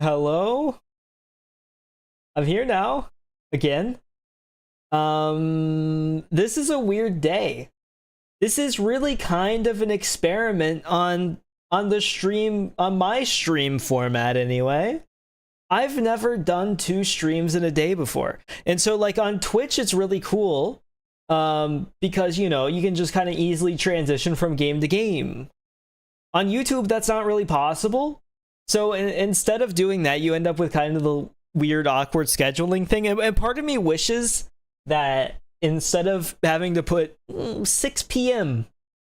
Hello? I'm here now. Again. This is a weird day. This is really kind of an experiment on the stream, on my stream format anyway. I've never done two streams in a day before. And so like on Twitch it's really cool because you know, you can just kind of easily transition from game to game. On YouTube that's not really possible. So instead of doing that, you end up with kind of the weird, awkward scheduling thing. And part of me wishes that instead of having to put 6 p.m.,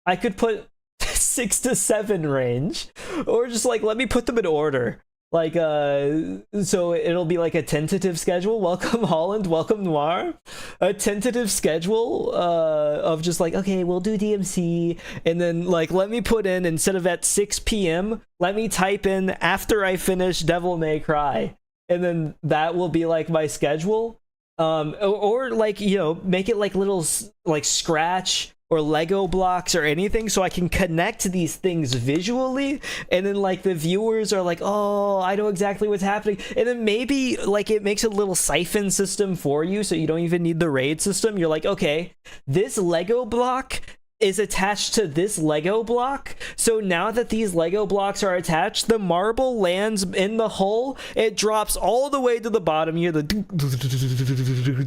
I could put 6 to 7 range. Or just like, let me put them in order. Like, so it'll be like a tentative schedule. Welcome Holland, welcome Noir. A tentative schedule of just like, okay, we'll do DMC. And then like, let me put in, instead of at 6 p.m., let me type in after I finish Devil May Cry. And then that will be like my schedule. Or like, you know, make it like little like Scratch or Lego blocks or anything so I can connect these things visually, and then like the viewers are like, oh, I know exactly what's happening. And then maybe like it makes a little siphon system for you so you don't even need the raid system. You're like, okay, this Lego block is attached to this Lego block, so now that these Lego blocks are attached, the marble lands in the hole, it drops all the way to the bottom, you hear the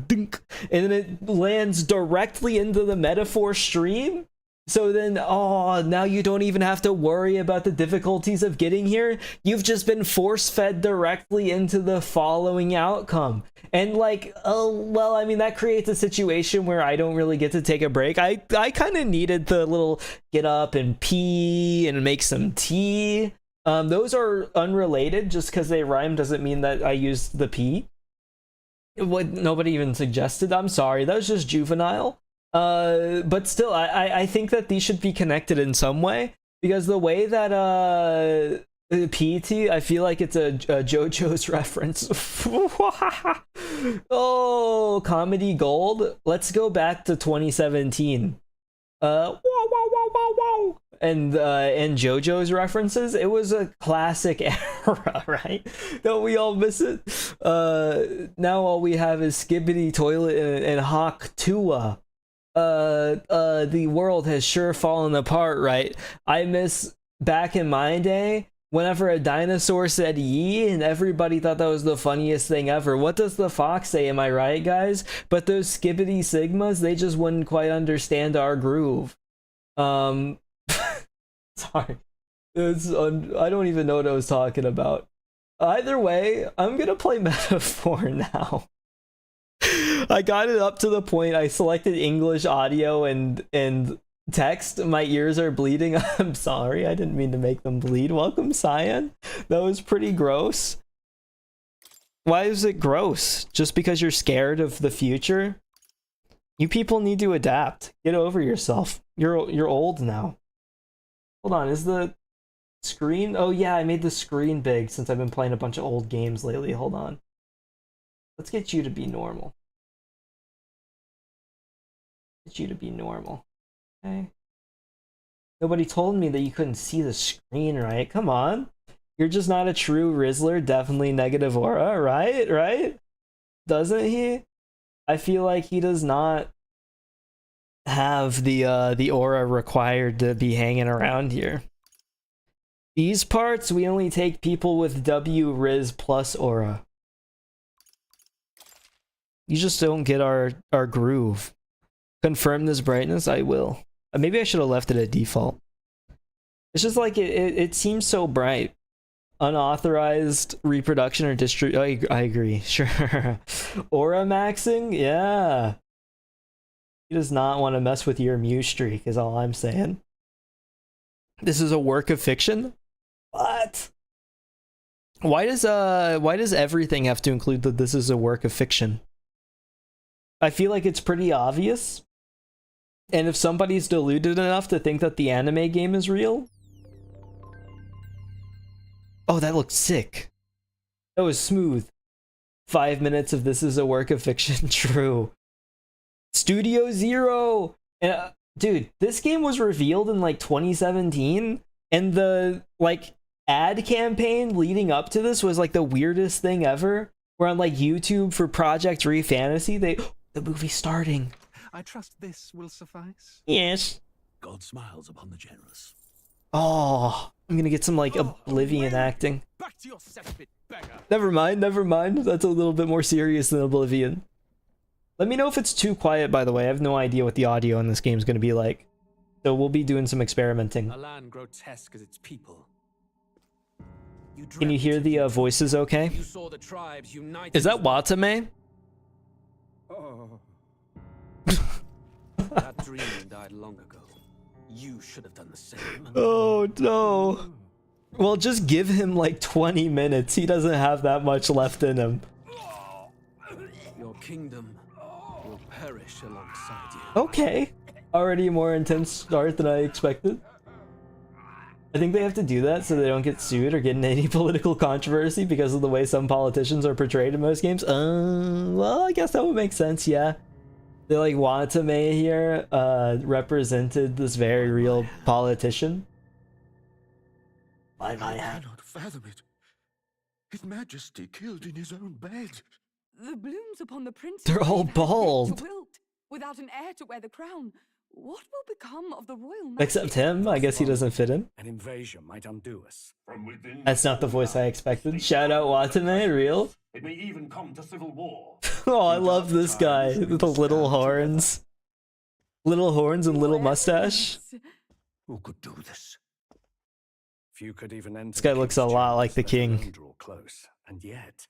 dink, and then it lands directly into the metaphor stream. So then, oh, now you don't even have to worry about the difficulties of getting here. You've just been force-fed directly into the following outcome. And like, oh, well, I mean, that creates a situation where I don't really get to take a break. I kind of needed the little get up and pee and make some tea. Those are unrelated. Just because they rhyme doesn't mean that I used the pee. What, nobody even suggested. I'm sorry, that was just juvenile. But still, I think that these should be connected in some way, because the way that PT, I feel like it's a JoJo's reference. Oh, comedy gold. Let's go back to 2017. Wow, wow, wow, wow, wow. And JoJo's references. It was a classic era, right? Don't we all miss it? Now all we have is Skibbity Toilet and Hawk Tua. The world has sure fallen apart, right? I miss back in my day, whenever a dinosaur said yee and everybody thought that was the funniest thing ever. What does the fox say, am I right, guys? But those Skibbity Sigmas, they just wouldn't quite understand our groove. Sorry. I don't even know what I was talking about. Either way, I'm gonna play Metaphor now. I got it up to the point I selected English audio and text. My ears are bleeding. I'm sorry, I didn't mean to make them bleed. Welcome, Cyan. That was pretty gross. Why is it gross? Just because you're scared of the future? You people need to adapt. Get over yourself. You're old now. Hold on, is the screen? Oh yeah, I made the screen big since I've been playing a bunch of old games lately. Hold on. Let's get you to be normal. Get you to be normal. Okay. Nobody told me that you couldn't see the screen, right? Come on. You're just not a true Rizzler. Definitely negative aura, right? Right? Doesn't he? I feel like he does not have the aura required to be hanging around here. These parts, we only take people with W Riz plus aura. You just don't get our groove. Confirm this brightness? I will. Maybe I should have left it at default. It's just like it seems so bright. Unauthorized reproduction or I agree. Sure. Aura maxing? Yeah. He does not want to mess with your Mew streak is all I'm saying. This is a work of fiction? What? Why does everything have to include that this is a work of fiction? I feel like it's pretty obvious. And if somebody's deluded enough to think that the anime game is real... Oh, that looked sick. That was smooth. 5 minutes of this is a work of fiction. True. Studio Zero! And, dude, this game was revealed in like 2017, and the, like, ad campaign leading up to this was like the weirdest thing ever. Where on like YouTube for Project ReFantasy, the movie's starting. I trust this will suffice. Yes. God smiles upon the generous. Oh, I'm gonna get some like Oblivion acting. Back to your cesspit, beggar. Never mind, never mind. That's a little bit more serious than Oblivion. Let me know if it's too quiet, by the way. I have no idea what the audio in this game is gonna be like. So we'll be doing some experimenting. A land grotesque as its people. Can you hear the voices okay? You saw the tribes united. Is that Watame? Oh. That dream died long ago. You should have done the same. Oh no. Well, just give him like 20 minutes. He doesn't have that much left in him. Your kingdom will perish alongside you. Okay. Already a more intense start than I expected. I think they have to do that so they don't get sued or get in any political controversy because of the way some politicians are portrayed in most games. Well, I guess that would make sense, yeah. They like Watame here represented this very real politician. I cannot fathom it. His Majesty killed in his own bed. The blooms upon the prince. They're all bald. Without an heir to wear the crown, what will become of the royal? Except him, I guess he doesn't fit in. An invasion might undo us. From within, That's not the voice I expected. Shout out Watame, real. it may even come to civil war. Oh, I love this guy with the little horns. Little horns and little mustache. Who could do this? Few could even enter. This guy looks a lot like the king. Draw close, And yet,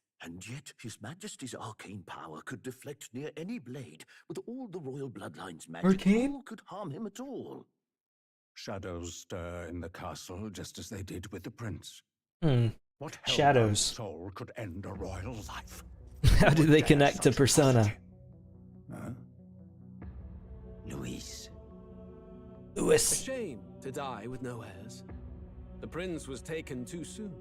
His Majesty's arcane power could deflect near any blade. With all the royal bloodline's magic, Arcane? who could harm him at all? shadows stir in the castle just as they did with the prince. Hmm. What Shadows. soul could end a royal life? How do they connect to Persona? Huh? Luis. A Lewis. shame to die with no heirs. The prince was taken too soon.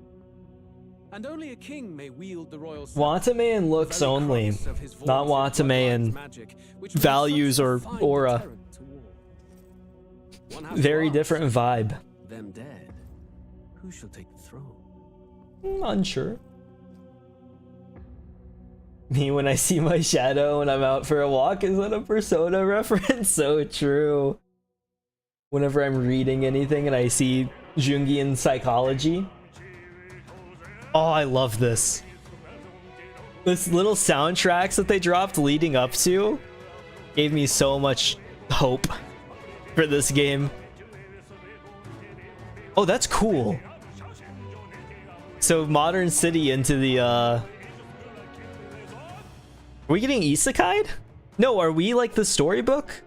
And only a king may wield the royal scepter. Watame and looks The very only, cross of his not vaunted Watame and bloodline's magic, which was values such a or fine aura. deterrent to war. One has to Very ask, different vibe. them dead, who shall take the throne? Unsure. Me when I see my shadow when I'm out for a walk, is that a Persona reference? So true. Whenever I'm reading anything and I see Jungian psychology. Oh, I love this. This little soundtracks that they dropped leading up to gave me so much hope for this game. Oh, that's cool. So Modern City into the Are we getting isekai'd? No, are we like the storybook?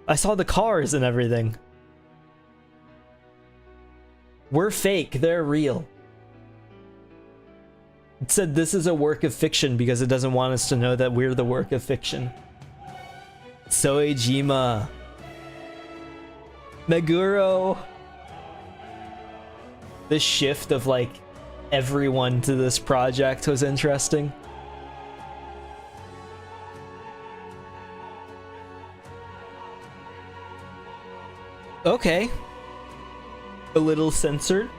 I saw the cars and everything. We're fake, they're real. It said this is a work of fiction because it doesn't want us to know that we're the work of fiction. Soejima. Meguro. The shift of like everyone to this project was interesting. Okay. A little censored.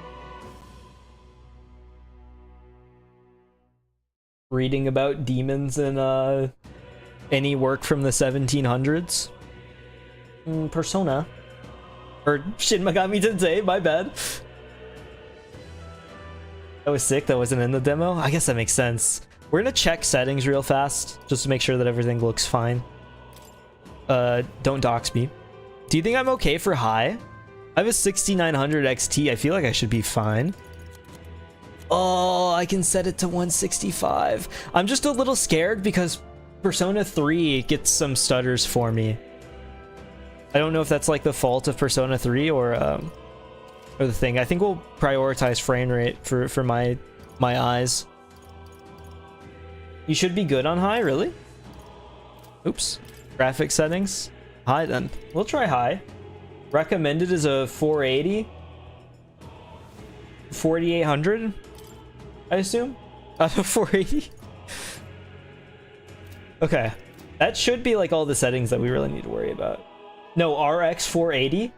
Reading about demons in any work from the 1700s. Persona. Or Shin Megami Tensei, my bad. That was sick, that wasn't in the demo? I guess that makes sense. We're gonna check settings real fast, just to make sure that everything looks fine. Don't dox me. Do you think I'm okay for high? I have a 6900 XT, I feel like I should be fine. Oh, I can set it to 165. I'm just a little scared because Persona 3 gets some stutters for me. I don't know if that's like the fault of Persona 3 or the thing. I think we'll prioritize frame rate for my eyes. You should be good on high, really? Oops. Graphic settings. High then. We'll try high. Recommended is a 480. 4800, I assume? Out of 480? Okay. That should be like all the settings that we really need to worry about. No, RX 480?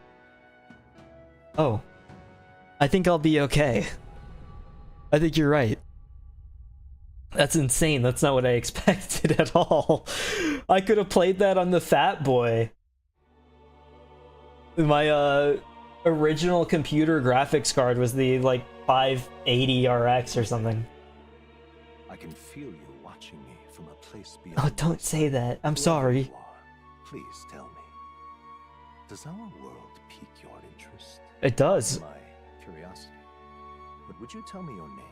Oh. I think I'll be okay. I think you're right. That's insane. That's not what I expected at all. I could have played that on the Fat Boy. My original computer graphics card was the like 580 RX or something. I can feel you watching me from a place beyond. Oh, don't say that. I'm sorry. You are. Please tell me. Does our world pique your interest? It does. My curiosity. But would you tell me your name?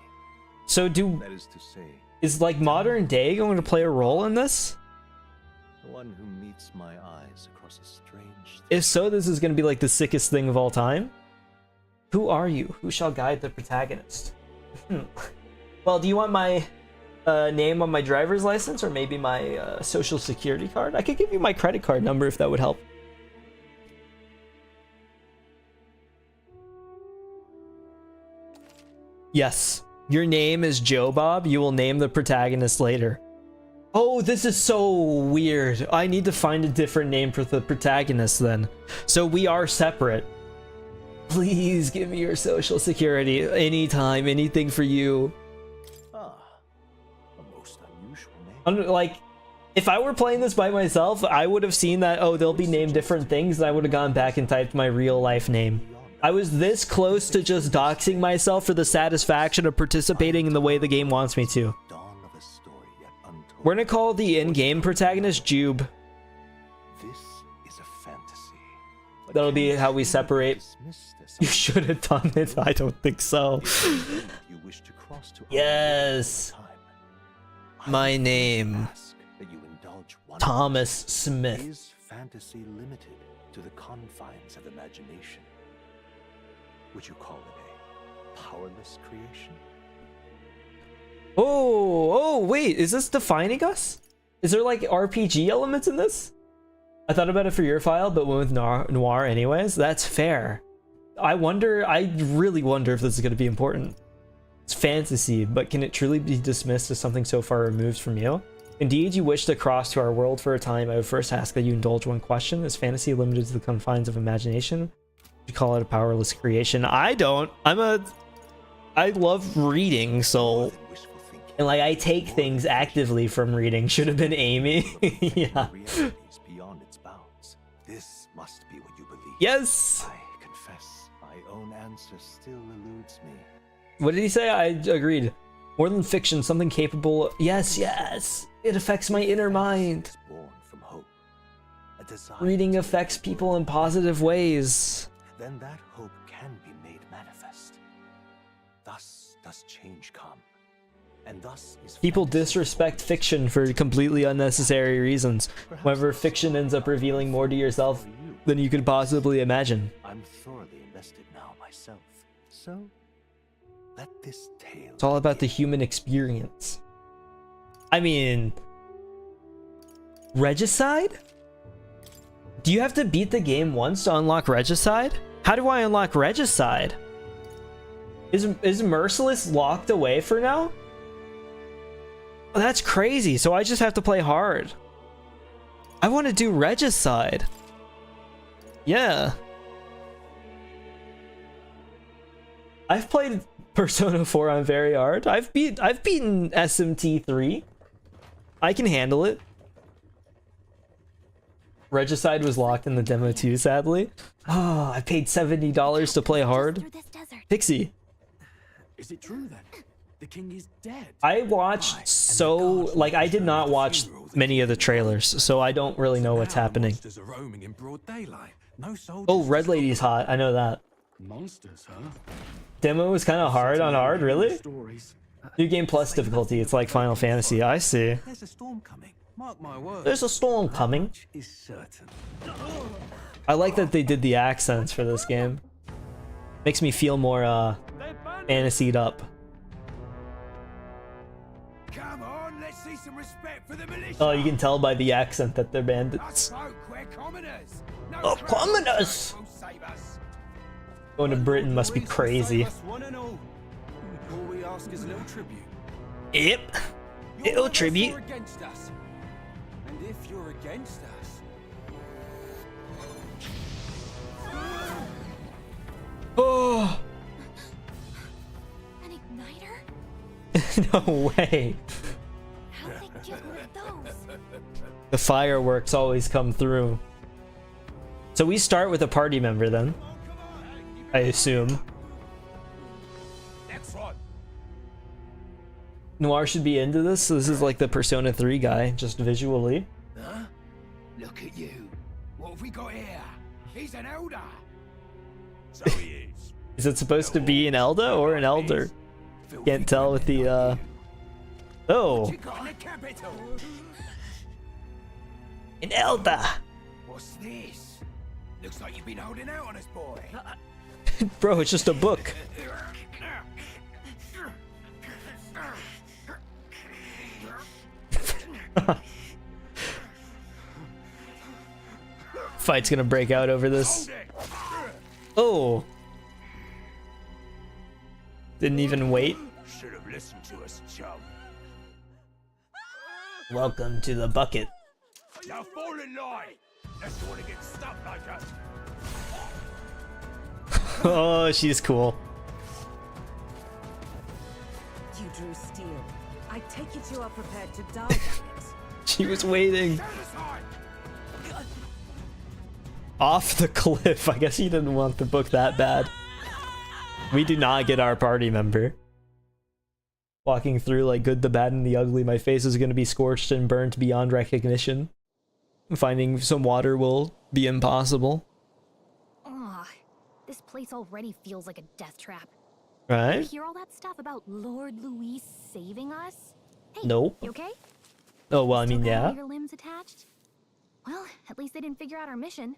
So That is to say, is like modern day going to play a role in this? the one who meets my eyes across a strange. If so, this is going to be like the sickest thing of all time. Who are you? Who shall guide the protagonist? Well, do you want my name on my driver's license or maybe my social security card? I could give you my credit card number if that would help. Yes. Your name is Joe Bob. You will name the protagonist later. Oh, this is so weird. I need to find a different name for the protagonist then. So we are separate. Please give me your social security. Anytime, anything for you. Ah, a most unusual name. Like, if I were playing this by myself, I would have seen that, oh, they'll be named different things, and I would have gone back and typed my real life name. I was this close to just doxing myself for the satisfaction of participating in the way the game wants me to. Dawn of a story yet untold. We're gonna call the in-game protagonist Jube. This is a fantasy. But That'll can be it how we truly be separate. dismissed as You something should have done it. I don't think so. you wish to cross to Yes. our time? My I name. ask that you indulge one Thomas question. Smith. Is fantasy limited to the confines of imagination? Would you call it a powerless creation? Oh, wait, is this defining us? Is there like RPG elements in this? I thought about it for your file, but went with noir anyways. That's fair. I really wonder if this is going to be important. It's fantasy, but can it truly be dismissed as something so far removed from you? Indeed, you wish to cross to our world for a time. I would first ask that you indulge one question. Is fantasy limited to the confines of imagination? You call it a powerless creation. I don't. I love reading, so, and like I take things actively from reading. Should have been Amy. Yeah. Reality is beyond its bounds. This must be what you believe. Yes. I confess, my own answer still eludes me. What did he say? I agreed. More than fiction, something capable. Yes, yes. It affects my inner mind. Is born from hope. A desire Reading to affects live people in positive ways. then that hope can be made manifest. Thus does change come. And thus is People fantasy disrespect born. fiction for completely unnecessary reasons. Perhaps However, this fiction ends up revealing more to yourself for you. than you could possibly imagine. I'm thoroughly invested now myself. So let this tale. It's all about the begin. human experience. I mean, Regicide? Do you have to beat the game once to unlock Regicide? How do I unlock Regicide? Is Merciless locked away for now? Oh, that's crazy. So I just have to play hard. I want to do Regicide. Yeah. I've played Persona 4 on very hard. I've beaten SMT 3. I can handle it. Regicide was locked in the demo too, sadly. Oh, I paid $70 to play hard. Through this desert. Pixie. Is it true then? The king is dead. I watched I did not watch many of the trailers, so I don't really know what's Now happening. Monsters are roaming in broad daylight. No soldiers. Oh, Red Lady's hot. I know that. Monsters, huh? Demo was kind of hard on hard, really? Stories. New game plus difficulty. It's like Final Fantasy. I see. There's a storm coming. Mark my words. There's a storm coming. Much is certain. I like that they did the accents for this game. Makes me feel more fantasied up. Come on, let's see some respect for the militia. Oh, you can tell by the accent that they're bandits. Us folk, we're commoners. No Oh, crown commoners! will save us. Going to Britain must be crazy. One and all. All we ask is a little tribute. Yep. You're Little with us tribute. or against us. And if you're against us, Oh, No way. How did they get one of those? The fireworks always come through. So we start with a party member then, I assume. Next one. Noir should be into this. So this is like the Persona 3 guy, just visually. Huh? Look at you. What have we got here? He's an elder. So he is. Is it supposed to be an Elda or an Elder? Can't tell with the Oh, You got in the capital. an Elda. What's this? Looks like you've been holding out on us, boy. Bro, it's just a book. Fight's gonna break out over this. Oh. Didn't even wait. Should have listened to us, chum. Welcome to the bucket. Now fall in line. Unless you want to get stuck like us. Oh, she's cool. You drew steel. I take it you are prepared to die by it. She was waiting. Stand aside. Off the cliff. I guess he didn't want the book that bad. We do not get our party member. Walking through like good, the bad, and the ugly. My face is going to be scorched and burnt beyond recognition. Finding some water will be impossible. Ugh, this place already feels like a death trap. Right? You hear all that stuff about Lord Louis saving us? Hey, Nope. you okay? Oh, well, I Still mean, got all yeah. your limbs attached? Well, at least they didn't figure out our mission.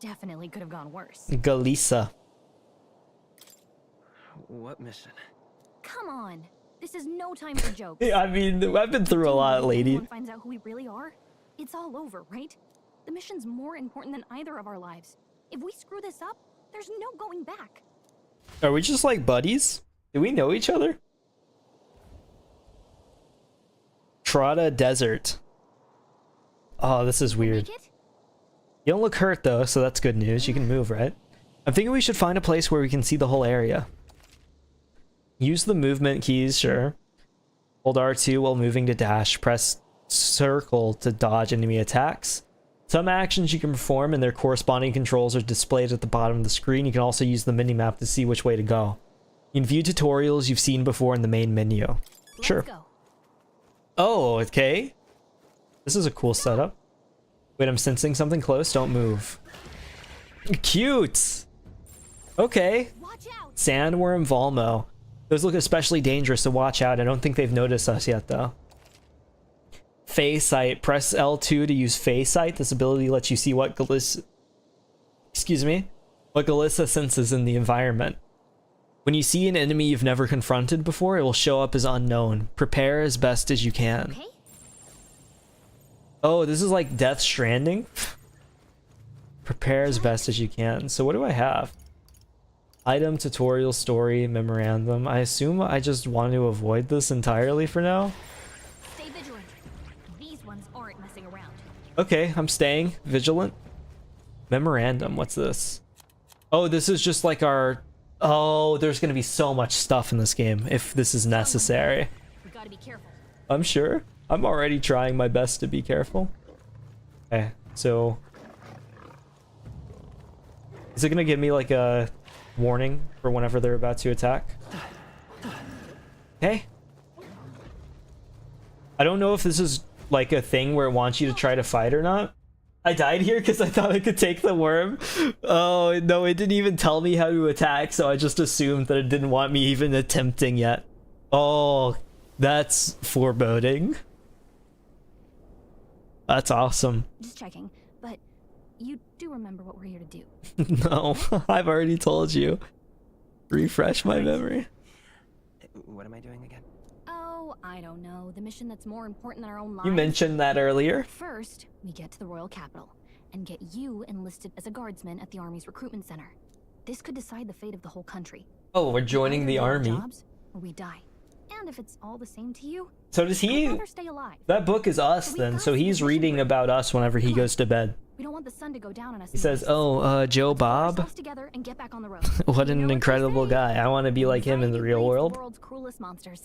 Definitely could have gone worse. Galisa. What mission? Come on. This is no time for jokes. I mean, I've been through a lot, lady. If anyone finds out who we really are, it's all over, right? The mission's more important than either of our lives. If we screw this up, there's no going back. Are we just like buddies? Do we know each other? Trotta Desert. Oh, this is weird. Make it? You don't look hurt though, so that's good news. You can move, right? I'm thinking we should find a place where we can see the whole area. Use the movement keys, sure. Hold R2 while moving to dash. Press circle to dodge enemy attacks. Some actions you can perform and their corresponding controls are displayed at the bottom of the screen. You can also use the minimap to see which way to go. You can view tutorials you've seen before in the main menu. Sure. Let's go. Oh, okay. This is a cool setup. Wait, I'm sensing something close. Don't move. Cute. Okay. Watch out. Sandworm Volmo. Those look especially dangerous, so watch out. I don't think they've noticed us yet, though. Phase Sight. Press L2 to use Phase Sight. This ability lets you see what Galissa... Excuse me? What Galissa senses in the environment. When you see an enemy you've never confronted before, it will show up as unknown. Prepare as best as you can. Okay. Oh, this is like Death Stranding? Prepare as best as you can. So what do I have? Item, tutorial, story, memorandum. I assume I just want to avoid this entirely for now. Stay vigilant. These ones aren't messing around. Okay, I'm staying vigilant. Memorandum, what's this? Oh, this is just like our... Oh, there's gonna be so much stuff in this game if this is necessary. We gotta be careful. I'm sure. I'm already trying my best to be careful. Okay, so... Is it gonna give me like a warning for whenever they're about to attack? Okay. I don't know if this is like a thing where it wants you to try to fight or not. I died here because I thought I could take the worm. Oh, no, it didn't even tell me how to attack, so I just assumed that it didn't want me even attempting yet. Oh, that's foreboding. That's awesome. Just checking, but you do remember what we're here to do. No, I've already told you. Refresh my memory. What am I doing again? Oh, I don't know. The mission that's more important than our own lives. You mentioned that earlier. First, we get to the royal capital and get you enlisted as a guardsman at the army's recruitment center. This could decide the fate of the whole country. Oh, we're joining the army. Jobs, or we die. And if it's all the same to you, So does he... I'd rather stay alive. That book is us then, so he's reading about us whenever he goes to bed. We don't want the sun to go down on us. He says, oh, Joe Bob? Pull ourselves together and get back on the road. What You know an they incredible say. guy. I want to be like him in the Anxiety real breeds world. The world's cruelest monsters.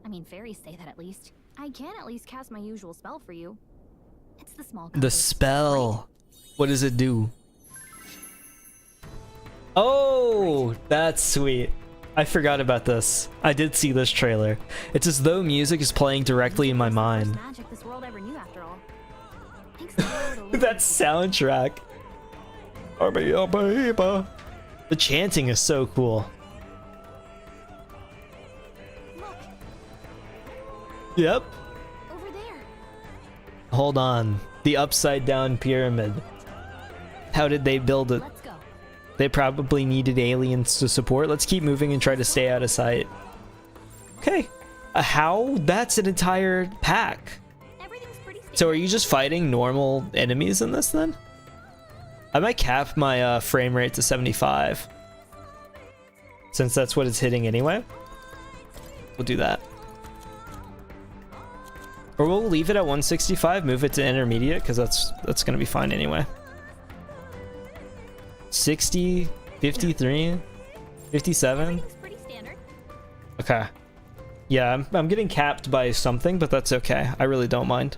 I mean, fairies say that at least. I can at least cast my usual spell for you. It's the small The compass, spell. What does it do? Oh, that's sweet. I forgot about this. I did see this trailer. It's as though music is playing directly in my mind. Magic this world ever knew, after all. Thanks to the That soundtrack. The chanting is so cool. Look, Yep. over there. Hold on. The upside down pyramid. How did they build it? Let's go. They probably needed aliens to support. Let's keep moving and try to stay out of sight. Okay. How? That's an entire pack. Everything's pretty standard. So are you just fighting normal enemies in this then? I might cap my frame rate to 75. Since that's what it's hitting anyway. We'll do that. Or we'll leave it at 165, move it to intermediate, because that's gonna be fine anyway. 60, 53, 57. Everything's pretty standard. Okay. Yeah, I'm getting capped by something, but that's okay. I really don't mind.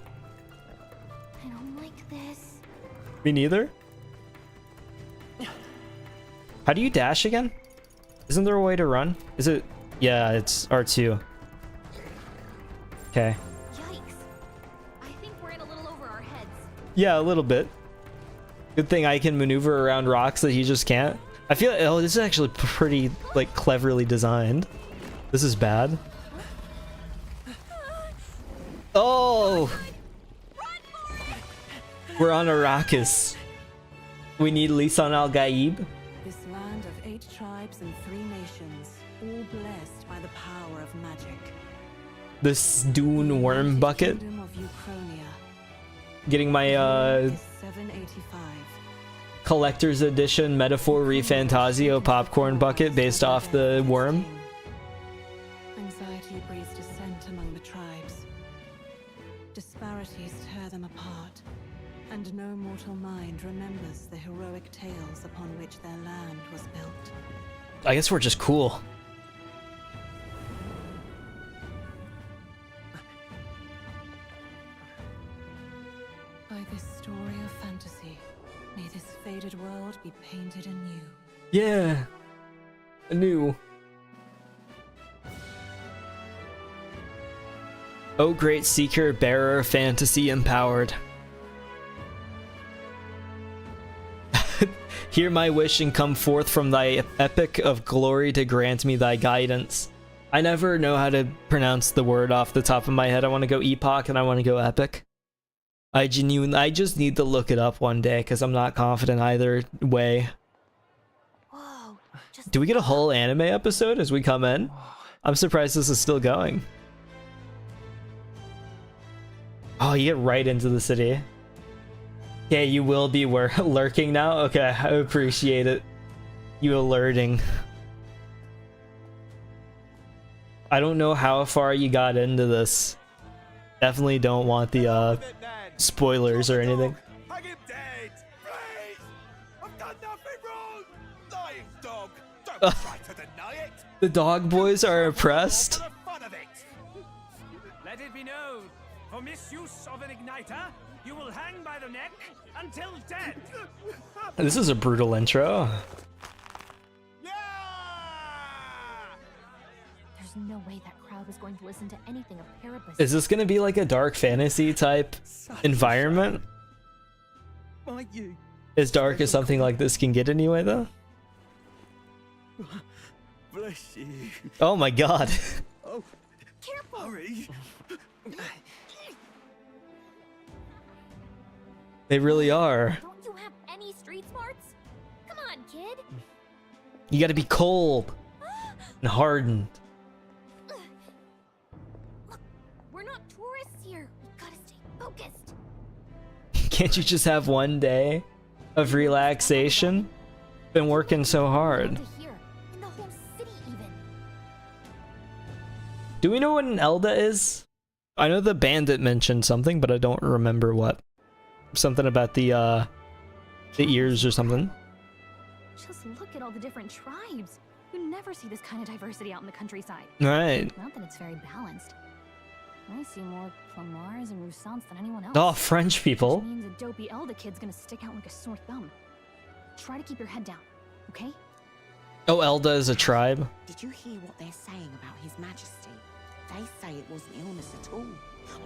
I don't like this. Me neither. How do you dash again? Isn't there a way to run? Is it? Yeah, it's R2. Okay. Yikes. I think we're in a little over our heads. Yeah, a little bit. Good thing I can maneuver around rocks that he just can't. I feel, oh, this is actually pretty, like, cleverly designed. This is bad. Oh! We're on Arrakis. We need Lisan al-Gaib. This land of 8 tribes and 3 nations, all blessed by the power of magic. This Dune worm bucket. Kingdom of Uchronia. Getting my, Is 785. collector's edition metaphor ReFantazio popcorn bucket based off the worm. Anxiety breeds dissent among the tribes. Disparities tear them apart, and no mortal mind remembers the heroic tales upon which their land was built. I guess we're just cool. By this story of fantasy, may this faded world be painted anew. Yeah. Anew. Oh, great seeker, bearer, fantasy empowered. Hear my wish and come forth from thy epic of glory to grant me thy guidance. I never know how to pronounce the word off the top of my head. I want to go epoch and I want to go epic. I just need to look it up one day because I'm not confident either way. Whoa. Just Do we get a whole anime episode as we come in? I'm surprised this is still going. Oh, you get right into the city. Okay, you will be lurking now? Okay, I appreciate it. You alerting. I don't know how far you got into this. Definitely don't want the spoilers or anything. Hang him dead! Please! I've done nothing wrong! Lying dog! Don't try to deny it! The dog boys are oppressed. For the fun of it! Let it be known, for misuse of an igniter, you will hang by the neck until dead. This is a brutal intro. Yeah! There's no way that crowd was going to listen to anything of Parabus. Is this gonna be like a dark fantasy type environment? Might you? As dark as something like this can get anyway, though? Bless you. Oh my god. Oh, Careful! hurry! They really are. Don't you have any street smarts? Come on, kid. You gotta be cold and hardened. Look, we're not tourists here. We gotta stay focused. Can't you just have one day of relaxation? Been working so hard. To here, in the whole city even. Do we know what an Elda is? I know the bandit mentioned something, but I don't remember what. Something about the ears or something. Just look at all the different tribes. You never see this kind of diversity out in the countryside. Right. Not that it's very balanced. I see more Clamars and Roussants than anyone else. Oh, French people. Which means a dopey Elda kid's gonna stick out like a sore thumb. Try to keep your head down, okay? Oh, Elda is a tribe. Did you hear what they're saying about His Majesty? They say it wasn't illness at all.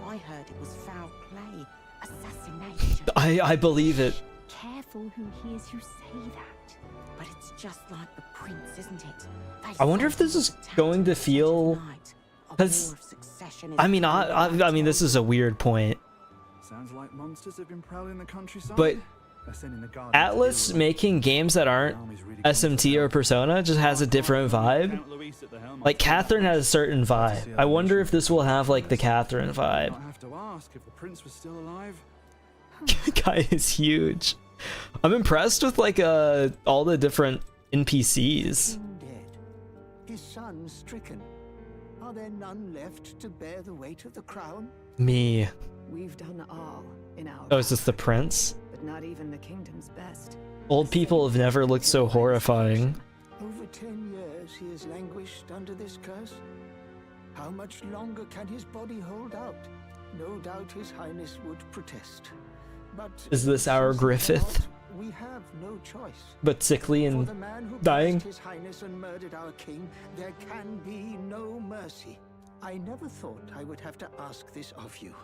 I heard it was foul play, assassination. I believe it. Careful who hears you say that. But it's just like the prince, isn't it? I wonder if this is going to feel, because I mean, I mean, this is a weird point. Sounds like monsters have been prowling the countryside. But Atlus making games that aren't SMT or Persona just has a different vibe. Like Catherine has a certain vibe. I wonder if this will have like the Catherine vibe. I have to ask if the prince was still alive. Guy is huge. I'm impressed with like all the different NPCs. Dead. His son stricken. Are there none left to bear the weight of the crown? Me. We've done all in our Oh, is this the prince? but not even the kingdom's best. Old people have never looked so horrifying. Over 10 years he has languished under this curse. How much longer can his body hold out? No doubt His Highness would protest. But Is this our Griffith? we have no choice. But sickly For and the man who dying? punished His Highness and murdered our king, there can be no mercy. I never thought I would have to ask this of you.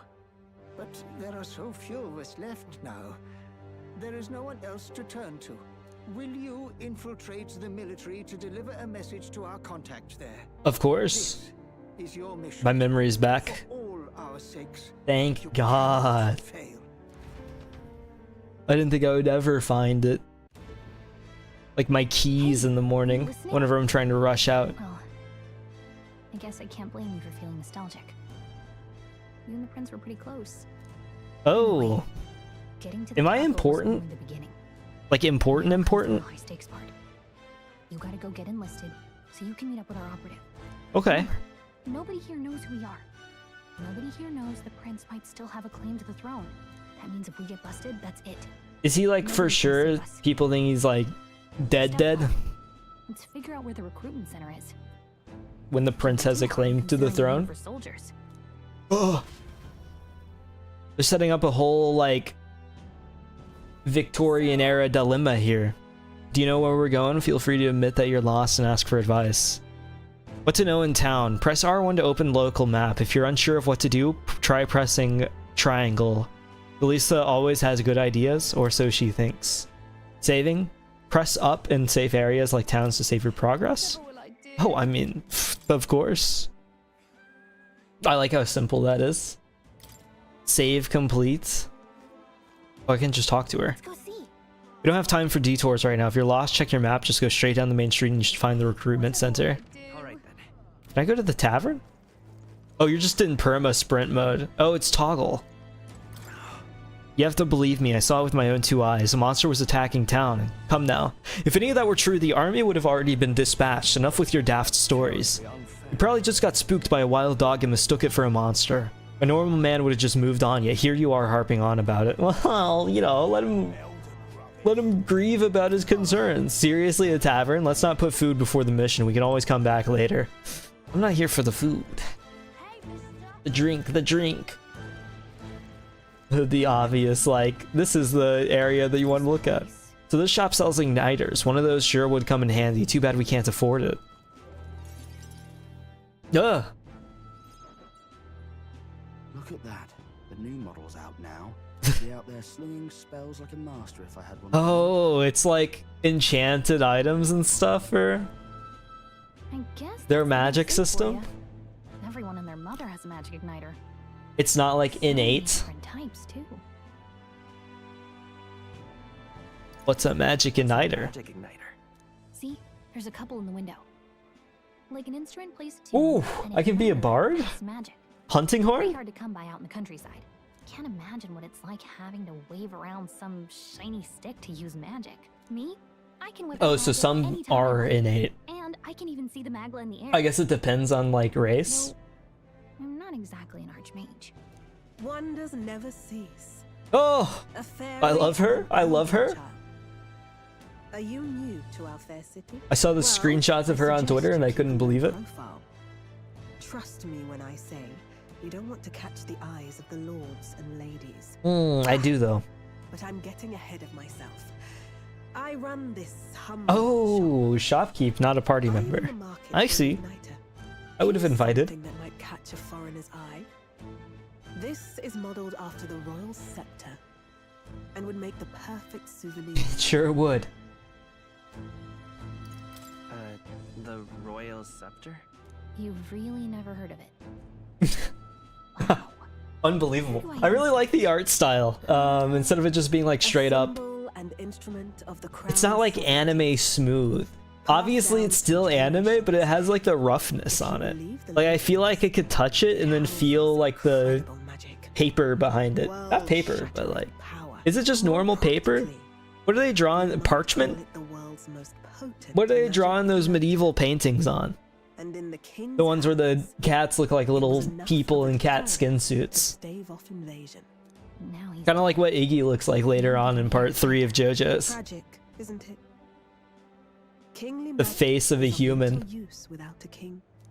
But there are so few of us left now. There is no one else to turn to. Will you infiltrate the military to deliver a message to our contact there? Of course. This is your mission. My memory's back. For all our sakes. Thank God. Fail. I didn't think I would ever find it. Like my keys in the morning, whenever I'm trying to rush out. Well, I guess I can't blame you for feeling nostalgic. You and the prince were pretty close. Oh. Getting to the Am I capital was important? only the beginning. Like important? Now comes the high stakes part. You gotta go get enlisted so you can meet up with our operative. Okay. Remember, nobody here knows who we are. Nobody here knows the prince might still have a claim to the throne. That means if we get busted, that's it. Is he like for sure? People think he's like dead? Let's figure out where the recruitment center is. When the prince has a claim to the throne? For soldiers. Oh. They're setting up a whole like Victorian era dilemma here. Do you know where we're going? Feel free to admit that you're lost and ask for advice. What to know in town? Press R1 to open local map. If you're unsure of what to do, try pressing triangle. Elisa always has good ideas, or so she thinks. Saving? Press up in safe areas like towns to save your progress? Oh, I mean, of course. I like how simple that is. Save complete. Oh, I can just talk to her. Let's go see. We don't have time for detours right now. If you're lost, check your map. Just go straight down the main street and you should find the recruitment center. Alright then. Can I go to the tavern? Oh, you're just in perma sprint mode. Oh, it's toggle. You have to believe me, I saw it with my own 2 eyes. A monster was attacking town. Come now. If any of that were true, the army would have already been dispatched. Enough with your daft stories. You probably just got spooked by a wild dog and mistook it for a monster. A normal man would have just moved on, yet here you are harping on about it. Well, you know, let him grieve about his concerns. Seriously, a tavern? Let's not put food before the mission. We can always come back later. I'm not here for the food. The drink, the drink. The obvious, like, this is the area that you want to look at. So this shop sells igniters. One of those sure would come in handy. Too bad we can't afford it. Ugh. Look at that. The new model's out now. Be out there slinging spells like a master if I had one. Oh, it's like enchanted items and stuff for I guess their magic system. Everyone and their mother has a magic igniter. It's not like innate. Different types too. What's a magic igniter? Magic igniter. See, there's a couple in the window. Like an instrument placed to. Ooh, I can be a bard? It's magic. Hunting Pretty horn? hard to come by out in the countryside. Can't imagine what it's like having to wave around some shiny stick to use magic. Me? I can whip Oh, out so magic some anytime I are want. innate. And I can even see the magla in the air. I guess it depends on like race. No, I'm not exactly an archmage. Wonders never cease. Oh, A fairy I love her. I love her. Are you new to our fair city? I saw the screenshots of her on Twitter and I couldn't believe it. Profile. Trust me when I say you don't want to catch the eyes of the lords and ladies. I do though. But I'm getting ahead of myself. I run this humble shopkeep, not a party member. I see. I would have invited. Something that might catch a foreigner's eye. This is modeled after the royal scepter and would make the perfect souvenir. It sure would. The royal scepter? You've really never heard of it. Unbelievable. I really like the art style. Instead of it just being like straight up. It's not like anime smooth. Obviously it's still anime, but it has like the roughness on it. Like I feel like I could touch it and then feel like the paper behind it. Not paper, but like, is it just normal paper? What are they drawing? Parchment? What are they drawing those medieval paintings on? The ones where the cats look like little people in cat skin suits. Kind of like what Iggy looks like later on in part 3 of JoJo's. Tragic, isn't it? The face of a human.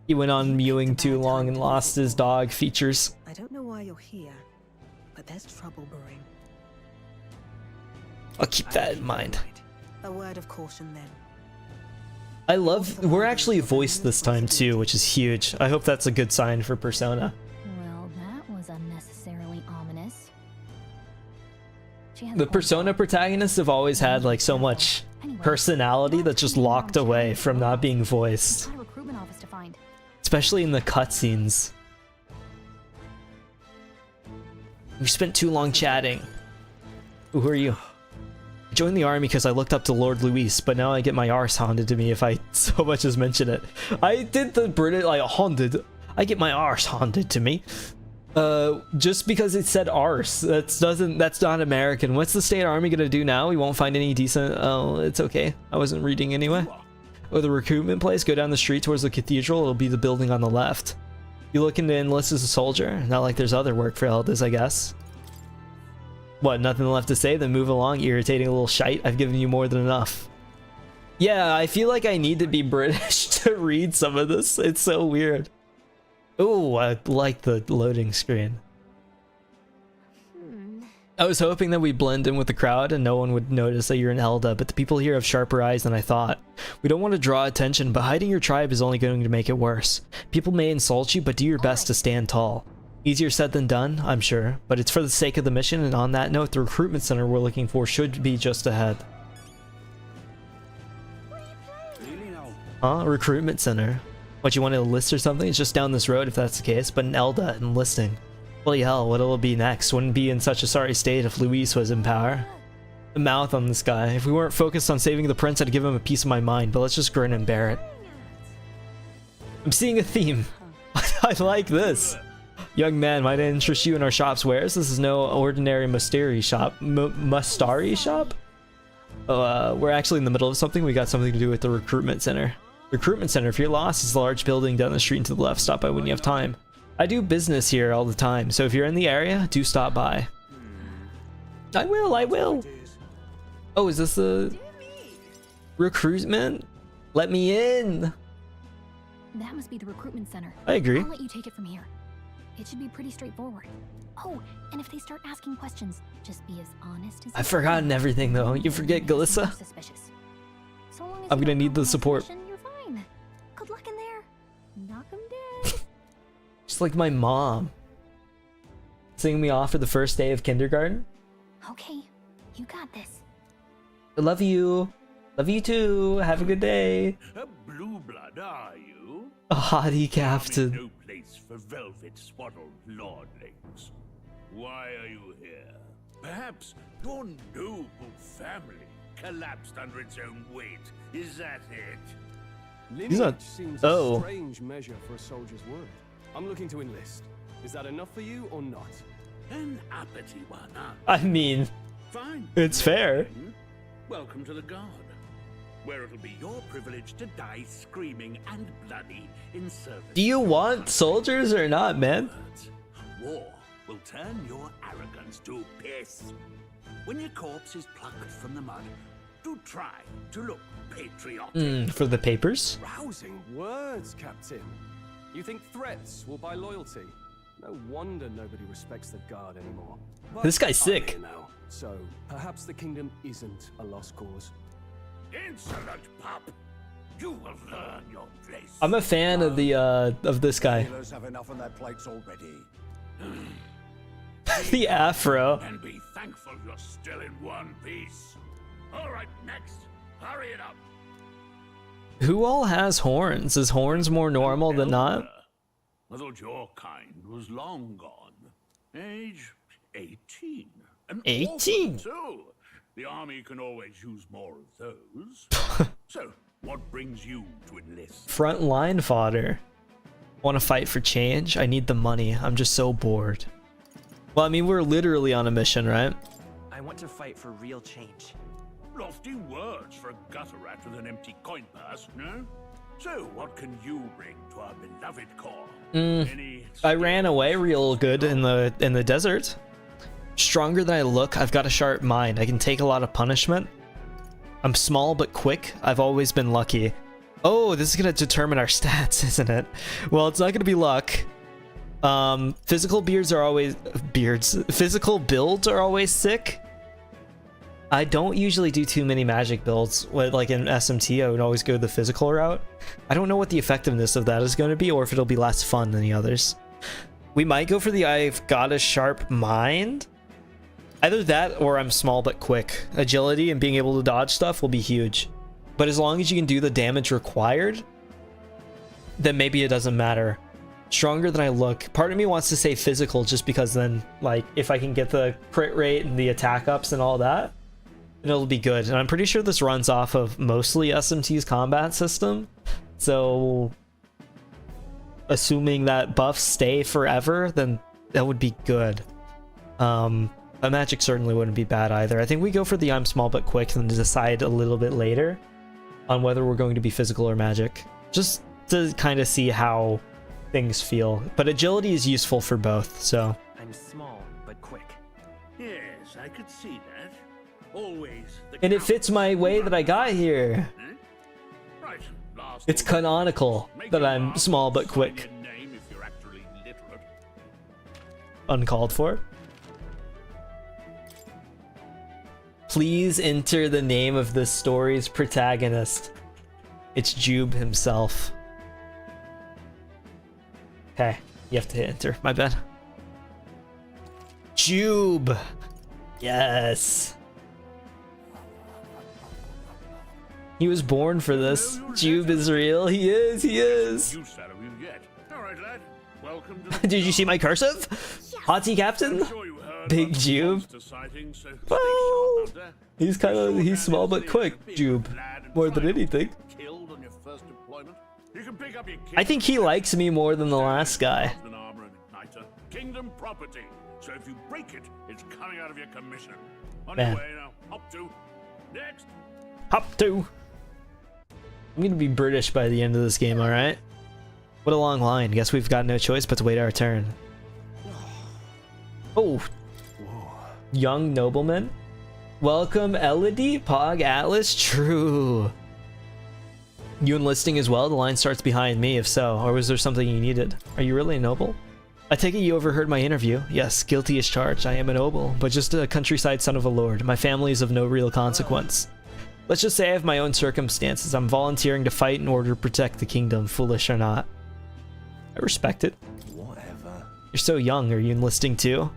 He went on mewing too long and lost his dog features. I don't know why you're here, but there's trouble brewing. I'll keep that in mind. A word of caution then. I love, we're actually voiced this time too, which is huge. I hope that's a good sign for Persona. Well, that was unnecessarily ominous. The Persona protagonists have always had like so much personality that's just locked away from not being voiced. Especially in the cutscenes. We spent too long chatting. Ooh, who are you? I joined the army because I looked up to Lord Luis, but now I get my arse handed to me if I so much as mention it. I did the British, like, haunted. I get my arse handed to me. Just because it said arse. That's not American. What's the state army gonna do now? We won't find any decent... Oh, it's okay. I wasn't reading anyway. Oh, the recruitment place? Go down the street towards the cathedral. It'll be the building on the left. You looking to enlist as a soldier? Not like there's other work for elders, I guess. What, nothing left to say? Then move along, irritating little shite. I've given you more than enough. Yeah, I feel like I need to be British to read some of this. It's so weird. Oh, I like the loading screen. I was hoping that we blend in with the crowd and no one would notice that you're an Elda, but the people here have sharper eyes than I thought. We don't want to draw attention, but hiding your tribe is only going to make it worse. People may insult you, but do your best to stand tall. Easier said than done, I'm sure, but it's for the sake of the mission, and on that note, the recruitment center we're looking for should be just ahead. Huh? Recruitment center? What, you want to enlist or something? It's just down this road if that's the case, but an Elda enlisting. Holy hell, what'll it be next? Wouldn't be in such a sorry state if Luis was in power. The mouth on this guy. If we weren't focused on saving the prince, I'd give him a piece of my mind, but let's just grin and bear it. I'm seeing a theme. I like this. Young man, might I interest you in our shop's wares? This is no ordinary Mustari shop. Mustari shop? We're actually in the middle of something. We got something to do with the recruitment center. Recruitment center, if you're lost, it's a large building down the street and to the left. Stop by when you have time. I do business here all the time, so if you're in the area, do stop by. I will. Oh, is this the recruitment? Let me in. That must be the recruitment center. I agree. I'll let you take it from here. It should be pretty straightforward. Oh, and if they start asking questions, just be as honest as I've forgotten everything though. You forget Galissa? So long as I'm gonna need the support. you're fine. Good luck in there. Knock 'em dead. Just like my mom. Singing me off for the first day of kindergarten. Okay, you got this. I love you. Love you too. Have a good day. A blue blood, are you? A haughty captain. No place for velvet swaddled lordlings. Why are you here? Perhaps your noble family collapsed under its own weight. Is that it? Lineage seems a strange measure for a soldier's word. I'm looking to enlist. Is that enough for you or not? An uppity one, huh? I mean, fine. It's fair. Welcome to the Guard, where it'll be your privilege to die screaming and bloody in service. Do you want soldiers or not, man? War will turn your arrogance to piss. When your corpse is plucked from the mud, to try to look patriotic. For the papers? Rousing words, Captain. You think threats will buy loyalty? No wonder nobody respects the guard anymore. But This guy's I'm sick. here now, so perhaps the kingdom isn't a lost cause. Insolent pup! You will learn your place. I'm a fan of the of this guy. Sailors have enough on their plates already. The afro. And be thankful you're still in one piece. All right, next. Hurry it up. Who all has horns? Is horns more normal than not? I thought your kind was long gone. Age 18. An 18? orphan, too. The army can always use more of those. So, what brings you to enlist? Frontline fodder. Want to fight for change? I need the money. I'm just so bored. Well, I mean, we're literally on a mission, right? I want to fight for real change. Lofty words for a gutter rat with an empty coin purse, no? So, what can you bring to our beloved corps? I ran away real good in the desert. Stronger than I look. I've got a sharp mind. I can take a lot of punishment. I'm small but quick. I've always been lucky. Oh, this is gonna determine our stats, isn't it? Well, it's not gonna be luck. Physical builds are always sick. I don't usually do too many magic builds. Like in SMT, I would always go the physical route. I don't know what the effectiveness of that is going to be, or if it'll be less fun than the others. We might go for the I've got a sharp mind. Either that, or I'm small but quick. Agility and being able to dodge stuff will be huge. But as long as you can do the damage required, then maybe it doesn't matter. Stronger than I look. Part of me wants to say physical, just because then, like, if I can get the crit rate and the attack ups and all that, then it'll be good. And I'm pretty sure this runs off of mostly SMT's combat system. So, assuming that buffs stay forever, then that would be good. A magic certainly wouldn't be bad either. I think we go for the I'm small but quick and decide a little bit later on whether we're going to be physical or magic. Just to kind of see how things feel. But agility is useful for both, so. I'm small but quick. Yes, I could see that. Always. And it fits my way that I got here. Right. Last It's canonical that I'm small but quick. your name if you're actually literate. Uncalled for. Please enter the name of this story's protagonist. It's Jube himself. Okay, you have to hit enter. My bad. Jube! Yes! He was born for this. Jube is real. He is, he is! Use that you get. All right, lad. Welcome to the Did you see my cursive? Hot tea captain? Big Jube. Well, he's small but quick, Jube. More than anything. Killed on your first deployment. You can pick up your I think he likes me more than the last guy. an armor and igniter. Kingdom property. So if you break it, it's coming out of your commission. Man. Anyway, now hop to next. Hop to. I'm gonna be British by the end of this game, alright? What a long line. Guess we've got no choice but to wait our turn. Oh. Young nobleman. Welcome, Elodie, Pog, Atlus, true. You enlisting as well? The line starts behind me, if so. Or was there something you needed? Are you really a noble? I take it you overheard my interview. Yes, guilty as charged. I am a noble, but just a countryside son of a lord. My family is of no real consequence. Let's just say I have my own circumstances. I'm volunteering to fight in order to protect the kingdom, foolish or not. I respect it. Whatever. You're so young. Are you enlisting too?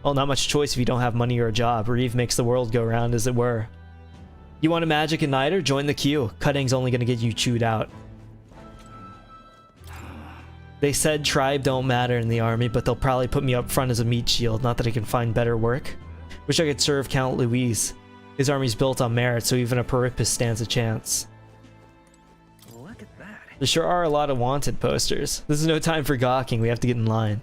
Well, not much choice if you don't have money or a job. Reeve makes the world go round, as it were. You want a magic igniter? Join the queue. Cutting's only gonna get you chewed out. They said tribe don't matter in the army, but they'll probably put me up front as a meat shield. Not that I can find better work. Wish I could serve Count Louise. His army's built on merit, so even a Perippus stands a chance. Look at that. There sure are a lot of wanted posters. This is no time for gawking. We have to get in line.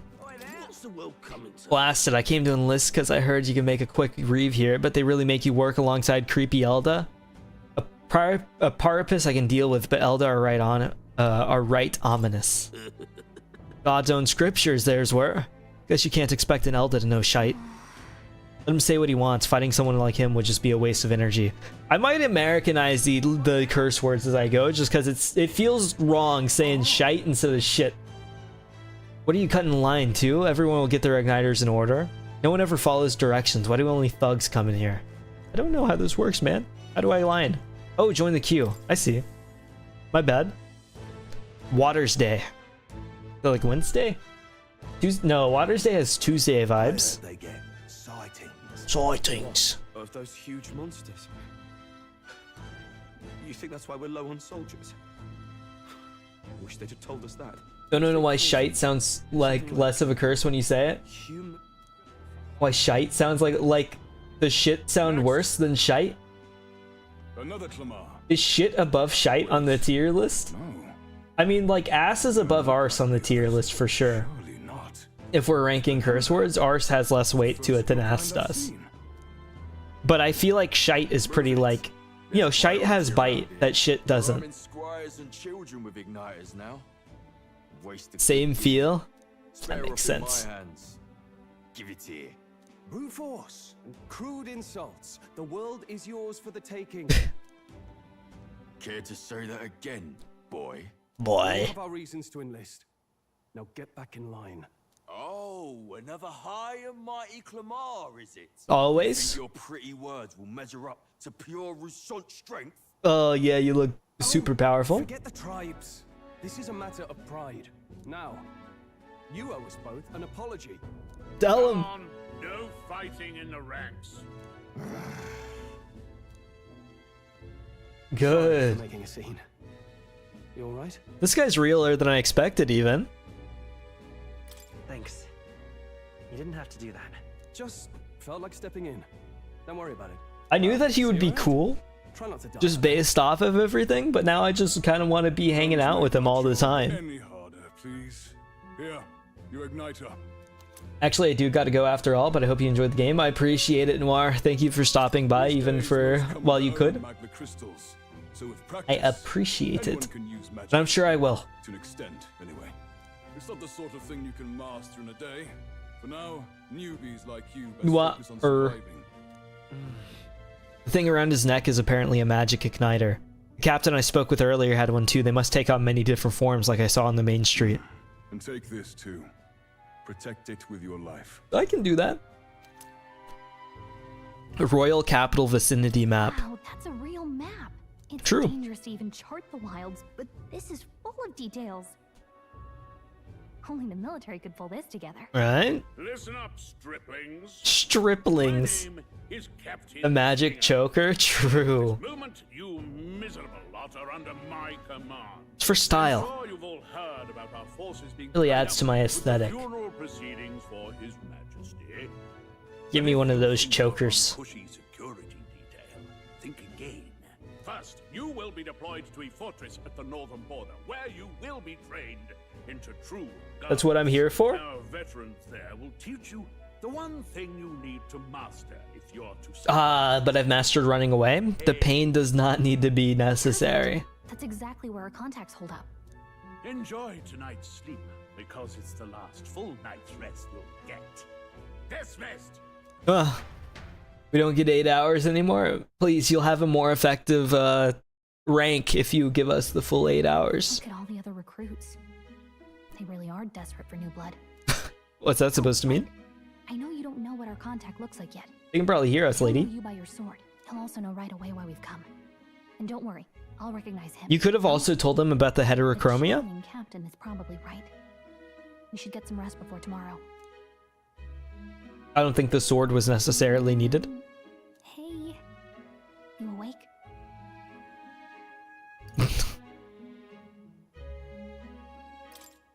Blasted, I came to enlist because I heard you can make a quick Reeve here, but they really make you work alongside creepy Elda. A Perippus I can deal with, but Elda are right on it. Are right ominous. God's own scriptures theirs were. Guess you can't expect an Elda to know shite. Let him say what he wants. Fighting someone like him would just be a waste of energy. I might Americanize the curse words as I go, just because it feels wrong saying shite instead of shit. What are you cutting in line to? Everyone will get their igniters in order. No one ever follows directions. Why do only thugs come in here? I don't know how this works, man. How do I line? Oh, join the queue. I see. My bad. Water's Day. Is that like Wednesday? No, Water's Day has Tuesday vibes. They get sightings. Sightings. Of those huge monsters. You think that's why we're low on soldiers? Wish they'd have told us that. Don't know why shite sounds like less of a curse when you say it. Why shite sounds like the shit sound worse than shite? Another Clamar. Is shit above shite on the tier list? I mean, like, ass is above arse on the tier list for sure. If we're ranking curse words, arse has less weight to it than ass does. But I feel like shite is pretty, like, you know, shite has bite that shit doesn't. Same feel? That makes sense. Give it here. Brute force and crude insults. The world is yours for the taking. Care to say that again, boy? Boy. We have our reasons to enlist. Now get back in line. Oh, another high and mighty Clamar, is it? Always? Your pretty words will measure up to pure Rusant strength. Oh yeah, you look super powerful. Forget the tribes. This is a matter of pride. Now, you owe us both an apology. Tell him. No fighting in the ranks. Good. Making a scene. You all right? This guy's realer than I expected, even. Thanks. You didn't have to do that. Just felt like stepping in. Don't worry about it. I knew that he would be cool, Try not to die. just based off of everything, but now I just kind of want to be hanging out with him all the time. Any harder, please. Here, your igniter. Actually, I do got to go after all, but I hope you enjoyed the game. I appreciate it, Noir. Thank you for stopping by, even for while you could. I appreciate it, and I'm sure I will. To an extent, anyway. It's not the sort of thing you can master in a day. For now, newbies like you best focus on surviving. The thing around his neck is apparently a magic igniter. The captain I spoke with earlier had one too. They must take on many different forms, like I saw on the main street. And take this too. Protect it with your life. I can do that. A Royal Capital Vicinity map. Wow, that's a real map. It's True. dangerous to even chart the wilds, but this is full of details. Only the military could pull this together. Right? Listen up, striplings. Striplings. My name is Captain The magic choker? True. This moment, you miserable lot are under my command. It's for style. I'm sure you've all heard about our forces being Really tied adds to up my with aesthetic. funeral proceedings for His Majesty. Give me one of those chokers. Pushy security detail. Think again. First, you will be deployed to a fortress at the northern border, where you will be trained into true guns. That's what I'm here for? Our veterans there will teach you the one thing you need to master if you're to But I've mastered running away. The pain does not need to be necessary. That's exactly where our contacts hold up. enjoy tonight's sleep, because it's the last full night's rest you'll get. Dismissed! We don't get 8 hours anymore. Please, you'll have a more effective rank if you give us the full 8 hours. Look at all the other recruits. They really are desperate for new blood. What's that supposed to mean? I know you don't know what our contact looks like yet. You can probably hear us, He'll know lady. you by your sword. He'll also know right away why we've come. And don't worry, I'll recognize him. You could have also told them about the heterochromia. The captain is probably right. We should get some rest before tomorrow. I don't think the sword was necessarily needed. Hey, you awake?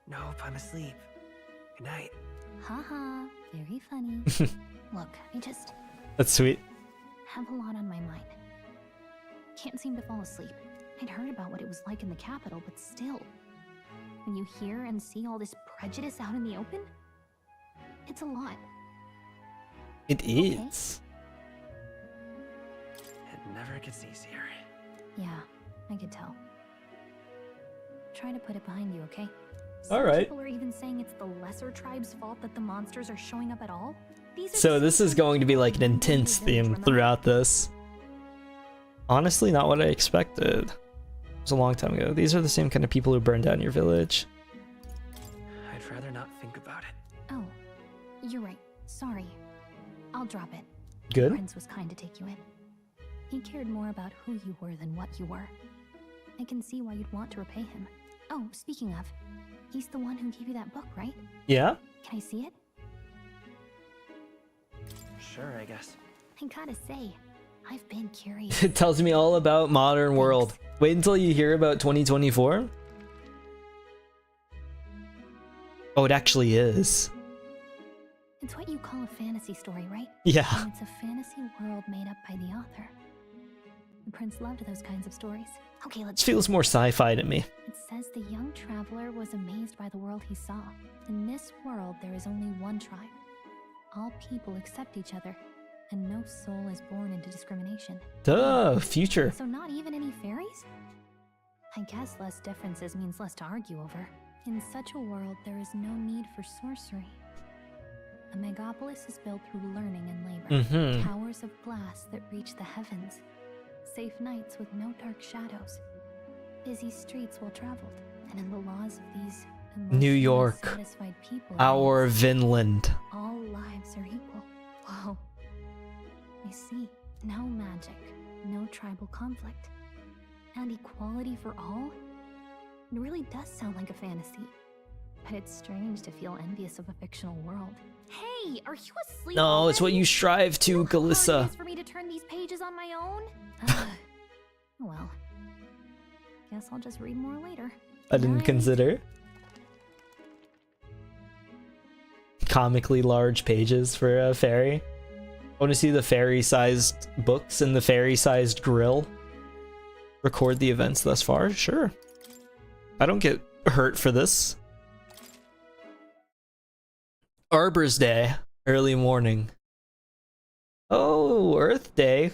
Nope, I'm asleep. Good night. Haha, very funny. Look, I just That's sweet. have a lot on my mind. Can't seem to fall asleep. I'd heard about what it was like in the capital, but still. When you hear and see all this prejudice out in the open, it's a lot. It is. It never gets easier. Yeah, I could tell. Try to put it behind you, okay? All right. People are even saying it's the lesser tribe's fault that the monsters are showing up at all. So this is going to be like an intense theme throughout this. Honestly, not what I expected. It was a long time ago. These are the same kind of people who burned down your village. I'd rather not think about it. Oh, you're right. Sorry. I'll drop it. Good. The prince was kind to take you in. He cared more about who you were than what you were. I can see why you'd want to repay him. Oh, speaking of, he's the one who gave you that book, right? Yeah. Can I see it? Sure, I guess. I gotta say, I've been curious. It tells me all about modern world. Wait until you hear about 2024. Oh, it actually is. It's what you call a fantasy story, right? Yeah. And it's a fantasy world made up by the author. The prince loved those kinds of stories. Okay, let's... This feels more sci-fi to me. It says the young traveler was amazed by the world he saw. In this world, there is only one tribe. All people accept each other, and no soul is born into discrimination. Duh, future. So not even any fairies? I guess less differences means less to argue over. In such a world, there is no need for sorcery. A megapolis is built through learning and labor. Towers of glass that reach the heavens. Safe nights with no dark shadows. Busy streets well traveled. And in the laws of these New York. satisfied people, Our Vinland. all lives are equal. Whoa. I see. No magic, no tribal conflict, and equality for all? It really does sound like a fantasy. But it's strange to feel envious of a fictional world. Hey, are you asleep? No, already? it's what you strive to, You know how hard it Galissa. is for me to turn these pages on my own? Well, guess I'll just read more later. I didn't consider. Comically large pages for a fairy. I want to see the fairy-sized books and the fairy-sized grill. Record the events thus far? Sure. I don't get hurt for this. Arbor's Day. Early morning. Oh, Earth Day.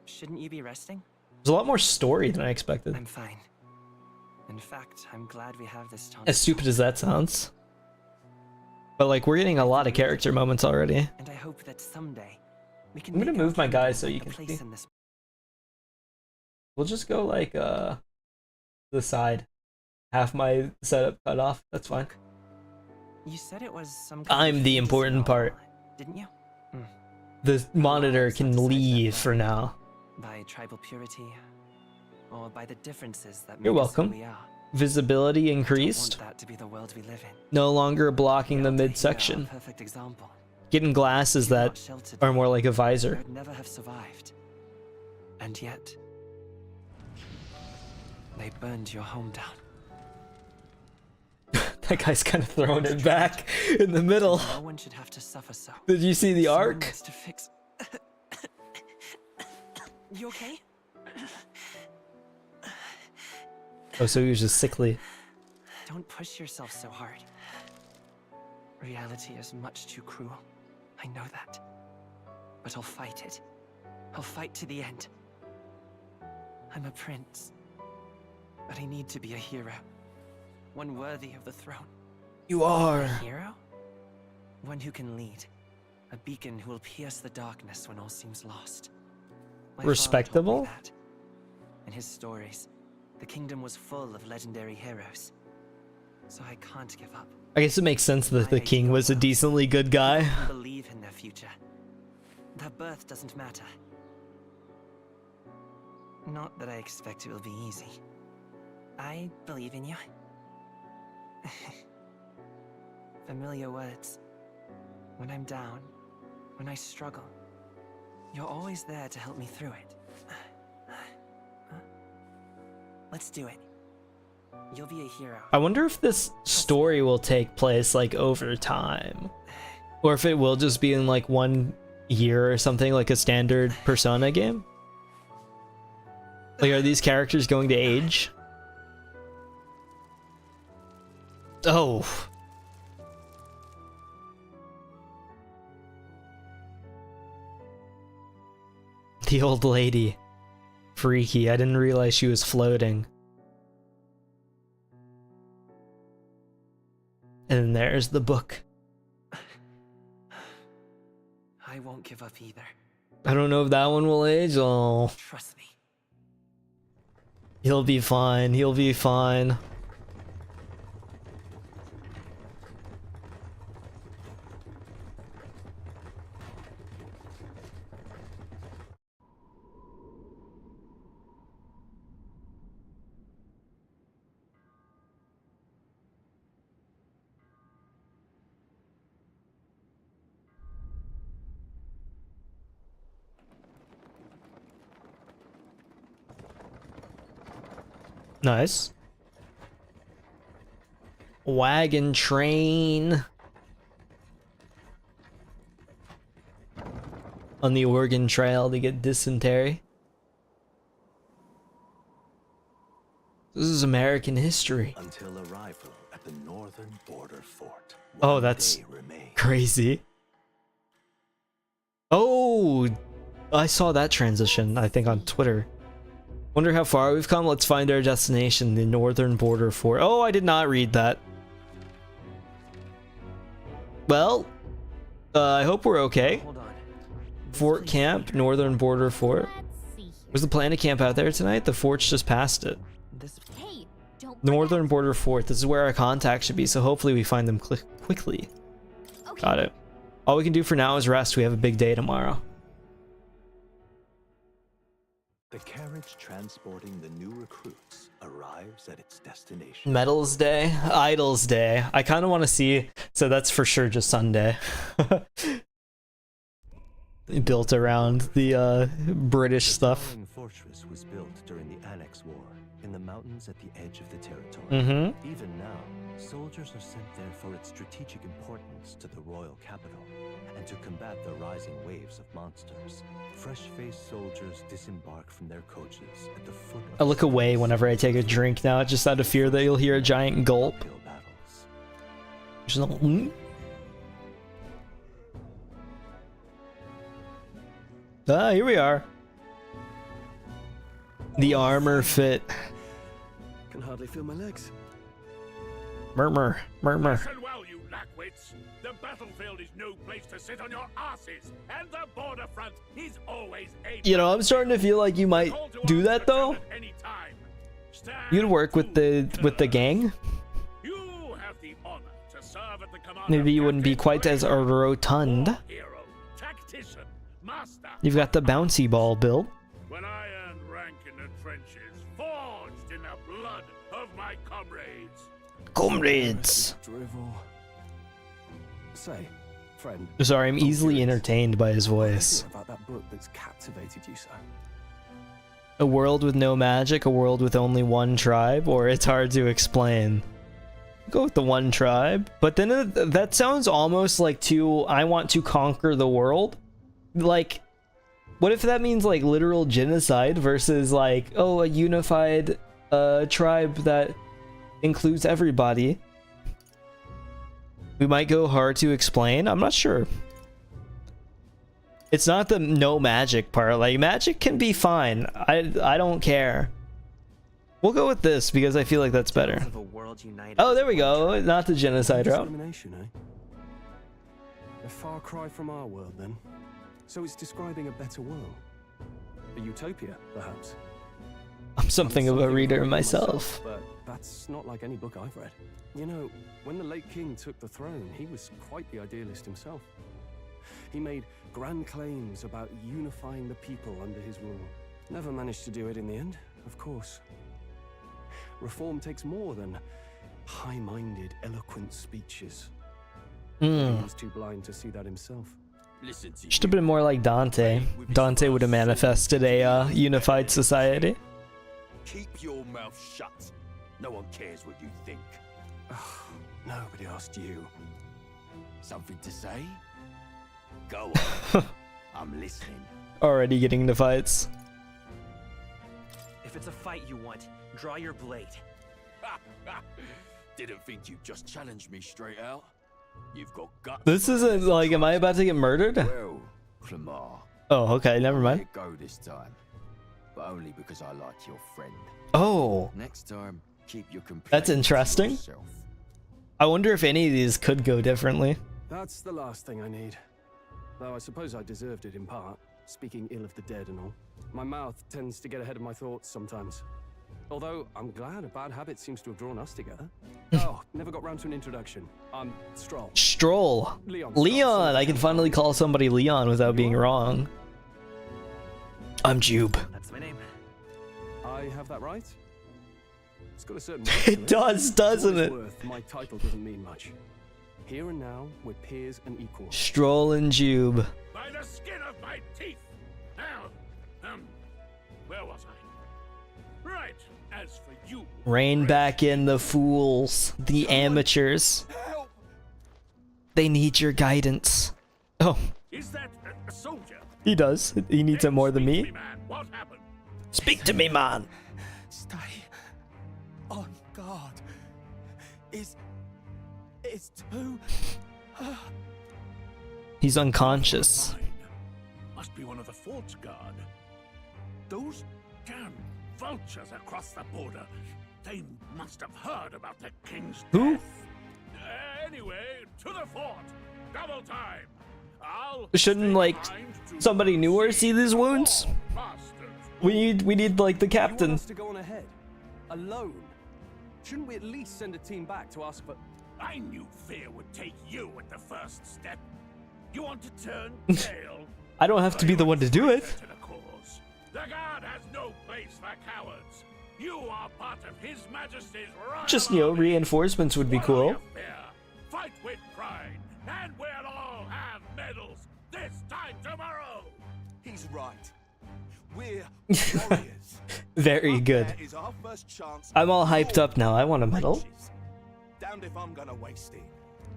Shouldn't you be resting? There's a lot more story than I expected. I'm fine. In fact, I'm glad we have this time. As stupid as that sounds. But like, we're getting a lot of character moments already. And I hope that someday we can I'm gonna make move our my guys kingdom so you a can place see. in this. We'll just go like to the side. Half my setup cut off. That's fine. You said it was some kind I'm of the fantasy important novel, part. didn't you? The monitor can leave for now. By tribal purity, or by the differences that You're make us who welcome. we are. Visibility I don't increased. want that to be the world we live in. No longer blocking the Hero, a midsection. perfect example. Getting glasses that are more like a I visor. would never have survived. And yet, they burned your home down. That guy's kind of throwing it back in the middle. No one should have to suffer so. Did you see the Someone arc? needs to fix. You okay? Oh, so he was just sickly. Don't push yourself so hard. Reality is much too cruel. I know that. But I'll fight it. I'll fight to the end. I'm a prince. But I need to be a hero. One worthy of the throne. You are. A hero? One who can lead. A beacon who will pierce the darkness when all seems lost. My father Respectable? told me that. In his stories, the kingdom was full of legendary heroes. So I can't give up. I guess it makes sense that the king was a decently good guy. I believe in their future. Their birth doesn't matter. Not that I expect it will be easy. I believe in you. Familiar words. When I'm down, when I struggle, you're always there to help me through it. Let's do it. You'll be a hero. I wonder if this story will take place like over time. Or if it will just be in like 1 year or something, like a standard Persona game. Like, are these characters going to age? Oh. The old lady. Freaky, I didn't realize she was floating. And then there's the book. I won't give up either. I don't know if that one will age. Oh. Trust me. He'll be fine. He'll be fine. Nice. Wagon train. On the Oregon Trail to get dysentery. This is American history. Until arrival at the northern border fort. Oh, that's crazy. Oh, I saw that transition, I think, on Twitter. Wonder how far we've come. Let's find our destination, the northern border fort. Oh, I did not read that. Well, I hope we're okay. Fort camp, northern border fort. Was the plan to camp out there tonight? The fort's just past it. Northern border fort. This is where our contact should be, so hopefully we find them quickly. Got it. All we can do for now is rest. We have a big day tomorrow. The carriage transporting the new recruits arrives at its destination. Medals Day, Idols Day. I kind of want to see, so that's for sure just Sunday. Built around the British stuff. The fortress was built during the Annex War in the mountains at the edge of the territory. Mm-hmm. Even now, soldiers are sent there for its strategic importance to the royal capital and to combat the rising waves of monsters. Fresh-faced soldiers disembark from their coaches at the foot of I look away whenever I take a drink now, just out of fear that you'll hear a giant gulp. Just like, Ah, here we are. The armor fit. Can hardly feel my legs. Murmur, murmur. Listen well, you lackwits. The battlefield is no place to sit on your asses, and the border front is always a. You know, I'm starting to feel like you might do that though. You'd work with the gang. You have the honor to serve at the command. Maybe you wouldn't be quite as rotund. Hero, tactician, master. You've got the bouncy ball build. When I earned rank in the trenches, forged in the blood of my comrades. Comrades. Drivel. Say, friend. Sorry, I'm easily entertained by his voice. About that book that's captivated you so. A world with no magic, a world with only one tribe, or it's hard to explain. Go with the one tribe, but then that sounds almost like I want to conquer the world. Like, what if that means like literal genocide versus like, oh, a unified tribe that includes everybody? We might go hard to explain. I'm not sure. It's not the no magic part. Like, magic can be fine. I don't care. We'll go with this because I feel like that's better. Oh, there we go. Not the genocide route. A far cry from our world, then. So it's describing a better world. A utopia, perhaps. I'm something of a reader myself. But that's not like any book I've read. You know, when the late king took the throne, he was quite the idealist himself. He made grand claims about unifying the people under his rule. Never managed to do it in the end, of course. Reform takes more than high-minded, eloquent speeches. He was too blind to see that himself. Should have been more like Dante. Dante would have manifested a unified society. Keep your mouth shut. No one cares what you think. Nobody asked you. Something to say? Go on. I'm listening. Already getting into fights. If it's a fight you want, draw your blade. Didn't think you'd just challenge me straight out. You've got guts. This isn't like, am I about to get murdered? Well, Clamar. Oh, okay, never mind. Let it go this time, but only because I like your friend. Oh. Next time, keep your complaints That's interesting. to yourself. I wonder if any of these could go differently. That's the last thing I need. Though I suppose I deserved it in part, speaking ill of the dead and all. My mouth tends to get ahead of my thoughts sometimes. Although, I'm glad a bad habit seems to have drawn us together. Oh, never got round to an introduction. I'm Stroll. Stroll. Leon! I can finally call somebody Leon without being wrong. I'm Jube. That's my name. I have that right? It's got a certain It does, doesn't it? My title doesn't mean much. Here and now, we're peers and equals. Stroll and Jube. By the skin of my teeth! Now, where was I? Right, as for you... Rein back in the fools. The amateurs. They need your guidance. Oh. Is that a soldier? He does. He needs it more than me. What happened? Speak to me, man. Stay on guard. It's too... He's unconscious. Must be one of the fort's guard. Those damn vultures across the border. They must have heard about the king's death. Anyway, to the fort. Double time. Shouldn't like somebody newer see these wounds? We need like the captain. You want us to go on ahead, alone? Shouldn't we at least send a team back to ask for? I knew fear would take you at the first step. You want to turn tail? I don't have to be the one to do it. The guard has no place for cowards. You are part of His Majesty's royal. Just, you know, reinforcements would be cool. Fight with pride, and we'll all have medals this time tomorrow. He's right. We're warriors. Very good. Is our first chance. I'm all hyped up now. I want a medal. Damned if I'm gonna waste it.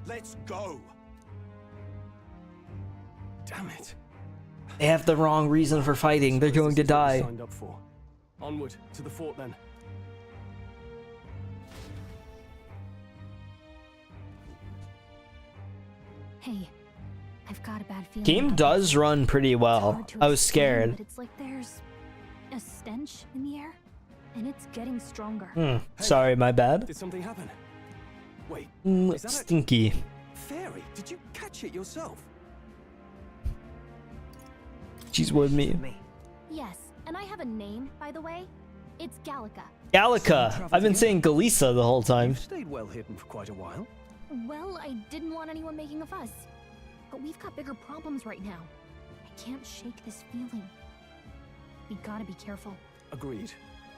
Let's go. Damn it. They have the wrong reason for fighting. They're going to die. Signed up for. Onward to the fort then. Hey, I've got a bad feeling. Game does run pretty well. I was scared. But it's like there's a stench in the air, and it's getting stronger. Sorry, my bad. Did something happen? Wait, is that stinky. Fairy, did you catch it yourself? She's with me. Yes, and I have a name, by the way. It's Gallica. Gallica. I've been saying Galisa the whole time. You've stayed well hidden for quite a while. Well, I didn't want anyone making a fuss. But we've got bigger problems right now. I can't shake this feeling. We gotta be careful. Agreed.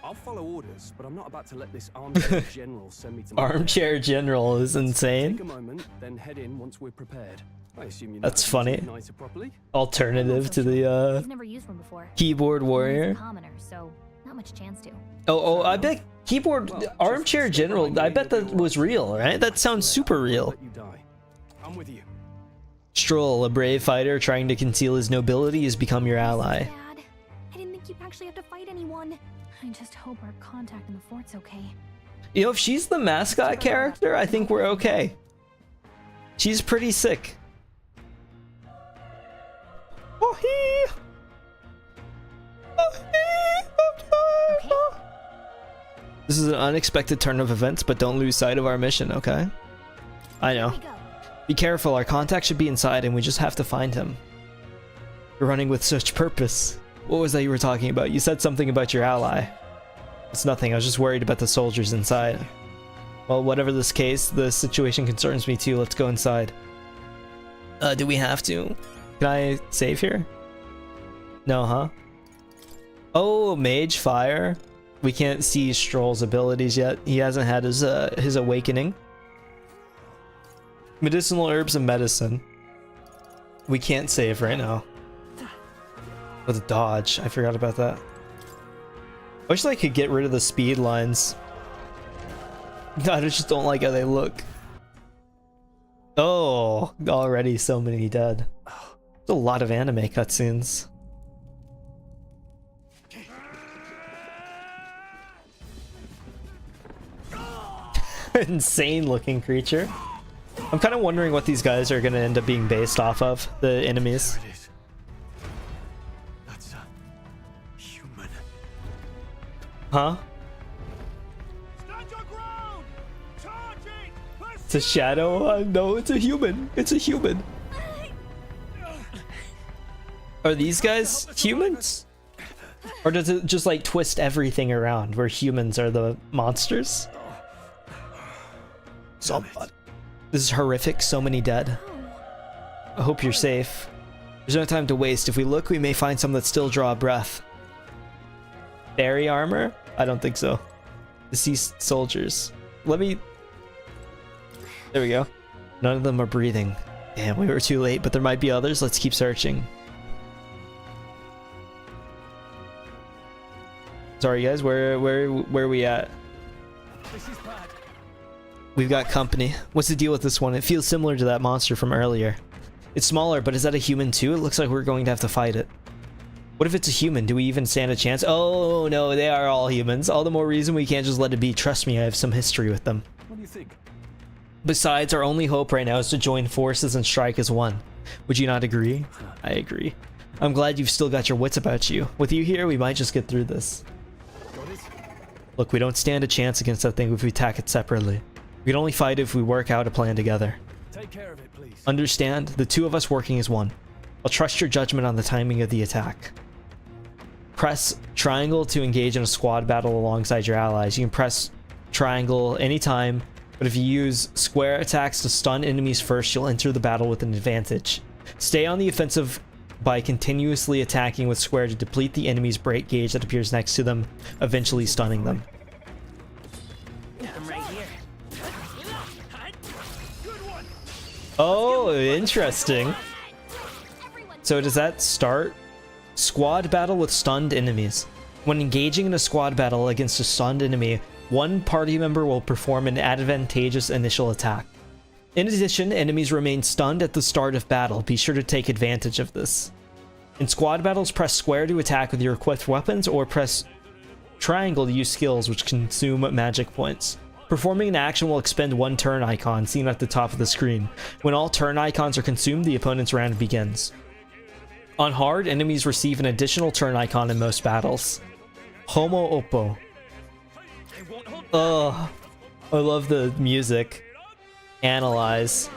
I'll follow orders, but I'm not about to let this armchair general send me to my Armchair general is insane. Take a moment, then head in once we're prepared. I assume you know That's funny. Properly. Alternative to the I've never used one before. Keyboard warrior. I'm a commoner, so not much chance to. Oh, I bet keyboard armchair general. I bet that was real, right? That sounds super real. I'm with you. Stroll, a brave fighter trying to conceal his nobility, has become your ally. Dad, I didn't think you'd actually have to fight anyone. I just hope our contact in the fort's okay. You know, if she's the mascot character, I think we're okay. She's pretty sick. This is an unexpected turn of events, but don't lose sight of our mission, okay? I know. Be careful, our contact should be inside and we just have to find him. You're running with such purpose. What was that you were talking about? You said something about your ally. It's nothing, I was just worried about the soldiers inside. Well, whatever this case, the situation concerns me too. Let's go inside. Do we have to? Can I save here? No, huh? Oh, mage fire. We can't see Stroll's abilities yet. He hasn't had his awakening. Medicinal herbs and medicine. We can't save right now. With dodge, I forgot about that. I wish I could get rid of the speed lines. I just don't like how they look. Oh, already so many dead. There's a lot of anime cutscenes. Insane looking creature. I'm kind of wondering what these guys are going to end up being based off of, the enemies. That's a human. Huh? It's a shadow. No, it's a human. It's a human. Are these guys humans? Or does it just like twist everything around where humans are the monsters? Somebody. This is horrific. So many dead. I hope you're safe. There's no time to waste. If we look, we may find some that still draw a breath. Fairy armor? I don't think so. Deceased soldiers. Let me... There we go. None of them are breathing. Damn, we were too late, but there might be others. Let's keep searching. Sorry guys, where are we at? We've got company. What's the deal with this one? It feels similar to that monster from earlier. It's smaller, but is that a human too? It looks like we're going to have to fight it. What if it's a human? Do we even stand a chance? Oh no, they are all humans. All the more reason we can't just let it be. Trust me, I have some history with them. What do you think? Besides, our only hope right now is to join forces and strike as one. Would you not agree? I agree. I'm glad you've still got your wits about you. With you here, we might just get through this. Look, we don't stand a chance against that thing if we attack it separately. We can only fight if we work out a plan together. Take care of it, please. Understand? The two of us working as one. I'll trust your judgment on the timing of the attack. Press triangle to engage in a squad battle alongside your allies. You can press triangle anytime, but if you use square attacks to stun enemies first, you'll enter the battle with an advantage. Stay on the offensive by continuously attacking with square to deplete the enemy's break gauge that appears next to them, eventually stunning them. I'm right here. Oh, interesting. So does that start? Squad battle with stunned enemies. When engaging in a squad battle against a stunned enemy, one party member will perform an advantageous initial attack. In addition, enemies remain stunned at the start of battle. Be sure to take advantage of this. In squad battles, press square to attack with your equipped weapons, or press triangle to use skills which consume magic points. Performing an action will expend one turn icon seen at the top of the screen. When all turn icons are consumed, the opponent's round begins. On hard, enemies receive an additional turn icon in most battles. Hohuhhhhh. Ugh. I love the music. Analyze.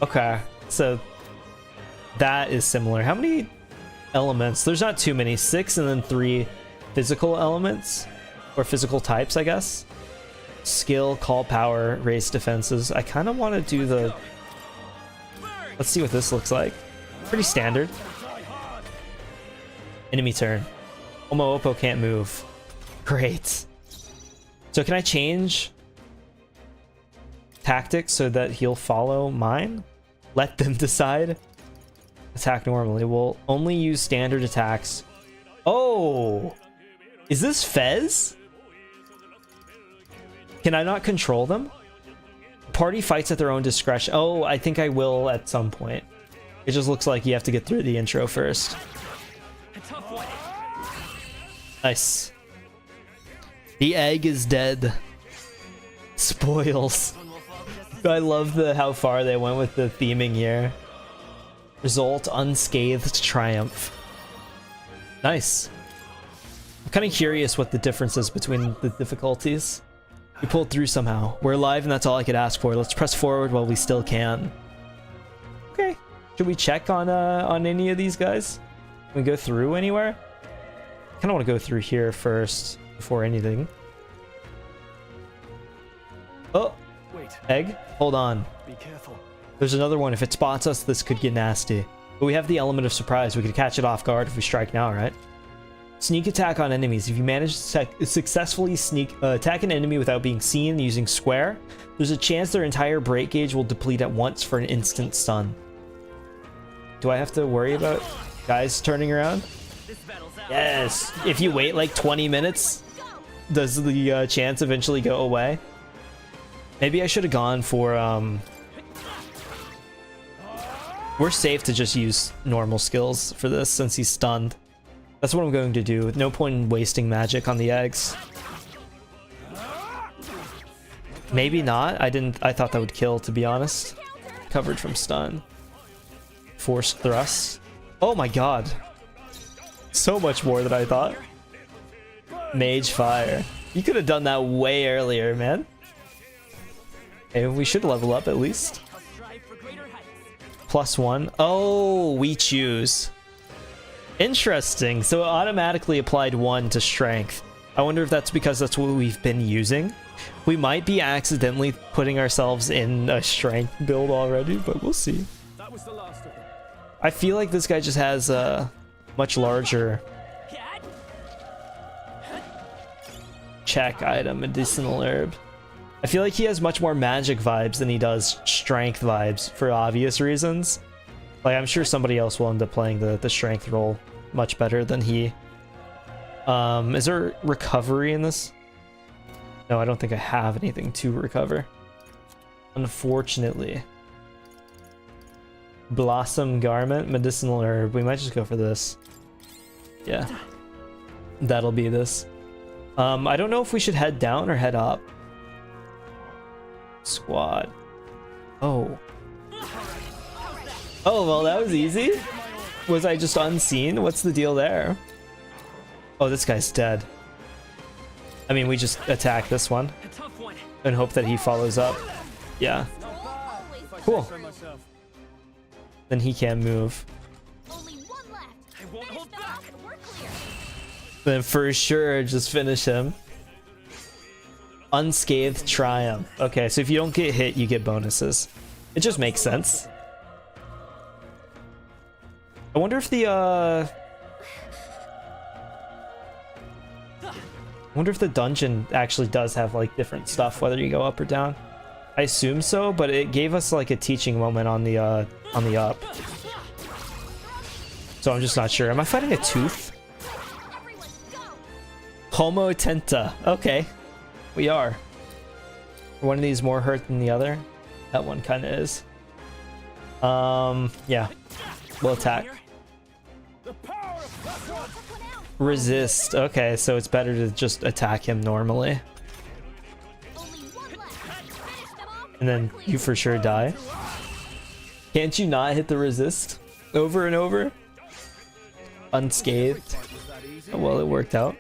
Okay, so that is similar. How many elements? There's not too many. 6 and then 3 physical elements. Or physical types, I guess. Skill, call power, raise defenses. I kind of want to do the... Let's see what this looks like. Pretty standard. Enemy turn. Hohuhhhhh can't move. Great. So can I change tactics so that he'll follow mine? Let them decide. Attack normally. We'll only use standard attacks. Oh! Is this Fez? Can I not control them? Party fights at their own discretion. Oh, I think I will at some point. It just looks like you have to get through the intro first. Nice. The egg is dead. Spoils. I love how far they went with the theming here. Result, unscathed triumph. Nice. I'm kind of curious what the difference is between the difficulties. We pulled through somehow. We're alive and that's all I could ask for. Let's press forward while we still can. Okay. Should we check on any of these guys? Can we go through anywhere? I kind of want to go through here first before anything. Oh, wait. Egg, hold on. Be careful. There's another one. If it spots us, this could get nasty. But we have the element of surprise. We could catch it off guard if we strike now, right? Sneak attack on enemies. If you manage to successfully attack an enemy without being seen using square, there's a chance their entire break gauge will deplete at once for an instant stun. Do I have to worry about guys turning around? Yes. If you wait like 20 minutes, does the chance eventually go away? Maybe I should have gone for... We're safe to just use normal skills for this since he's stunned. That's what I'm going to do. No point in wasting magic on the eggs. Maybe not. I thought that would kill, to be honest. Covered from stun. Forced thrust. Oh my god. So much more than I thought. Mage fire. You could have done that way earlier, man. Okay, we should level up at least. +1. Oh, we choose. Interesting. So it automatically applied 1 to strength. I wonder if that's because that's what we've been using. We might be accidentally putting ourselves in a strength build already, but we'll see. I feel like this guy just has a much larger check item, medicinal herb. I feel like he has much more magic vibes than he does strength vibes for obvious reasons. Like, I'm sure somebody else will end up playing the strength role much better than he. Is there recovery in this? No, I don't think I have anything to recover. Unfortunately. Blossom garment, medicinal herb. We might just go for this. Yeah. That'll be this. I don't know if we should head down or head up. Squad. Oh. Oh, well, that was easy. Was I just unseen? What's the deal there? Oh, this guy's dead. I mean, we just attack this one and hope that he follows up. Yeah. Cool. Then he can't move. Then for sure, just finish him. Unscathed triumph. Okay, so if you don't get hit, you get bonuses. It just makes sense. I wonder if the dungeon actually does have like different stuff whether you go up or down. I assume so, but it gave us like a teaching moment on the up. So I'm just not sure. Am I fighting a tooth? Homo Tenta. Okay. We are. One of these more hurt than the other? That one kind of is. Yeah. We'll attack. Resist. Okay, so it's better to just attack him normally. And then you for sure die. Can't you not hit the resist over and over? Unscathed. Oh, well, it worked out.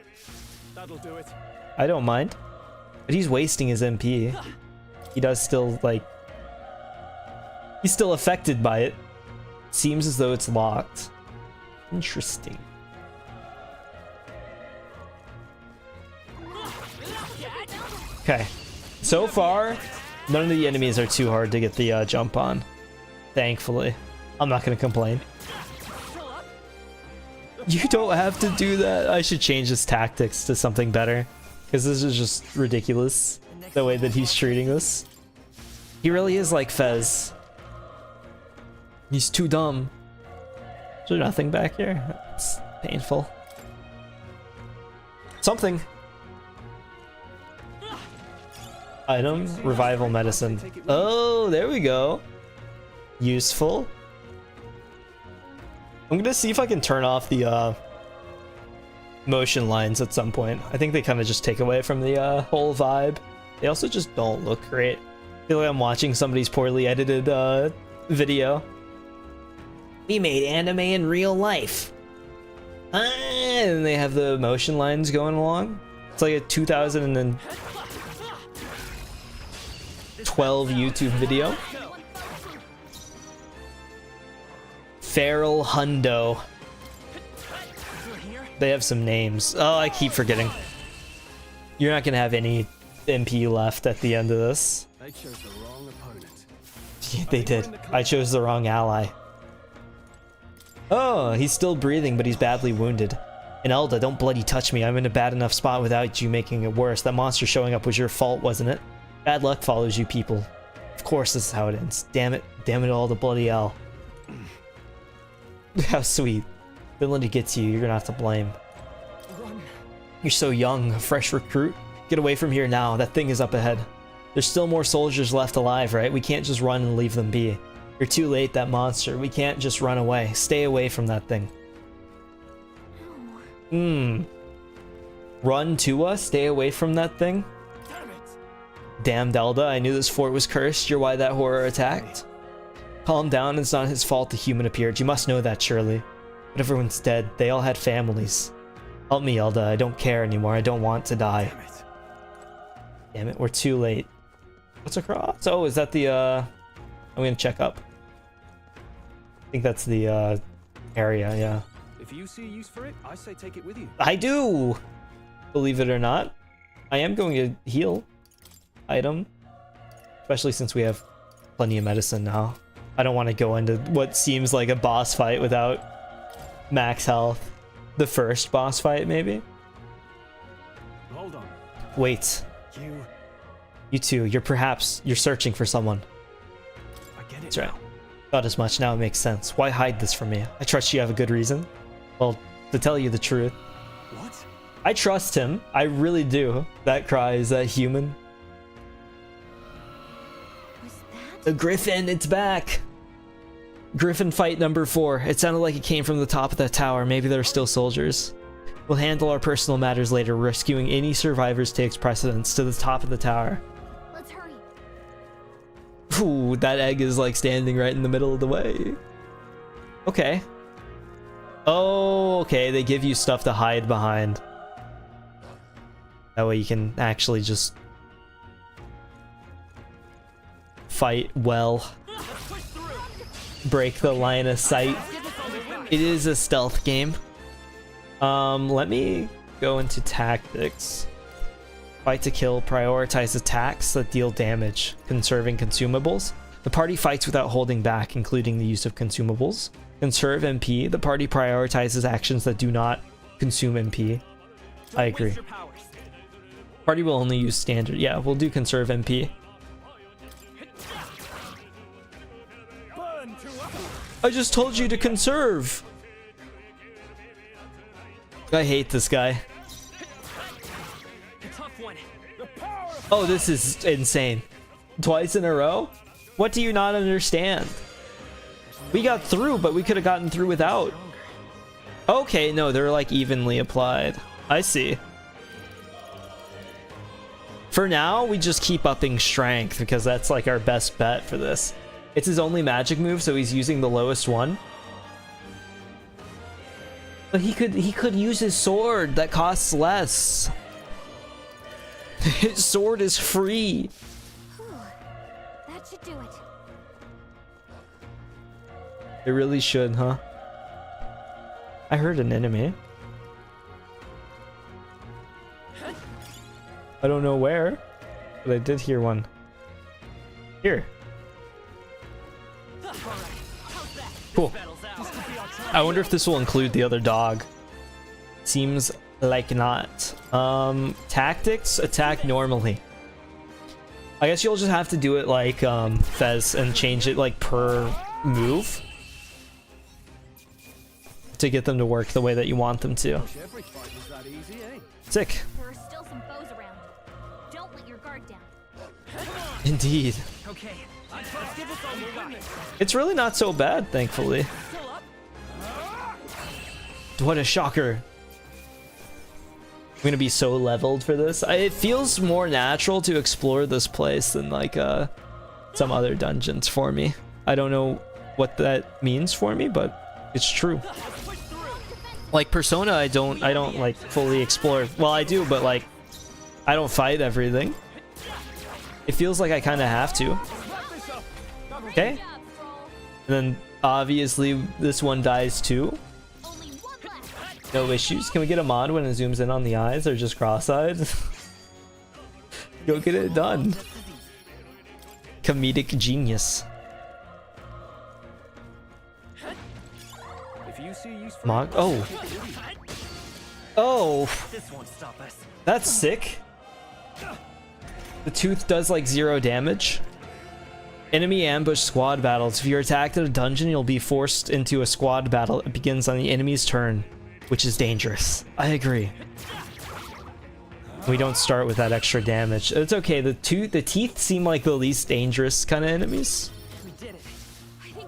I don't mind. But he's wasting his MP. He does still, like... He's still affected by it. Seems as though it's locked. Interesting. Okay. So far, none of the enemies are too hard to get the jump on. Thankfully. I'm not going to complain. You don't have to do that. I should change his tactics to something better. Because this is just ridiculous. The way that he's treating this. He really is like Fez. He's too dumb. Is there nothing back here? It's painful. Something. Item, revival medicine. Oh, there we go. Useful. I'm gonna see if I can turn off the motion lines at some point. I think they kind of just take away from the whole vibe. They also just don't look great. I feel like I'm watching somebody's poorly edited video. We made anime in real life. And they have the motion lines going along. It's like a 2012 YouTube video. Feral Hundo. They have some names. Oh, I keep forgetting. You're not gonna have any MP left at the end of this. They chose the wrong opponent. Yeah, they did. I chose the wrong ally. Oh, he's still breathing, but he's badly wounded. And Elda, don't bloody touch me. I'm in a bad enough spot without you making it worse. That monster showing up was your fault, wasn't it? Bad luck follows you people. Of course this is how it ends. Damn it. Damn it all to bloody hell. How sweet. Then when it gets you, you're gonna have to blame. You're so young, a fresh recruit. Get away from here now. That thing is up ahead. There's still more soldiers left alive, right? We can't just run and leave them be. You're too late, that monster. We can't just run away. Stay away from that thing. Run to us? Stay away from that thing? Damn, Delda, I knew this fort was cursed. You're why that horror attacked. Calm down, it's not his fault the human appeared. You must know that, surely. But everyone's dead. They all had families. Help me, Elda. I don't care anymore. I don't want to die. Damn it, we're too late. What's across? Oh, is that the I'm gonna check up. I think that's the area, yeah. If you see a use for it, I say take it with you. I do! Believe it or not. I am going to heal item. Especially since we have plenty of medicine now. I don't want to go into what seems like a boss fight without max health. The first boss fight, maybe? Hold on. Wait. You two, you're searching for someone. I get it. That's right. Thought as much, now it makes sense. Why hide this from me? I trust you have a good reason. Well, to tell you the truth. What? I trust him. I really do. That cry, is that human? The Griffin, it's back! Griffin fight number 4. It sounded like it came from the top of that tower. Maybe there are still soldiers. We'll handle our personal matters later. Rescuing any survivors takes precedence. To the top of the tower. Let's hurry. Ooh, that egg is like standing right in the middle of the way. Okay. Oh, okay. They give you stuff to hide behind. That way you can actually just fight well. Break the line of sight. It is a stealth game. Let me go into tactics. Fight to kill, prioritize attacks that deal damage, conserving consumables. The party fights without holding back, including the use of consumables. Conserve MP, the party prioritizes actions that do not consume MP. I agree. Party will only use standard. Yeah, we'll do conserve MP. I just told you to conserve. I hate this guy. Oh, this is insane. Twice in a row? What do you not understand? We got through, but we could have gotten through without. Okay, no, they're like evenly applied. I see. For now, we just keep upping strength because that's like our best bet for this. It's his only magic move, so he's using the lowest one. But he could use his sword that costs less. His sword is free. That should do it. It really should, huh? I heard an enemy. I don't know where, but I did hear one. Here. Cool. I wonder if this will include the other dog. Seems like not. Tactics, attack normally. I guess you'll just have to do it like Fez and change it like per move to get them to work the way that you want them to. Sick. There are still some foes around. Don't let your guard down. Indeed. Okay. Let's give this all we got. It's really not so bad, thankfully. What a shocker. I'm gonna be so leveled for this. It feels more natural to explore this place than like some other dungeons for me. I don't know what that means for me, but it's true. Like Persona, I don't like fully explore. Well, I do, but like I don't fight everything. It feels like I kind of have to. Okay. And then obviously this one dies too. No issues. Can we get a mod when it zooms in on the eyes or just cross-eyed? Go get it done. Comedic genius. Mod. Oh. Oh. That's sick. The tooth does like 0 damage. Enemy ambush squad battles. If you're attacked in a dungeon, you'll be forced into a squad battle. It begins on the enemy's turn, which is dangerous. I agree. We don't start with that extra damage. It's okay. The teeth seem like the least dangerous kind of enemies.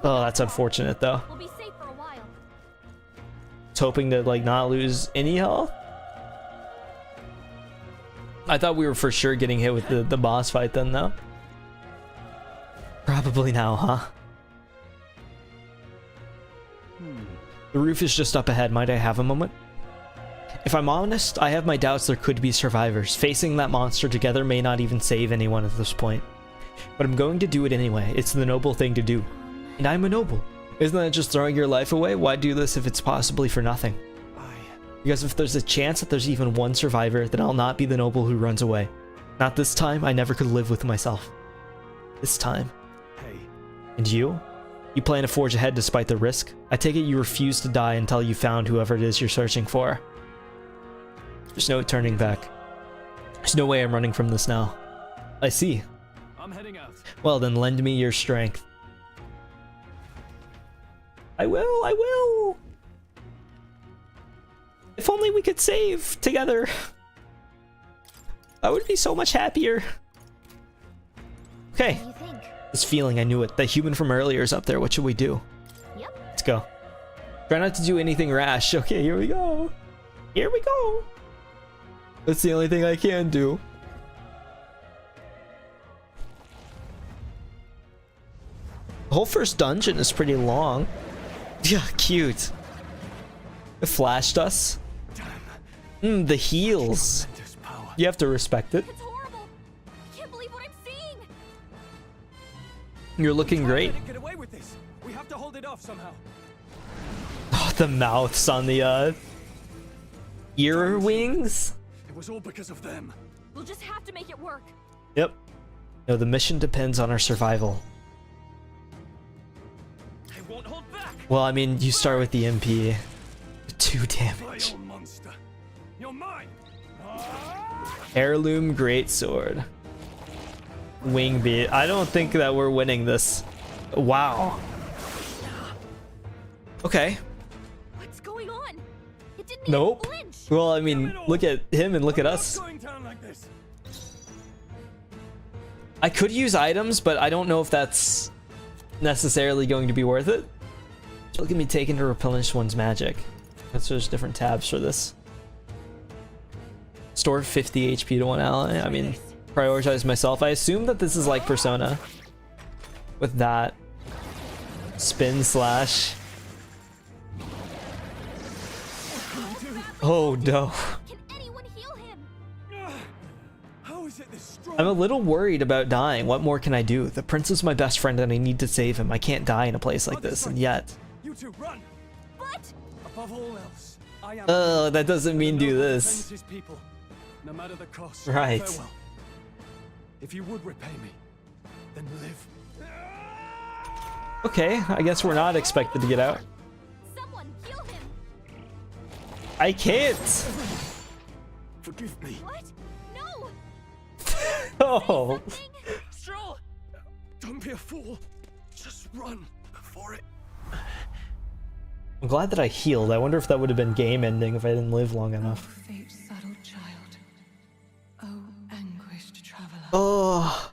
Oh, that's unfortunate though. We'll be safe for a while. It's hoping to like not lose any health. I thought we were for sure getting hit with the boss fight then though. Probably now, huh? The roof is just up ahead. Might I have a moment? If I'm honest, I have my doubts there could be survivors. Facing that monster together may not even save anyone at this point. But I'm going to do it anyway. It's the noble thing to do. And I'm a noble. Isn't that just throwing your life away? Why do this if it's possibly for nothing? Because if there's a chance that there's even one survivor, then I'll not be the noble who runs away. Not this time. I never could live with myself. This time. Hey. And you? You plan to forge ahead despite the risk? I take it you refuse to die until you found whoever it is you're searching for. There's no turning back. There's no way I'm running from this now. I see. I'm heading out. Well, then lend me your strength. I will! If only we could save together. I would be so much happier. Okay. What do you think? This feeling, I knew it. That human from earlier is up there. What should we do? Yep. Let's go. Try not to do anything rash. Okay, here we go. Here we go. That's the only thing I can do. The whole first dungeon is pretty long. Yeah, cute. It flashed us. The heals. You have to respect it. It's horrible. I can't believe what I'm seeing. You're looking great. Get away with this. We have to hold it off somehow. Oh, the mouths on the ear wings. It was all because of them. We'll just have to make it work. Yep. No, the mission depends on our survival. I won't hold back. Well, I mean, you start with the MP. 2 damage. Vile monster. You're mine. Heirloom greatsword. Wing beat. I don't think that we're winning this. Wow. Okay. What's going on? It didn't Nope. even flinch. Well, I mean, look at him and look at us. Going down like this. I could use items, but I don't know if that's necessarily going to be worth it. Look at me taking to replenish one's magic. That's there's different tabs for this. Store 50 HP to one ally. I mean, prioritize myself. I assume that this is like Persona. With that. Spin slash. Oh no. Can anyone heal him? How is it this strong? I'm a little worried about dying. What more can I do? The prince is my best friend and I need to save him. I can't die in a place like this, and yet. You two run. But Above all else, I am. That doesn't mean do this. Defends his people, no matter the cost. Right. Farewell. If you would repay me, then live. Okay, I guess we're not expected to get out. someone heal him. I can't. Forgive me. What? No. Oh. Stroll. Don't be a fool. Just run before it. I'm glad that I healed. I wonder if that would have been game ending if I didn't live long enough. Fate subtle child. Oh, anguished traveler. Oh.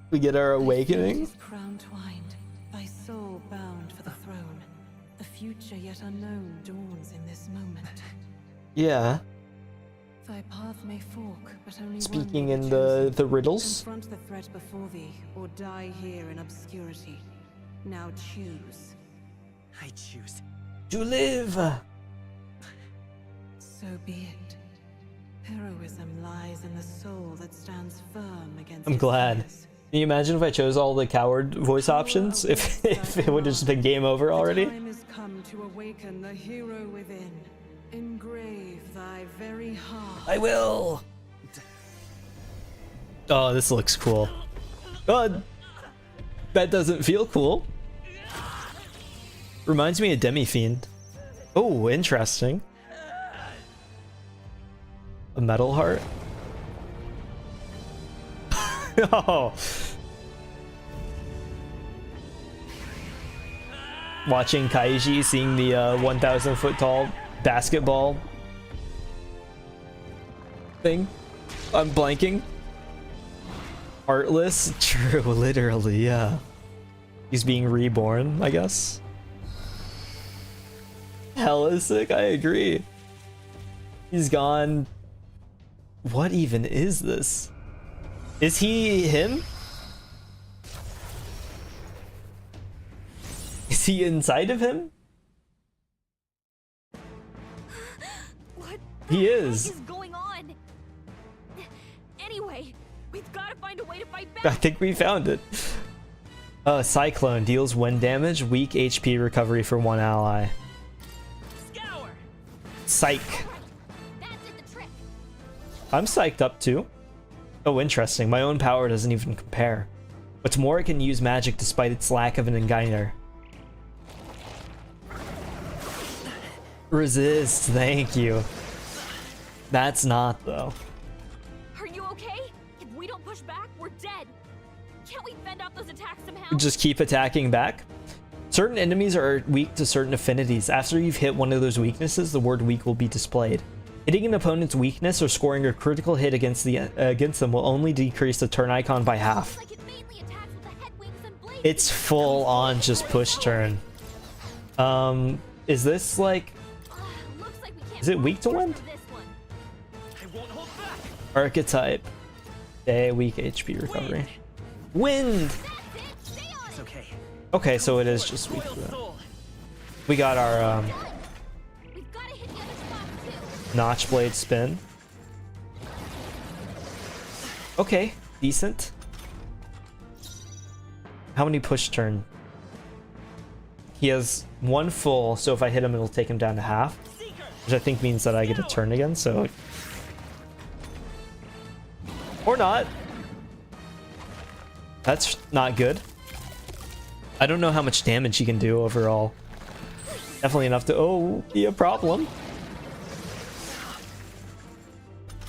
We get our awakening. Crown twined, thy soul bound for the throne. The future yet unknown dawns in this moment. Yeah. Thy path may fork, but only Speaking one in the riddles. Confront the threat before thee, or die here in obscurity. Now choose. I choose to live. So be it. Heroism lies in the soul that stands firm against. I'm glad. Can you imagine if I chose all the coward voice options? If it would have just been game over already? The time has come to awaken the hero within. Engrave thy very heart. I will. Oh, this looks cool. God, that doesn't feel cool. Reminds me of Demi-Fiend. Oh, interesting. A metal heart. Oh. Watching Kaiji, seeing the 1,000 foot tall basketball thing. I'm blanking. Heartless? True, literally, yeah. He's being reborn, I guess. Hella sick, I agree. He's gone. What even is this? Is he him? Is he inside of him? What he is. is going on? Anyway, We've got to find a way to fight back. I think we found it. Cyclone deals wind damage, weak HP recovery for one ally. Scour. Psych. I'm psyched up too. Oh, interesting. My own power doesn't even compare. What's more, it can use magic despite its lack of an igniter. Resist, thank you. That's not though. Are you okay? If we don't push back, we're dead. Can't we fend off those attacks somehow? Just keep attacking back. Certain enemies are weak to certain affinities. After you've hit one of those weaknesses, the word weak will be displayed. Hitting an opponent's weakness or scoring a critical hit against them will only decrease the turn icon by half. It's full on just push turn. Is this like... Is it weak to wind? Archetype. Weak HP recovery. Wind! Okay, so it is just weak to that. We got our Notch Blade spin. Okay, decent. How many push turn? He has one full, so if I hit him, it'll take him down to half. Which I think means that I get a turn again, so... Or not. That's not good. I don't know how much damage he can do overall. Definitely enough to, be a problem.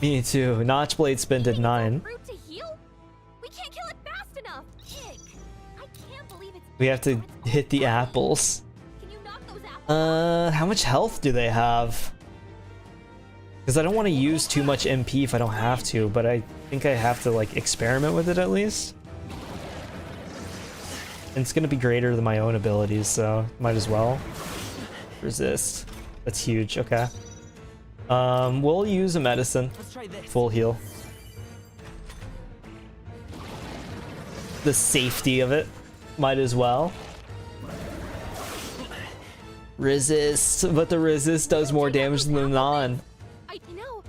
Me too. Notch Blade spin did 9. We have to hit the apples. How much health do they have? Because I don't want to use too much MP if I don't have to, but I think I have to like experiment with it at least. And it's gonna be greater than my own abilities, so might as well. Resist. That's huge, okay. We'll use a medicine. Full heal. The safety of it. Might as well. Resist, but the resist does more damage than the non. I know.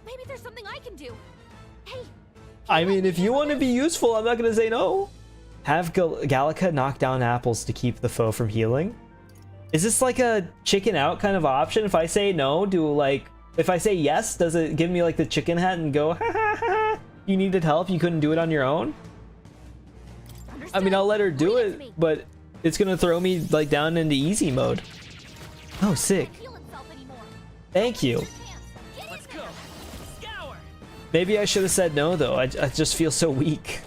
Maybe there's something I can do. Hey. I mean, if you want to be useful, I'm not gonna say no. Have Gallica knock down apples to keep the foe from healing. Is this like a chicken out kind of option? If I say no, if I say yes, does it give me like the chicken hat and go, ha ha ha, you needed help, you couldn't do it on your own? I mean, I'll let her do it, but it's gonna throw me like down into easy mode. Oh, sick. Thank you. Maybe I should have said no though. I just feel so weak.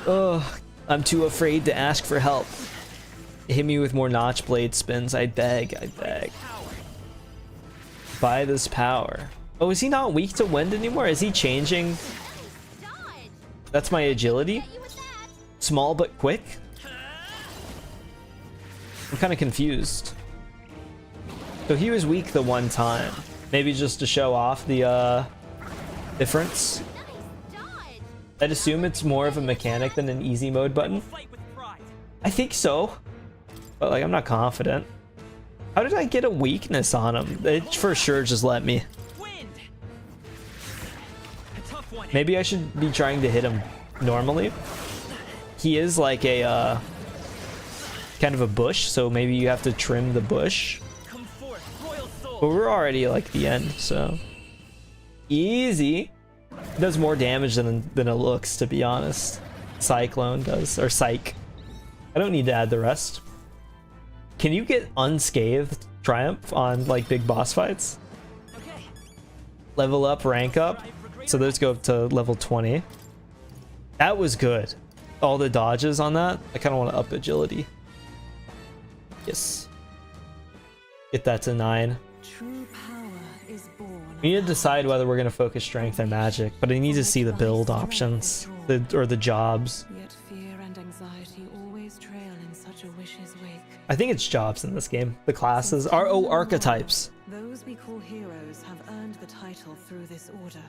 Ugh, I'm too afraid to ask for help. Hit me with more Notch Blade spins. I beg, I beg. Buy this power. Oh, is he not weak to wind anymore? Is he changing? That's my agility? Small but quick? I'm kind of confused. So he was weak the one time. Maybe just to show off the difference. I'd assume it's more of a mechanic than an easy mode button. I think so. But like, I'm not confident. How did I get a weakness on him? It for sure just let me. Maybe I should be trying to hit him normally. He is like a kind of a bush, so maybe you have to trim the bush. But we're already like the end, so easy. Does more damage than it looks, to be honest. Cyclone does, or Psych. I don't need to add the rest. Can you get unscathed triumph on like big boss fights? Level up, rank up. So those go up to level 20. That was good. All the dodges on that. I kind of want to up agility. Yes. Get that to 9. We need to decide whether we're going to focus strength or magic, but I need to see the build options, or the jobs. Yet fear and anxiety always trail in such a wish's wake. I think it's jobs in this game. The classes are archetypes. Those we call heroes have earned the title through this order.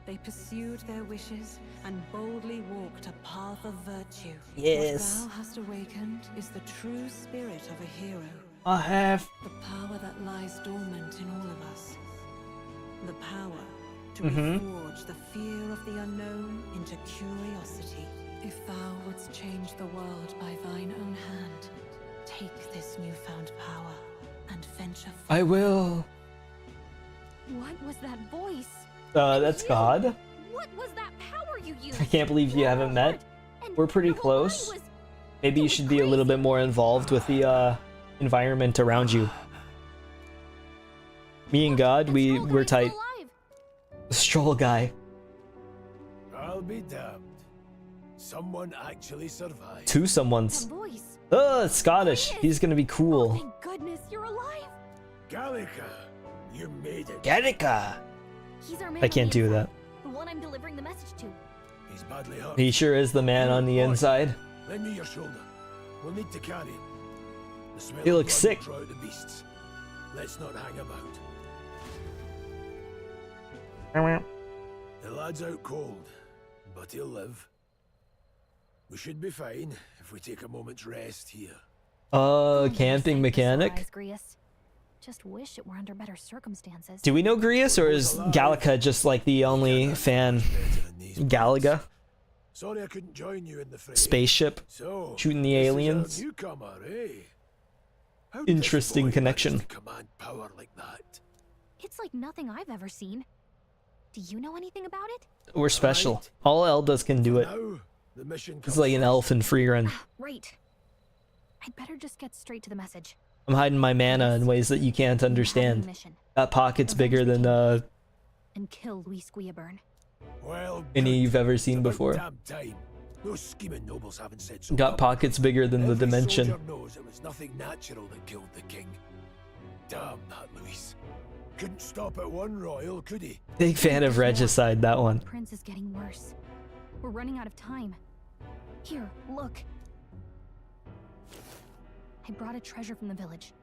They pursued their wishes and boldly walked a path of virtue. Yes. What thou hast awakened is the true spirit of a hero. I have the power that lies dormant in all of us. The power to reforge the fear of the unknown into curiosity. If thou wouldst change the world by thine own hand, take this newfound power and venture forth. I will. What was that voice? That's God. What was that power you used? I can't believe you haven't met. We're pretty close. Maybe you should be a little bit more involved with the environment around you. Me and God, we're tight. The stroll guy. I'll be damned. Someone actually survived. Two someones. It's Scottish. He's gonna be cool. Thank goodness you're alive. Gallica, you made it. Gallica. He's our man I can't on the do inside, that. The one I'm delivering the message to. He's badly hurt. He sure is the man on the inside. Lend me your shoulder. We'll need to carry him. The smell He of looks blood will sick. draw out the beasts. Let's not hang about. The lad's out cold, but he'll live. We should be fine if we take a moment's rest here. Camping mechanic? Surprise, Grius. Just wish it were under better circumstances. Do we know Grius, or is Gallica just like the only fan? Galaga? Sorry I couldn't join you in the fray. Spaceship? So, Shooting the this is aliens? a newcomer, eh? How did this Interesting boy connection. manage to command power like that? It's like nothing I've ever seen. Do you know anything about it? We're special. All Eldas can do it. Now, the mission It's like an elf in free run. Right. I'd better just get straight to the message. I'm hiding my mana in ways that you can't understand. Got pockets bigger than And kill Luis Guillaburn. Well, any you've ever seen before. damn time. Those scheming nobles haven't said so. Got pockets bigger than the Every dimension. soldier knows it was nothing natural that killed the king. Damn that Luis. Couldn't stop at one royal, could he? Big fan of Regicide, that one. Prince is getting worse. We're running out of time. Here, look. I brought a treasure from the village.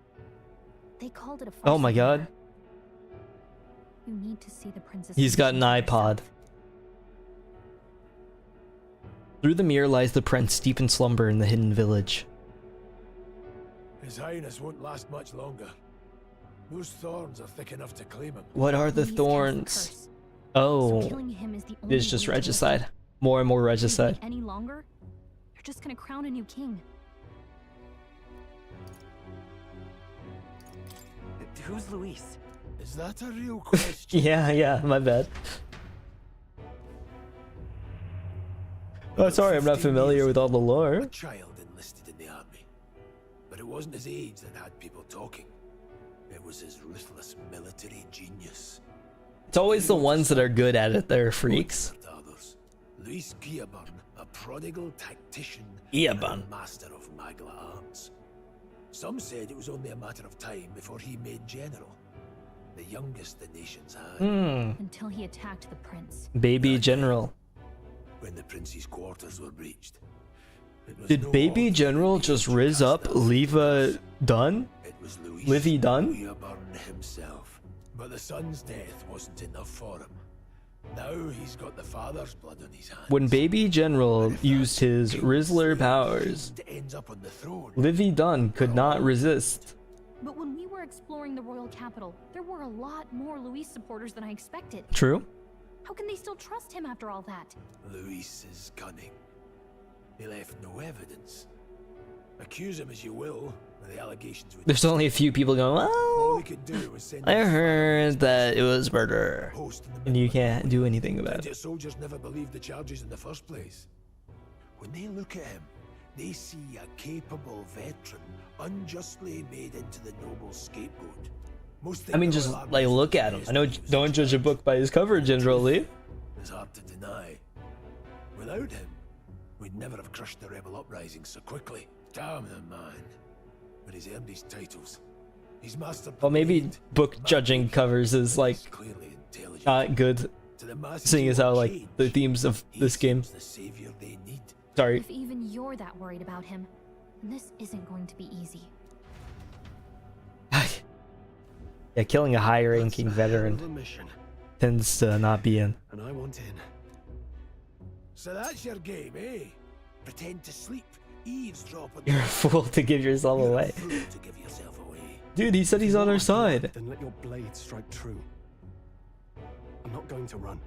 They called it a Oh my god. You need to see the princess. He's got an iPod. Through the mirror lies the prince, deep in slumber in the hidden village. His highness won't last much longer. Those thorns are thick enough to claim him. What are the thorns? Oh, it's just regicide. More and more regicide. Any longer? You're just gonna crown a new king. Who's Luis? Is that a real question? Yeah, my bad. Oh, sorry, I'm not familiar with all the lore. A child enlisted in the army. But it wasn't his age that had people talking. It was his ruthless military genius. It's always the ones that are good at it that are freaks. Luis Guillaburn, a prodigal tactician Guillaburn. and a master of Magla arts. Some said it was only a matter of time before he made general. The youngest the nations had. Until he attacked the prince. Baby General. When the prince's quarters were breached. Did Baby General just riz up Leva Dunn? Livy Dunn? Guillaburn himself. But the son's death wasn't enough for him. Now he's got the father's blood on his hands. When Baby General used his Rizzler powers, Ends up on the throne. Livy Dunn could not resist. But when we were exploring the royal capital, there were a lot more Luis supporters than I expected. True. How can they still trust him after all that? Luis is cunning. He left no evidence. Accuse him as you will, the allegations would... There's only a few people going, All well, he could do was send I heard that it was murder. And you can't do anything about Plenty it. of soldiers never believed the charges in the first place. When they look at him, they see a capable veteran unjustly made into the noble's scapegoat. Most I mean, just like look at him. I know, don't judge a book by his cover, General Lee. It's hard to deny. Without him, we'd never have crushed the rebel uprising so quickly. Damn the man. But he's earned his titles. He's mastered. Well, maybe book judging covers is like not good, seeing as how like the themes of this game. The savior they need. Sorry. If even you're that worried about him, then this isn't going to be easy. Yeah, killing a high-ranking veteran tends to not be in. And I want in. So that's your game, eh? Pretend to sleep, eavesdrop on You're a fool to give yourself away. to give yourself away. Dude, he said he's on our side. Then let your blade strike true. not going to run.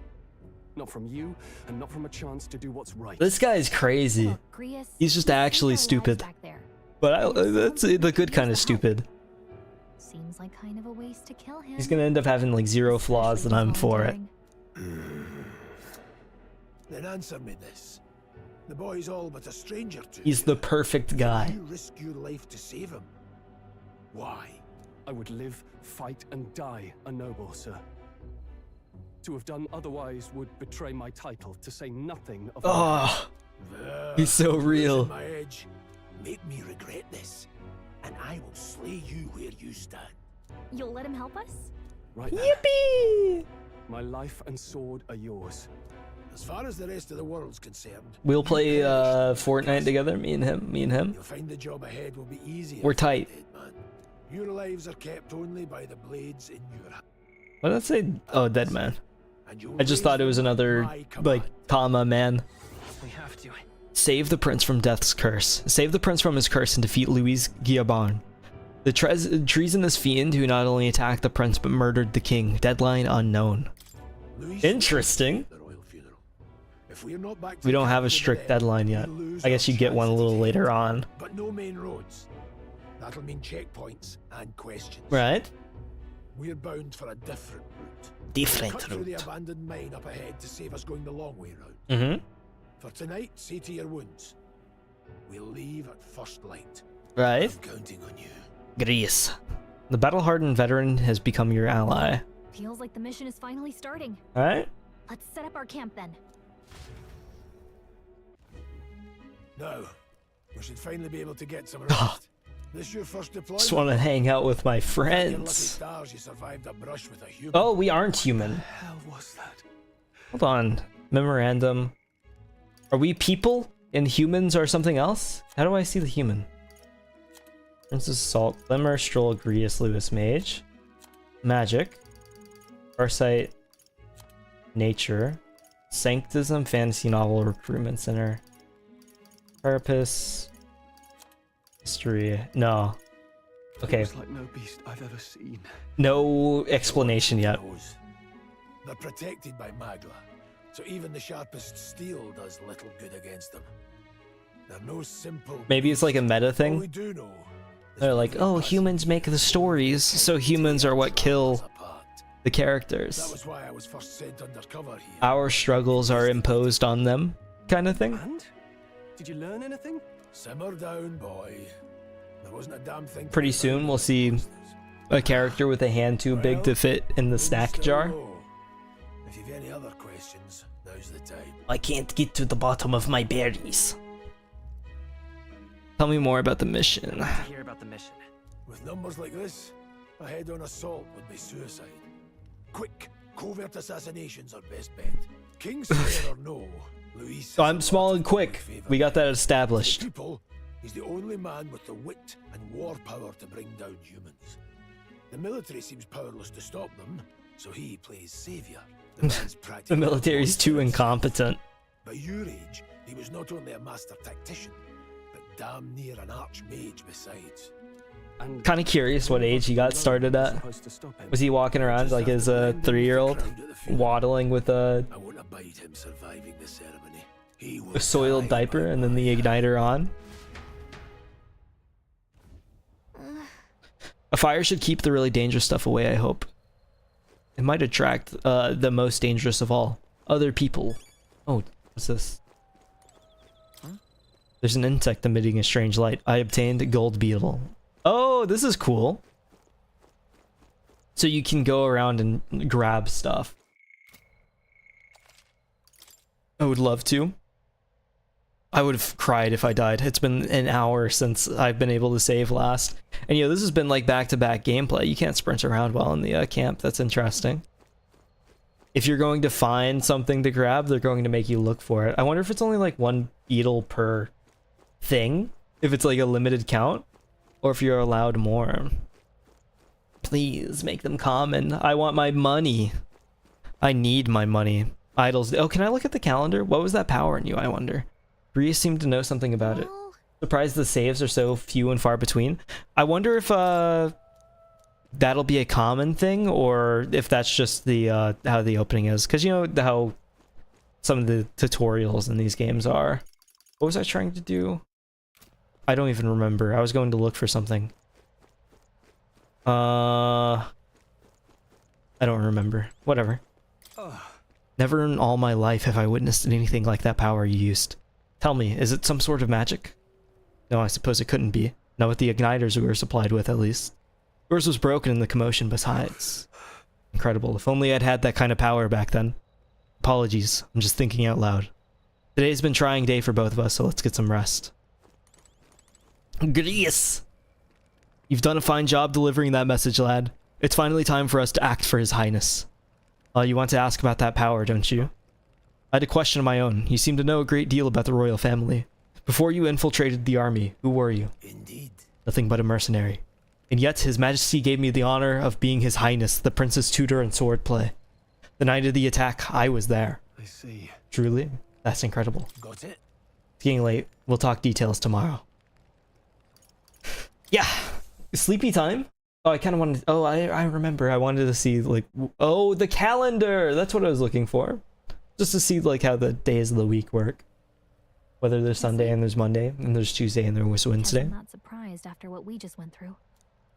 Not from you, and not from a chance to do what's right. This guy is crazy. Look, Grius, He's just actually stupid. But that's the good kind of stupid. Seems like kind of a waste to kill him. He's gonna end up having like 0 flaws, and I'm for it. Then answer me this. The boy's all but a stranger to He's the perfect guy. you risk your life to save him. Why? I would live, fight, and die a noble, sir. To have done otherwise would betray my title, to say nothing of Oh, he's so real. My edge. Make me regret this, and I will slay you where you stand. You'll let him help us? Right. Yippee! My life and sword are yours. As far as the rest of the world's concerned, We'll play Fortnite together, me and him. you'll find the job ahead will be easier. We're tight. Dead man. Your lives are kept only by the blades in your hand. What did I say? Oh, dead man. And you'll I just thought it was another, like, comma man. We have to. Save the prince from death's curse. Save the prince from his curse and defeat Louis Guillaumin, the treasonous fiend who not only attacked the prince but murdered the king. Deadline unknown. Interesting. If we're not back We don't have a strict deadline yet. I guess you get one a little later on. But no main roads. That'll mean checkpoints and questions. Right? We're bound for a different route. Different Cut through the route. abandoned mine up ahead to save us going the long way round. Mm-hmm. For tonight, see to your wounds. We'll leave at first light. Right? I'm counting on you. Greece. The battle-hardened veteran has become your ally. Feels like the mission is finally starting. Alright? Let's set up our camp then. Now, we should finally be able to get some rest. This your first deployment? Just want to hang out with my Your lucky friends. stars, you survived a brush with a human. Oh, we aren't human. How was that? Hold on. Memorandum. Are we people and humans or something else? How do I see the human? Princess Salt, Glimmer, Stroll, Grius, Lewis, Mage. Magic. Farsight. Nature. Sanctism, Fantasy Novel, Recruitment Center. Purpose. History. No. Okay. It's like no beast I've ever seen. No explanation yet. They're protected by Magla, so even the sharpest steel does little good against them. They're no simple. Maybe it's like a meta All we thing. do know They're like, oh, humans make the stories, so humans are what kill the that characters. was why I was first sent undercover here. Our struggles are imposed on them, kind of thing. And? Did you learn anything? Simmer down, boy. There wasn't a damn thing. Pretty soon we'll see a character with a hand too big to fit in the snack jar. If you've any other questions, now's the time. I can't get to the bottom of my berries. Tell me more about the mission. Hear about the mission. With numbers like this, a head-on assault would be suicide. Quick, covert assassinations are best bet. Kingslayer or no, Luis. So I'm small and quick. We got that established. People, he's the only man with the wit and war power to bring down humans. The military seems powerless to stop them, so he plays savior. The man's The practical. military's too incompetent. By your age, he was not only a master tactician, but damn near an archmage besides. Kind of curious what age he got started at. Was he walking around like as a 3-year-old, waddling with a I won't abide him surviving the ceremony. He will a soiled diaper and then the igniter on? A fire should keep the really dangerous stuff away, I hope. It might attract the most dangerous of all. Other people. Oh, what's this? There's an insect emitting a strange light. I obtained a gold beetle. Oh, this is cool. So you can go around and grab stuff. I would love to. I would have cried if I died. It's been an hour since I've been able to save last. And this has been like back-to-back gameplay. You can't sprint around well in the camp. That's interesting. If you're going to find something to grab, they're going to make you look for it. I wonder if it's only like one beetle per thing. If it's like a limited count. Or if you're allowed more. Please make them common. I want my money. I need my money. Idols. Oh, can I look at the calendar? What was that power in you, I wonder? Bria seemed to know something about it. Surprised the saves are so few and far between. I wonder if that'll be a common thing, or if that's just the how the opening is, because you know how some of the tutorials in these games are. What was I trying to do? I don't even remember. I was going to look for something. I don't remember. Whatever. Never in all my life have I witnessed anything like that power you used. Tell me, is it some sort of magic? No, I suppose it couldn't be. Not with the igniters we were supplied with, at least. Yours was broken in the commotion besides. Incredible. If only I'd had that kind of power back then. Apologies, I'm just thinking out loud. Today's been a trying day for both of us, so let's get some rest. Grease! You've done a fine job delivering that message, lad. It's finally time for us to act for His Highness. You want to ask about that power, don't you? I had a question of my own. You seem to know a great deal about the royal family. Before you infiltrated the army, who were you? Indeed. Nothing but a mercenary. And yet, His Majesty gave me the honor of being His Highness, the Prince's tutor in swordplay. The night of the attack, I was there. I see. Truly? That's incredible. Got it? It's getting late. We'll talk details tomorrow. Yeah. Sleepy time? Oh, I kind of wanted... Oh, I remember. I wanted to see, like... Oh, the calendar! That's what I was looking for. Just to see, like, how the days of the week work. Whether there's Sunday and there's Monday, and there's Tuesday and there was Wednesday. I'm not surprised after what we just went through.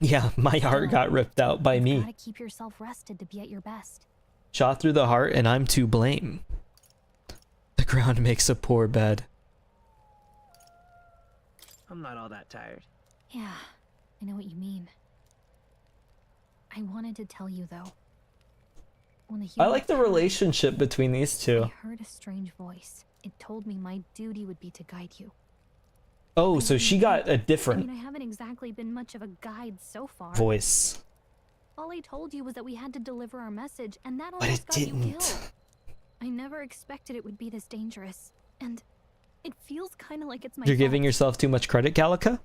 Yeah, my heart got ripped out by me. You gotta keep yourself rested to be at your best. Shot through the heart, and I'm to blame. The ground makes a poor bed. I'm not all that tired. Yeah, I know what you mean. I wanted to tell you, though. When I like the relationship between these two. I heard a strange voice. It told me my duty would be to guide you. Oh, so she got a different I mean, I haven't exactly been much of a guide so far. voice. All I told you was that we had to deliver our message, and that But almost it got you didn't. killed. I never expected it would be this dangerous, and it feels kind of like it's my You're fault. giving yourself too much credit, Calica?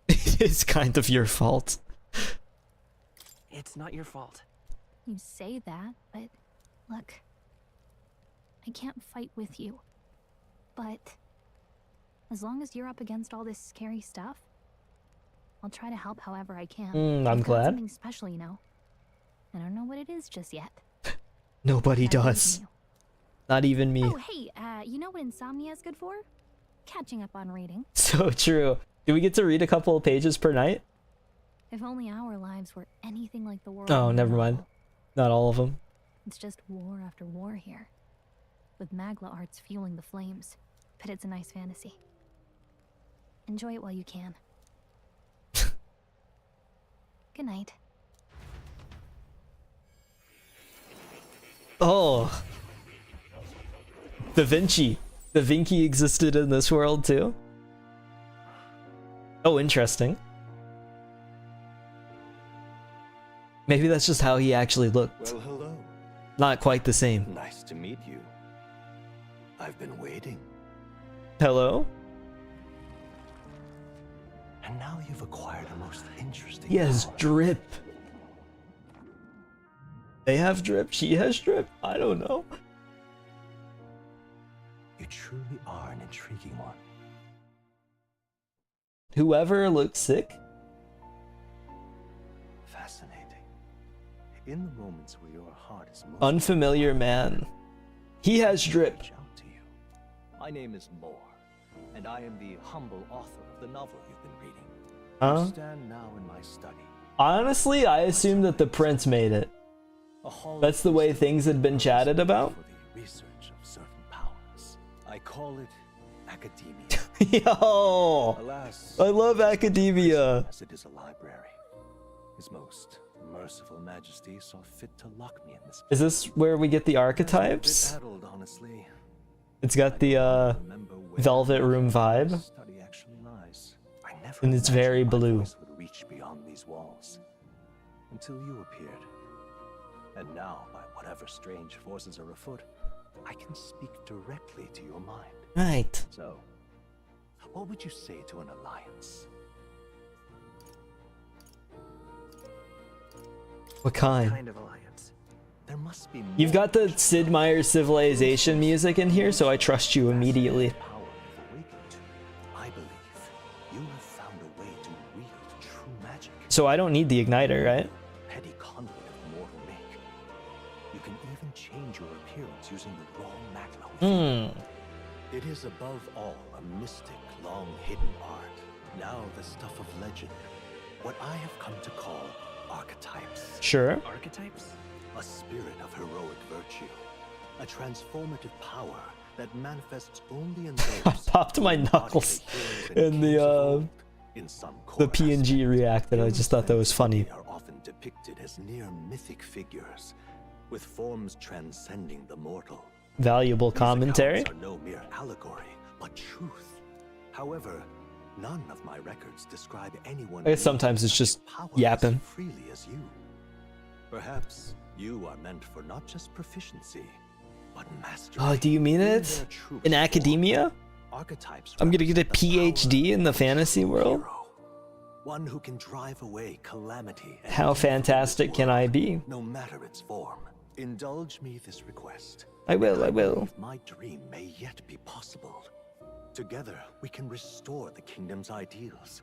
It's kind of your fault. It's not your fault. You say that, but look, I can't fight with you. But as long as you're up against all this scary stuff, I'll try to help however I can. I'm I've got glad. something special, you know. I don't know what it is just yet. Nobody I believe in does. you. Not even me. Oh, hey, you know what insomnia is good for? Catching up on reading. So true. Do we get to read a couple of pages per night? If only our lives were anything like the world. Oh, we never know. mind. Not all of them. It's just war after war here. With Magla arts fueling the flames. But it's a nice fantasy. Enjoy it while you can. Good night. Oh. Da Vinci. Da Vinci existed in this world too? Oh, interesting. Maybe that's just how he actually looked. Well, hello. Not quite the same. Nice to meet you. I've been waiting. Hello? And now you've acquired a most interesting He has power. drip. They have drip. She has drip. I don't know. You truly are an intriguing one. Whoever looks sick. Fascinating. In the moments where your heart is most Unfamiliar man. He has drip. reach out to you. My name is Moore, and I am the humble author of the novel you've been reading. Huh? You stand now in my study. Honestly, I assumed that the prince made it. A hall of That's the way things had been chatted about. for the research of certain powers. I call it academia. Yo! Alas, I love academia. as it is a library. His most merciful majesty saw fit to lock me in this. Is this where we get the I'm a archetypes? bit addled, honestly. It's got the Remember where velvet room my vibe. study actually lies. I never And it's imagined very my blue. voice would reach beyond these walls until you appeared. And now, by whatever strange forces are afoot, I can speak directly to your mind. Right. So, what would you say to an alliance? What kind? Kind of alliance. There must be You've got the Sid Meier's Civilization music in here, so I trust you immediately. power you've awakened to. I believe you have found a way to wield true magic. So I don't need the igniter, right? Petty conduit of mortal make. You can even change your appearance using the raw magma. It is above all a mystic, long-hidden art. Now the stuff of legend. What I have come to call archetypes. Sure. Archetypes? A spirit of heroic virtue. A transformative power that manifests only in those I popped my knuckles in the PNG reacted. I just thought that was funny. Are often depicted as near mythic figures, with forms transcending the mortal. Valuable commentary. These accounts are no mere allegory, but truth. However, none of my records describe anyone. I guess sometimes it's just yapping. Freely as you. Perhaps you are meant for not just proficiency, but mastery. Oh, do you mean it? In academia? I'm gonna get a PhD in the fantasy world? One who can drive away calamity. How fantastic can I be? No matter its form. Indulge me this request. I will. My dream may yet be possible. Together, we can restore the kingdom's ideals.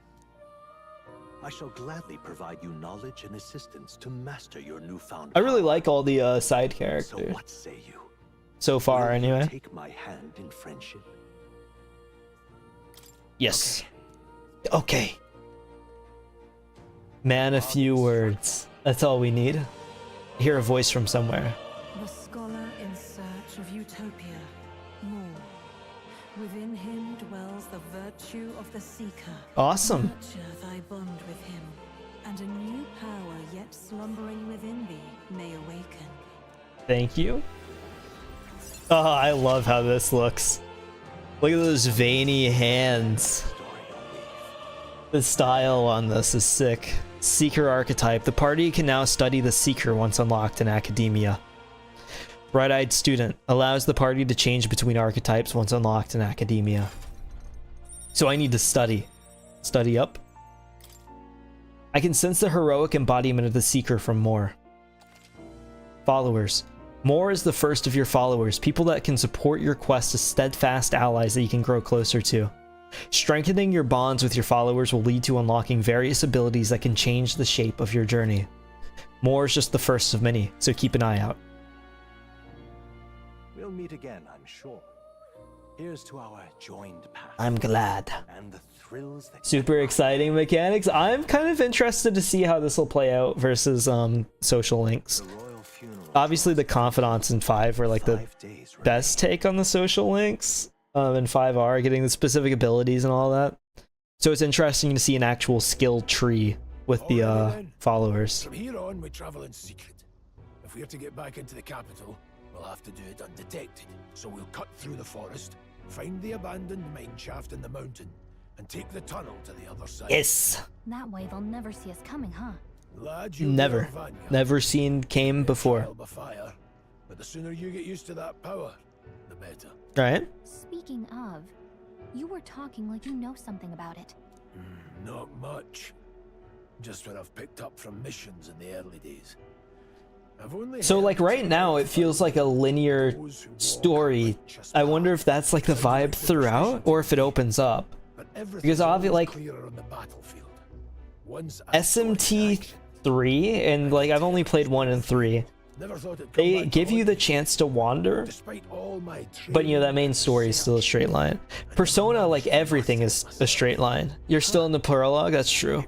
I shall gladly provide you knowledge and assistance to master your newfound I really like all the side characters. So what say you? So far, anyway. Take my hand in friendship. Yes. Okay. Man, a few words. That's all we need. Hear a voice from somewhere. The scholar in search of utopia. More. Within him dwells the virtue of the seeker. Awesome. Nurture thy bond with him, and a new power yet slumbering within thee may awaken. Thank you. Oh, I love how this looks. Look at those veiny hands. The style on this is sick. Seeker archetype. The party can now study the Seeker once unlocked in academia. Bright-eyed student. Allows the party to change between archetypes once unlocked in academia. So I need to study. Study up. I can sense the heroic embodiment of the Seeker from Moore. Followers. Moore is the first of your followers, people that can support your quest as steadfast allies that you can grow closer to. Strengthening your bonds with your followers will lead to unlocking various abilities that can change the shape of your journey. Moore is just the first of many, so keep an eye out. We'll meet again, I'm sure. Here's to our joined path. I'm glad. And the thrills that Super exciting mechanics. I'm kind of interested to see how this will play out versus social links. Obviously the confidants in 5 were like the best take on the social links. In 5R, getting the specific abilities and all that. So it's interesting to see an actual skill tree with the followers. From here on, we travel in secret. If we're to get back into the capital, we'll have to do it undetected. So we'll cut through the forest, find the abandoned mine shaft in the mountain, and take the tunnel to the other side. Yes. That way they'll never see us coming, huh? Lad, you Never. Never seen came before. by fire, but the sooner you get used to that power, the better. Right? Speaking of, you were talking like you know something about it. Not much. Just what I've picked up from missions in the early days. I've only So like right now it feels like a linear story. I wonder if that's like the vibe throughout or if it opens up. Because obviously like SMT 3 and like I've only played 1 and 3. They give you the chance to wander, but you know that main story is still a straight line. Persona, like everything is a straight line. You're still in the prologue, that's true.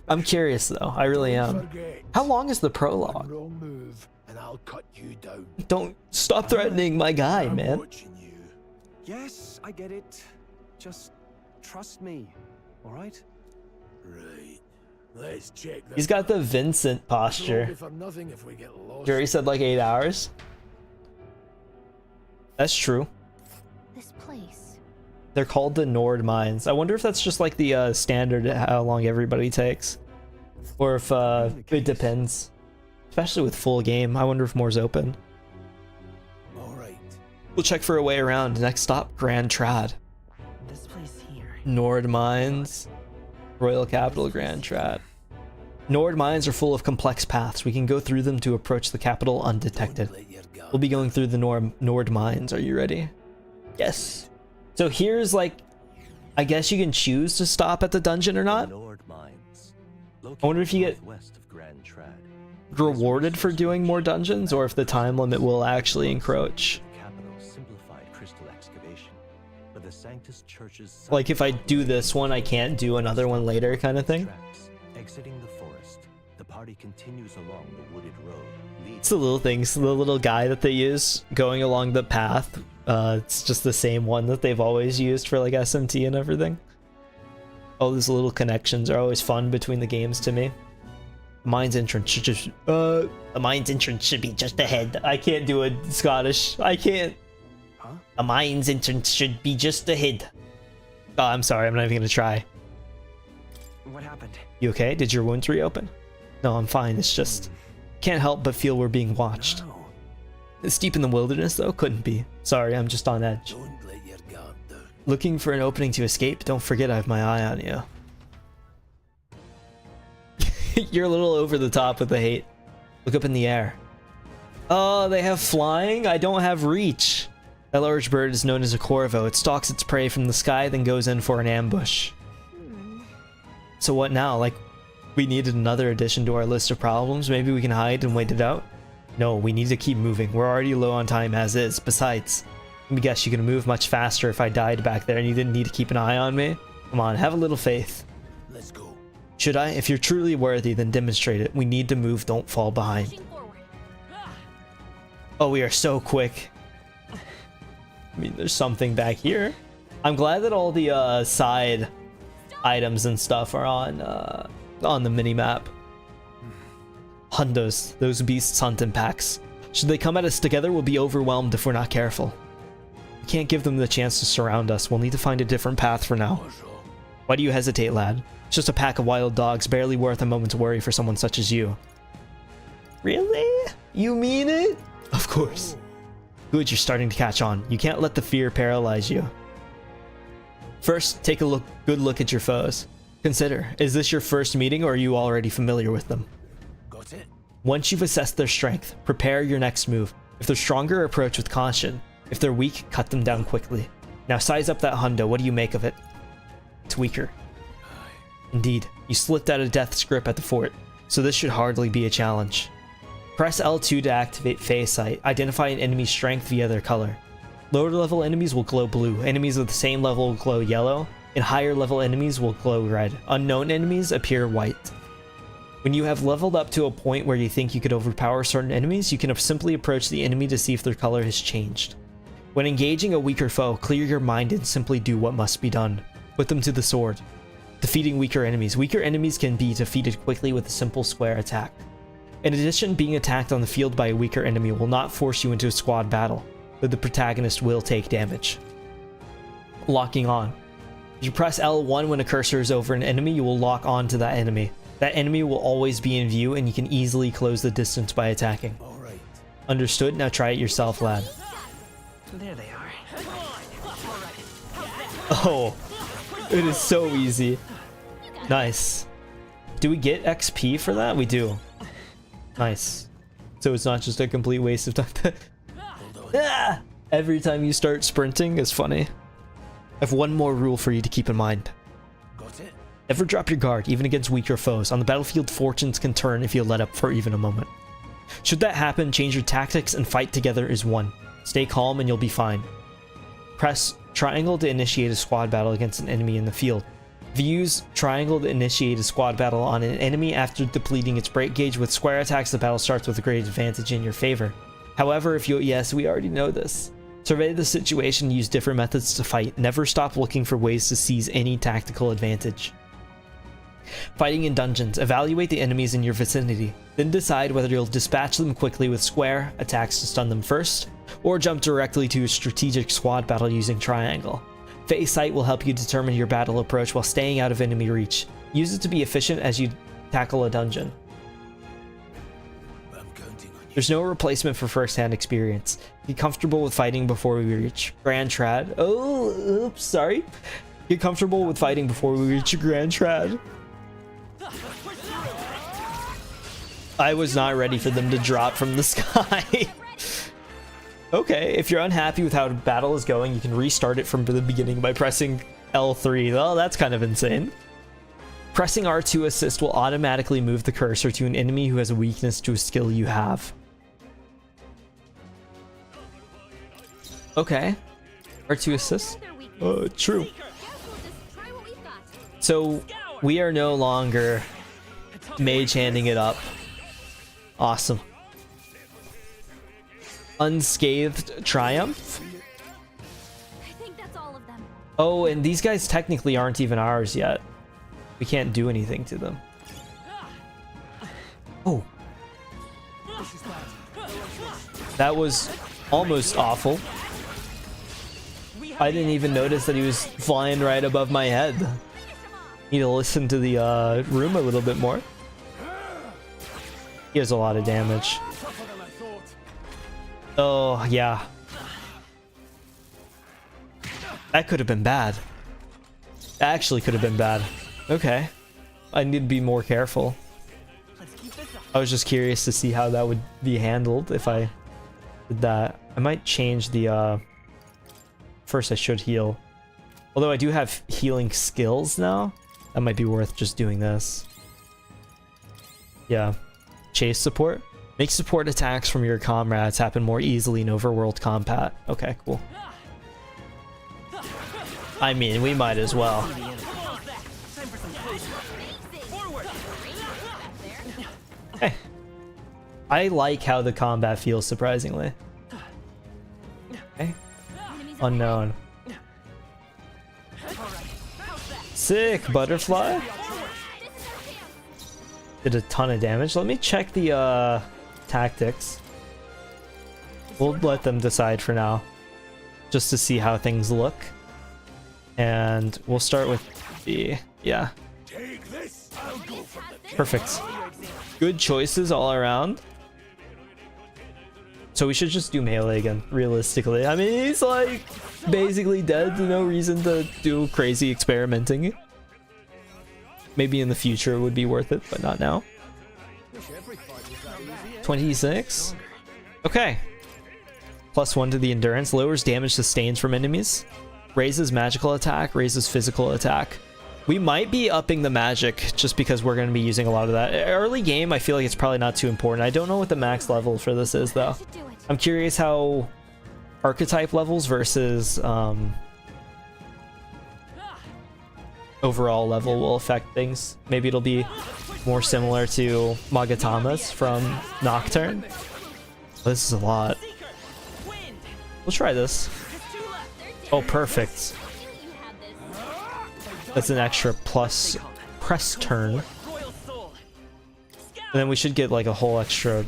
I'm curious though, I really am. How long is the prologue? Don't stop threatening my guy, man. Yes, I get it. Just trust me, all right? Right. Let's check that. He's got the Vincent posture. Jerry said like 8 hours. That's true. This place. They're called the Nord Mines. I wonder if that's just like the standard how long everybody takes. Or if it depends. Especially with full game. I wonder if more's open. Alright. We'll check for a way around. Next stop, Grand Trad. This place here. Nord Mines. Royal Capital Grand Trad. Nord Mines are full of complex paths. We can go through them to approach the capital undetected. We'll be going through the Nord Mines. Are you ready? Yes. So here's like, I guess you can choose to stop at the dungeon or not. Nord Mines. I wonder if you get rewarded for doing more dungeons, or if the time limit will actually encroach. Like if I do this one, I can't do another one later, kind of thing. Exiting the forest, the party continues along the wooded road. It's the little things, the little guy that they use going along the path. It's just the same one that they've always used for like SMT and everything. All these little connections are always fun between the games to me. The mine's entrance should just the mine's entrance should be just ahead. I can't do it Scottish. I can't. Huh? The mine's entrance should be just ahead. Oh, I'm sorry. I'm not even gonna try. What happened? You okay? Did your wounds reopen? No, I'm fine. It's just can't help but feel we're being watched. No. It's deep in the wilderness, though. Couldn't be. Sorry, I'm just on edge. Don't let your guard down. Looking for an opening to escape? Don't forget I have my eye on you. You're a little over the top with the hate. Look up in the air. Oh, they have flying? I don't have reach. That large bird is known as a corvo. It stalks its prey from the sky, then goes in for an ambush. So what now? Like, we needed another addition to our list of problems. Maybe we can hide and wait it out? No, we need to keep moving. We're already low on time as is. Besides, let me guess, you can move much faster if I died back there and you didn't need to keep an eye on me? Come on, have a little faith. Let's go. Should I? If you're truly worthy, then demonstrate it. We need to move, don't fall behind. Oh, we are so quick. I mean, there's something back here. I'm glad that all the side items and stuff are on the mini-map. Hundos, those beasts hunt in packs. Should they come at us together, we'll be overwhelmed if we're not careful. We can't give them the chance to surround us. We'll need to find a different path for now. Why do you hesitate, lad? It's just a pack of wild dogs, barely worth a moment's worry for someone such as you. Really? You mean it? Of course. Good, you're starting to catch on. You can't let the fear paralyze you. First, take a good look at your foes. Consider, is this your first meeting or are you already familiar with them? Got it. Once you've assessed their strength, prepare your next move. If they're stronger, approach with caution. If they're weak, cut them down quickly. Now size up that hundo. What do you make of it? It's weaker. Indeed, you slipped out of death's grip at the fort, so this should hardly be a challenge. Press L2 to activate Phase Sight. Identify an enemy's strength via their color. Lower level enemies will glow blue, enemies of the same level will glow yellow, and higher level enemies will glow red. Unknown enemies appear white. When you have leveled up to a point where you think you could overpower certain enemies, you can simply approach the enemy to see if their color has changed. When engaging a weaker foe, clear your mind and simply do what must be done. Put them to the sword. Defeating weaker enemies. Weaker enemies can be defeated quickly with a simple square attack. In addition, being attacked on the field by a weaker enemy will not force you into a squad battle, but the protagonist will take damage. Locking on. If you press L1 when a cursor is over an enemy, you will lock on to that enemy. That enemy will always be in view and you can easily close the distance by attacking. Alright. Understood? Now try it yourself, lad. There they are. Oh, it is so easy. Nice. Do we get XP for that? We do. Nice. So it's not just a complete waste of time. Ah! Every time you start sprinting is funny. I have one more rule for you to keep in mind. Got it. Never drop your guard, even against weaker foes. On the battlefield, fortunes can turn if you let up for even a moment. Should that happen, change your tactics and fight together as one. Stay calm and you'll be fine. Press triangle to initiate a squad battle against an enemy in the field. If you use triangle to initiate a squad battle on an enemy after depleting its break gauge with square attacks, the battle starts with a great advantage in your favor. However, if you... Yes, we already know this. Survey the situation and use different methods to fight. Never stop looking for ways to seize any tactical advantage. Fighting in dungeons. Evaluate the enemies in your vicinity. Then decide whether you'll dispatch them quickly with square attacks to stun them first, or jump directly to a strategic squad battle using triangle. Phase Sight will help you determine your battle approach while staying out of enemy reach. Use it to be efficient as you tackle a dungeon. There's no replacement for first-hand experience. Get comfortable with fighting before we reach Grand Trad. Oh, oops, sorry. Get comfortable with fighting before we reach Grand Trad. I was not ready for them to drop from the sky. Okay, if you're unhappy with how the battle is going, you can restart it from the beginning by pressing L3. Well, that's kind of insane. Pressing R2 assist will automatically move the cursor to an enemy who has a weakness to a skill you have. Okay. R2 assist? True. So we are no longer mage handing it up. Awesome. Unscathed triumph. I think that's all of them. Oh, and these guys technically aren't even ours yet. We can't do anything to them. Oh. That was almost awful. I didn't even notice that he was flying right above my head. Need to listen to the room a little bit more. He has a lot of damage. Oh, yeah. That could have been bad. That actually could have been bad. Okay. I need to be more careful. I was just curious to see how that would be handled if I did that. I might change the... First, I should heal. Although I do have healing skills now. That might be worth just doing this. Yeah. Chase support. Make support attacks from your comrades happen more easily in overworld combat. Okay, cool. I mean, we might as well. Hey. I like how the combat feels, surprisingly. Okay. Unknown. Sick, butterfly. Did a ton of damage. Let me check the tactics. We'll let them decide for now, just to see how things look. And we'll start with the perfect. Good choices all around. So we should just do melee again, realistically. I mean, he's like basically dead. No reason to do crazy experimenting. Maybe in the future it would be worth it, but not now. 26. Okay. +1 to the endurance. Lowers damage sustained from enemies. Raises magical attack. Raises physical attack. We might be upping the magic just because we're going to be using a lot of that. Early game, I feel like it's probably not too important. I don't know what the max level for this is, though. I'm curious how archetype levels versus overall level will affect things. Maybe it'll be more similar to Magatama's from Nocturne. This is a lot. We'll try this. Oh, perfect. That's an extra plus press turn. And then we should get like a whole extra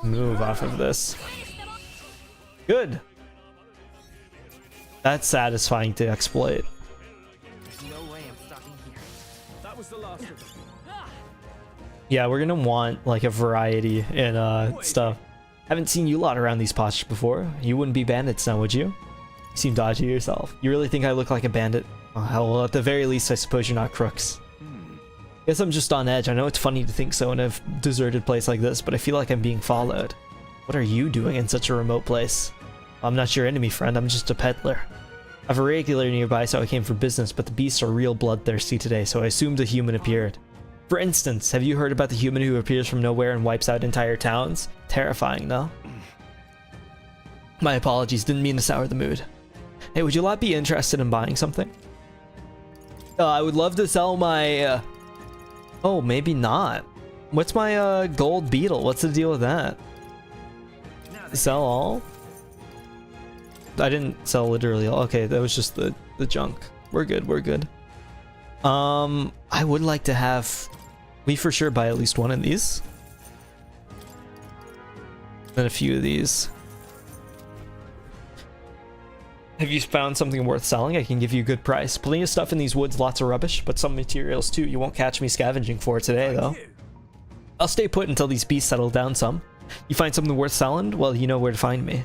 move off of this. Good. That's satisfying to exploit. Yeah, we're gonna want like a variety in stuff. Haven't seen you lot around these postures before. You wouldn't be bandits now, would you? You seem dodgy yourself. You really think I look like a bandit? Oh, hell, well, at the very least, I suppose you're not crooks. Guess I'm just on edge. I know it's funny to think so in a deserted place like this, but I feel like I'm being followed. What are you doing in such a remote place? I'm not your enemy, friend. I'm just a peddler. I have a regular nearby, so I came for business, but the beasts are real bloodthirsty today, so I assumed a human appeared. For instance, have you heard about the human who appears from nowhere and wipes out entire towns? Terrifying, no? My apologies, didn't mean to sour the mood. Hey, would you lot be interested in buying something? I would love to sell my... Oh, maybe not. What's my gold beetle? What's the deal with that? Sell all? I didn't sell literally all. Okay, that was just the junk. We're good, we're good. I would like to have... We for sure buy at least one of these. And a few of these. Have you found something worth selling? I can give you a good price. Plenty of stuff in these woods, lots of rubbish, but some materials too. You won't catch me scavenging for it today, though. I'll stay put until these beasts settle down some. You find something worth selling? Well, you know where to find me.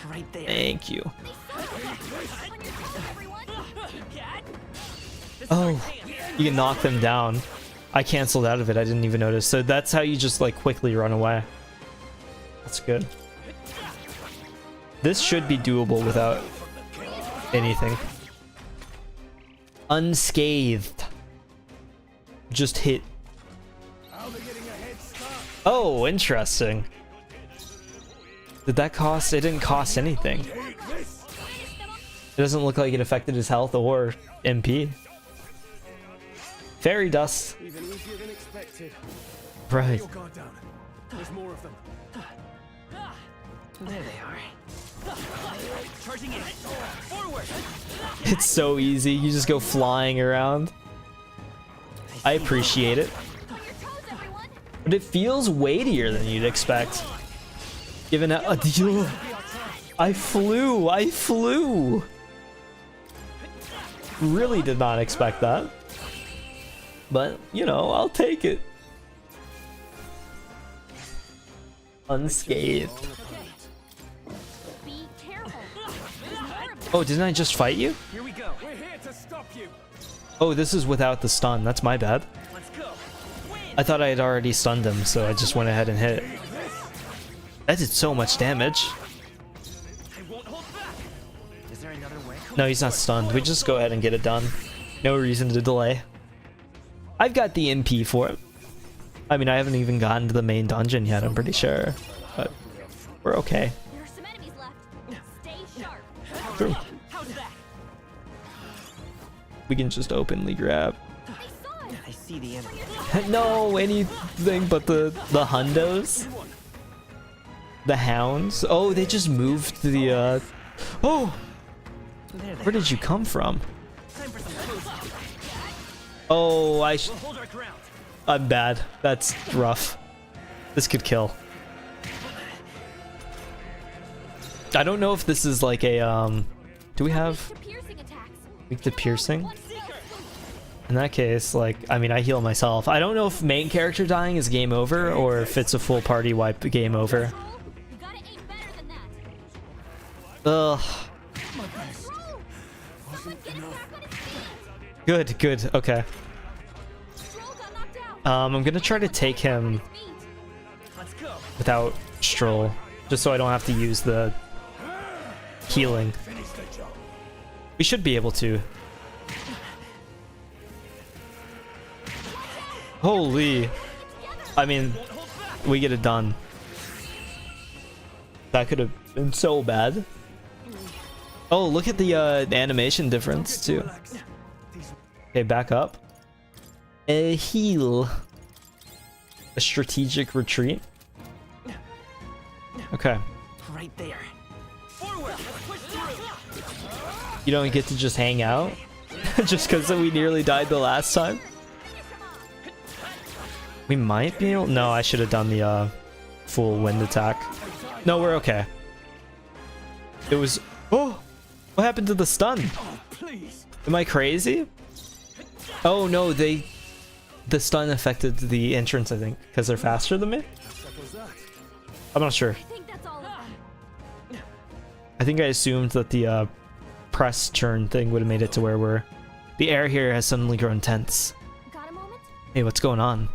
Right there. Thank you. Oh, you can knock them down. I canceled out of it. I didn't even notice. So that's how you just like quickly run away. That's good. This should be doable without anything. Unscathed. just hit. Oh, interesting. Did that cost? It didn't cost anything. It doesn't look like it affected his health or MP. Fairy dust. Even easier than expected. Right. There's more of them. There they are. Charging in. Forward. It's so easy. You just go flying around. I appreciate it. But it feels weightier than you'd expect. Given a deal. I flew. Really did not expect that. But, you know, I'll take it. Unscathed. Oh, didn't I just fight you? Here we go. We're here to stop you. Oh, this is without the stun. That's my bad. Let's go. I thought I had already stunned him, so I just went ahead and hit. That did so much damage. I won't hold back. Is there another way? No, he's not stunned. We just go ahead and get it done. No reason to delay. I've got the MP for it. I mean, I haven't even gotten to the main dungeon yet, I'm pretty sure. But we're okay. There are some enemies left. Stay sharp. True. How's that? We can just openly grab. I see the enemy. No, anything but the hundos. The hounds. Oh, they just moved the Oh! Where did you come from? Oh, I'm bad. That's rough. This could kill. I don't know if this is like a do we have weak to piercing? In that case, like, I mean, I heal myself. I don't know if main character dying is game over or if it's a full party wipe game over. Ugh. Good, okay. I'm gonna try to take him without Stroll, just so I don't have to use the healing. We should be able to. Holy. I mean, we get it done. That could have been so bad. Oh, look at the animation difference too. Okay, back up. A heal. A strategic retreat. Okay. Right there. Forward. Let's push through. You don't get to just hang out? Just because we nearly died the last time? We might be able... No, I should have done the full wind attack. No, we're okay. It was... Oh! What happened to the stun? Am I crazy? Oh no, the stun affected the entrance, I think, because they're faster than me? I'm not sure. I think I assumed that the press turn thing would have made it to where we're... The air here has suddenly grown tense. Hey, what's going on?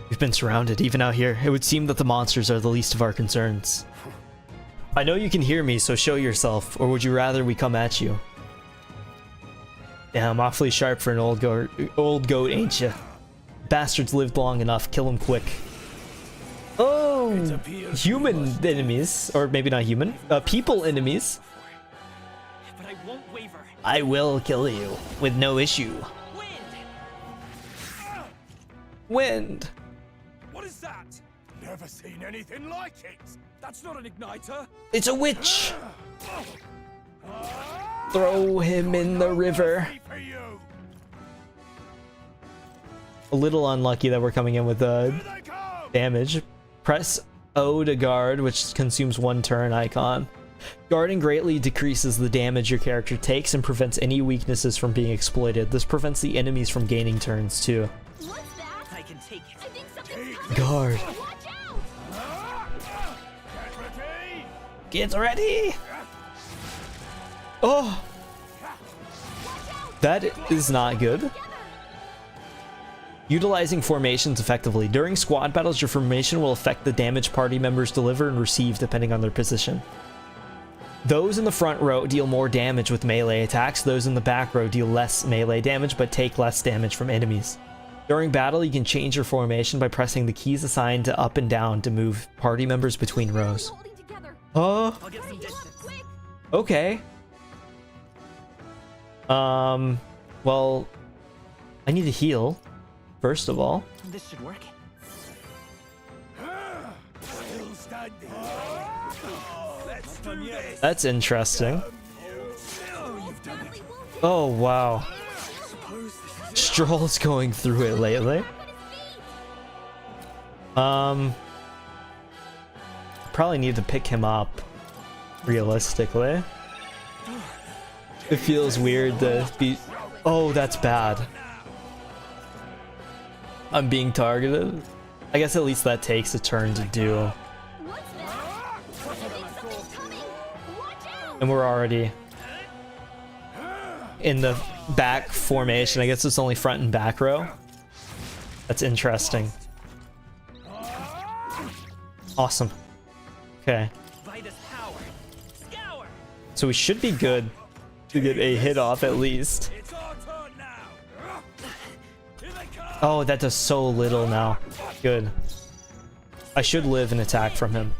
We've been surrounded, even out here. It would seem that the monsters are the least of our concerns. I know you can hear me, so show yourself, or would you rather we come at you? Yeah, I'm awfully sharp for an old goat, ain't ya? Bastards lived long enough, kill them quick. Oh, human enemies, or maybe not human, people enemies. But I won't waver. I will kill you with no issue. Wind. What is that? Never seen anything like it. That's not an igniter. It's a witch. Throw him in the river. A little unlucky that we're coming in with damage. Press O to guard, which consumes 1 turn icon. Guarding greatly decreases the damage your character takes and prevents any weaknesses from being exploited. This prevents the enemies from gaining turns too. I can take it. Guard. Get ready! Oh! That is not good. Utilizing formations effectively. During squad battles, your formation will affect the damage party members deliver and receive depending on their position. Those in the front row deal more damage with melee attacks. Those in the back row deal less melee damage, but take less damage from enemies. During battle, you can change your formation by pressing the keys assigned to up and down to move party members between rows. Okay. Well, I need to heal, first of all. This should work. That's interesting. Oh, wow. Stroll's going through it lately. Probably need to pick him up, realistically. It feels weird to be... Oh, that's bad. I'm being targeted. I guess at least that takes a turn to do. And we're already in the back formation. I guess it's only front and back row. That's interesting. Awesome. Okay. So we should be good to get a hit off at least. Oh, that does so little now. Good. I should live an attack from him.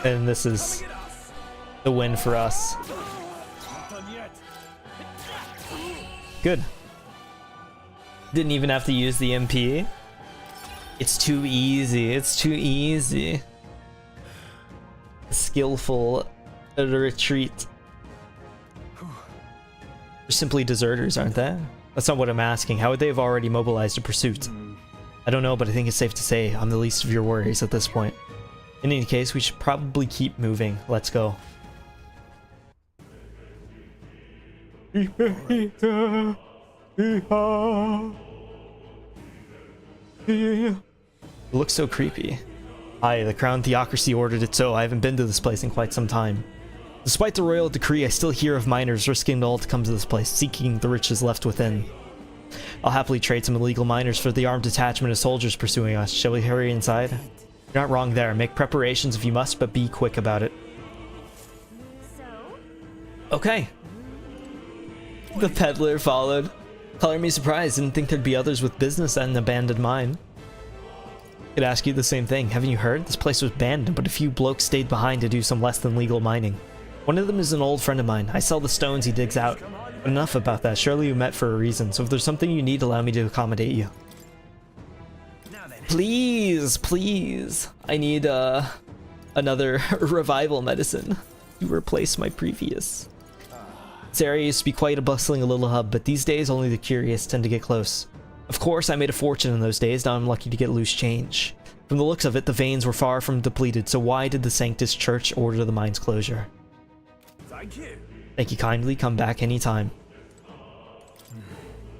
And this is the win for us. Good. Didn't even have to use the MP. It's too easy. It's too easy. Skillful retreat. They're simply deserters, aren't they? That's not what I'm asking. How would they have already mobilized a pursuit? I don't know, but I think it's safe to say I'm the least of your worries at this point. In any case, we should probably keep moving. Let's go. It looks so creepy. Aye, the Crown Theocracy ordered it so. I haven't been to this place in quite some time. Despite the royal decree, I still hear of miners risking it all to come to this place, seeking the riches left within. I'll happily trade some illegal miners for the armed detachment of soldiers pursuing us. Shall we hurry inside? You're not wrong there. Make preparations if you must, but be quick about it. Okay. The peddler followed. Color me surprised. Didn't think there'd be others with business at an abandoned mine. Could ask you the same thing. Haven't you heard? This place was abandoned, but a few blokes stayed behind to do some less than legal mining. One of them is an old friend of mine. I sell the stones he digs out. But enough about that. Surely you met for a reason. So if there's something you need, allow me to accommodate you. Please, please. I need another revival medicine to replace my previous. This area used to be quite a bustling little hub, but these days only the curious tend to get close. Of course, I made a fortune in those days. Now I'm lucky to get loose change. From the looks of it, the veins were far from depleted, so why did the Sanctus Church order the mine's closure? Thank you kindly. Come back anytime.